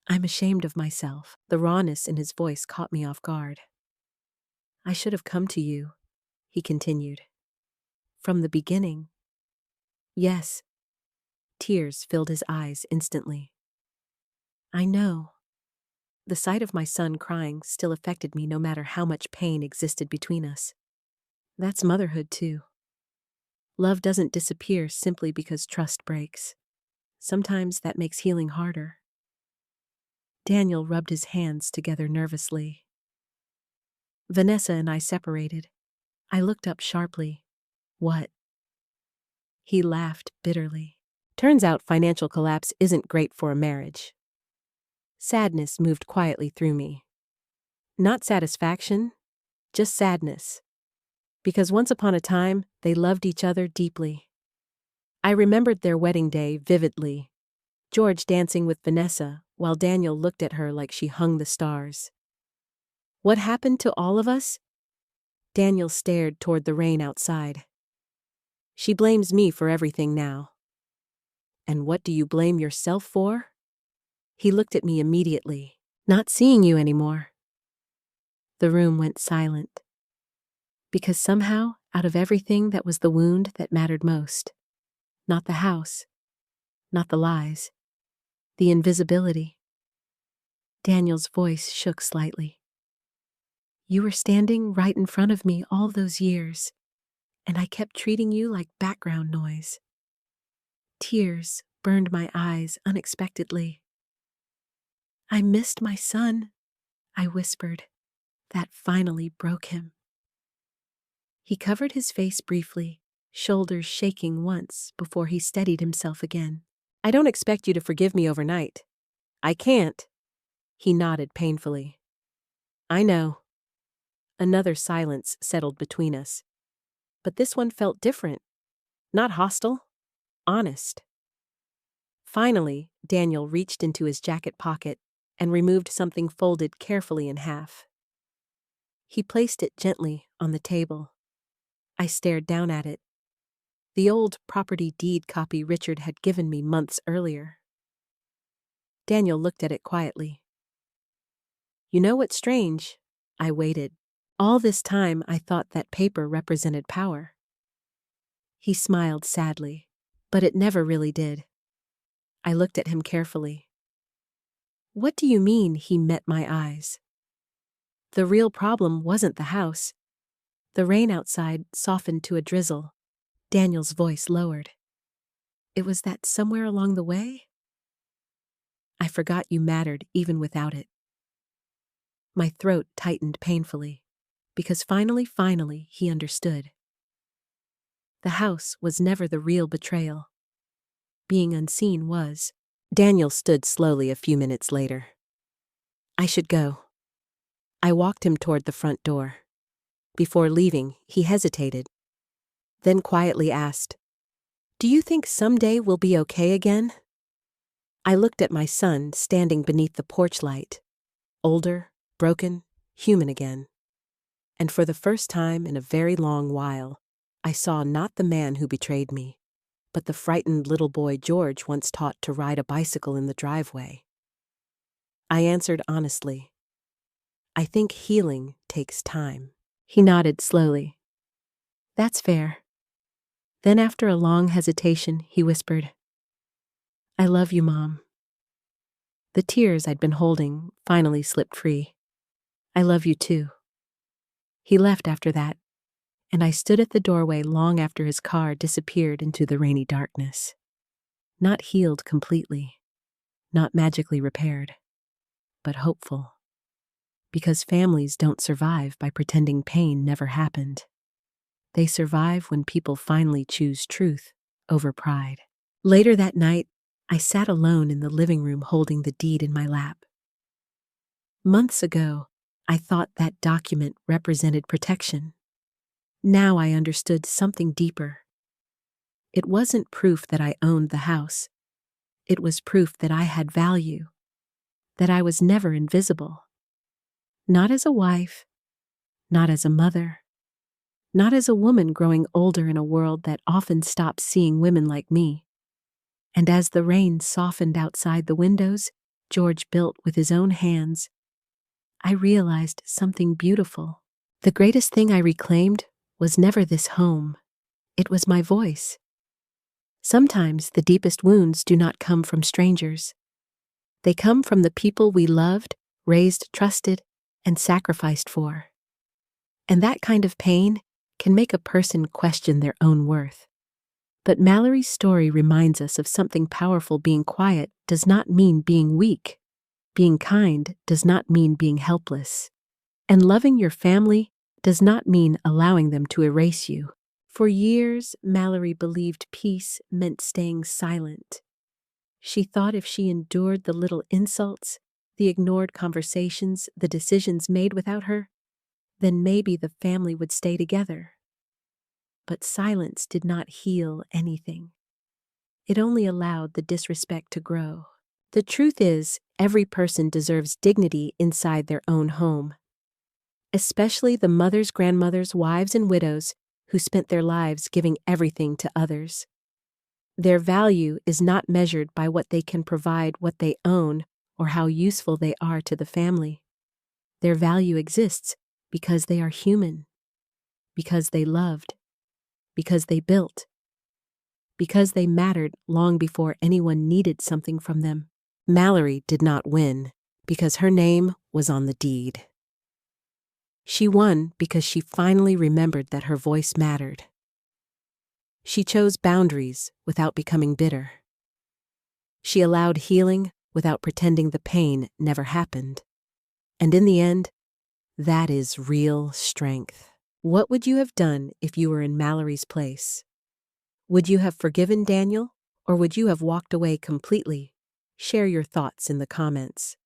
"I'm ashamed of myself." The rawness in his voice caught me off guard. "I should have come to you," he continued. "From the beginning." "Yes." Tears filled his eyes instantly. "I know." The sight of my son crying still affected me no matter how much pain existed between us. That's motherhood too. Love doesn't disappear simply because trust breaks. Sometimes that makes healing harder. Daniel rubbed his hands together nervously. Vanessa and I separated. I looked up sharply. "What?" He laughed bitterly. "Turns out financial collapse isn't great for a marriage." Sadness moved quietly through me. Not satisfaction, just sadness. Because once upon a time, they loved each other deeply. I remembered their wedding day vividly. George dancing with Vanessa, while Daniel looked at her like she hung the stars. What happened to all of us? Daniel stared toward the rain outside. She blames me for everything now. And what do you blame yourself for? He looked at me immediately. Not seeing you anymore. The room went silent. Because somehow, out of everything, that was the wound that mattered most. Not the house. Not the lies. The invisibility. Daniel's voice shook slightly. You were standing right in front of me all those years, and I kept treating you like background noise. Tears burned my eyes unexpectedly. I missed my son, I whispered. That finally broke him. He covered his face briefly, shoulders shaking once before he steadied himself again. I don't expect you to forgive me overnight. I can't. He nodded painfully. I know. Another silence settled between us. But this one felt different. Not hostile. Honest. Finally, Daniel reached into his jacket pocket and removed something folded carefully in half. He placed it gently on the table. I stared down at it. The old property deed copy Richard had given me months earlier. Daniel looked at it quietly. You know what's strange? I waited. All this time I thought that paper represented power. He smiled sadly, but it never really did. I looked at him carefully. What do you mean? He met my eyes. The real problem wasn't the house. The rain outside softened to a drizzle. Daniel's voice lowered. It was that somewhere along the way? I forgot you mattered even without it. My throat tightened painfully, because finally, he understood. The house was never the real betrayal. Being unseen was. Daniel stood slowly a few minutes later. I should go. I walked him toward the front door. Before leaving, he hesitated, then quietly asked, Do you think someday we'll be okay again? I looked at my son standing beneath the porch light, older, broken, human again. And for the first time in a very long while, I saw not the man who betrayed me, but the frightened little boy George once taught to ride a bicycle in the driveway. I answered honestly, I think healing takes time. He nodded slowly. That's fair. Then after a long hesitation, he whispered, I love you, Mom. The tears I'd been holding finally slipped free. I love you too. He left after that, and I stood at the doorway long after his car disappeared into the rainy darkness. Not healed completely, not magically repaired, but hopeful. Because families don't survive by pretending pain never happened. They survive when people finally choose truth over pride. Later that night, I sat alone in the living room holding the deed in my lap. Months ago, I thought that document represented protection. Now I understood something deeper. It wasn't proof that I owned the house. It was proof that I had value, that I was never invisible. Not as a wife, not as a mother, not as a woman growing older in a world that often stops seeing women like me. And as the rain softened outside the windows George built with his own hands, I realized something beautiful. The greatest thing I reclaimed was never this home. It was my voice. Sometimes the deepest wounds do not come from strangers. They come from the people we loved, raised, trusted, and sacrificed for. And that kind of pain can make a person question their own worth. But Mallory's story reminds us of something powerful. Being quiet does not mean being weak. Being kind does not mean being helpless. And loving your family does not mean allowing them to erase you. For years, Mallory believed peace meant staying silent. She thought if she endured the little insults, the ignored conversations, the decisions made without her, then maybe the family would stay together. But silence did not heal anything. It only allowed the disrespect to grow. The truth is, every person deserves dignity inside their own home. especially the mothers, grandmothers, wives, and widows who spent their lives giving everything to others. Their value is not measured by what they can provide, what they own, or how useful they are to the family. Their value exists because they are human, because they loved, because they built, because they mattered long before anyone needed something from them. Mallory did not win because her name was on the deed. She won because she finally remembered that her voice mattered. She chose boundaries without becoming bitter. She allowed healing without pretending the pain never happened. And in the end, that is real strength. What would you have done if you were in Mallory's place? Would you have forgiven Daniel, or would you have walked away completely? Share your thoughts in the comments.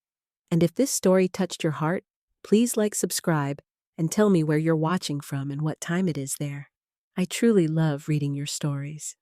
And if this story touched your heart, please like, subscribe, and tell me where you're watching from and what time it is there. I truly love reading your stories.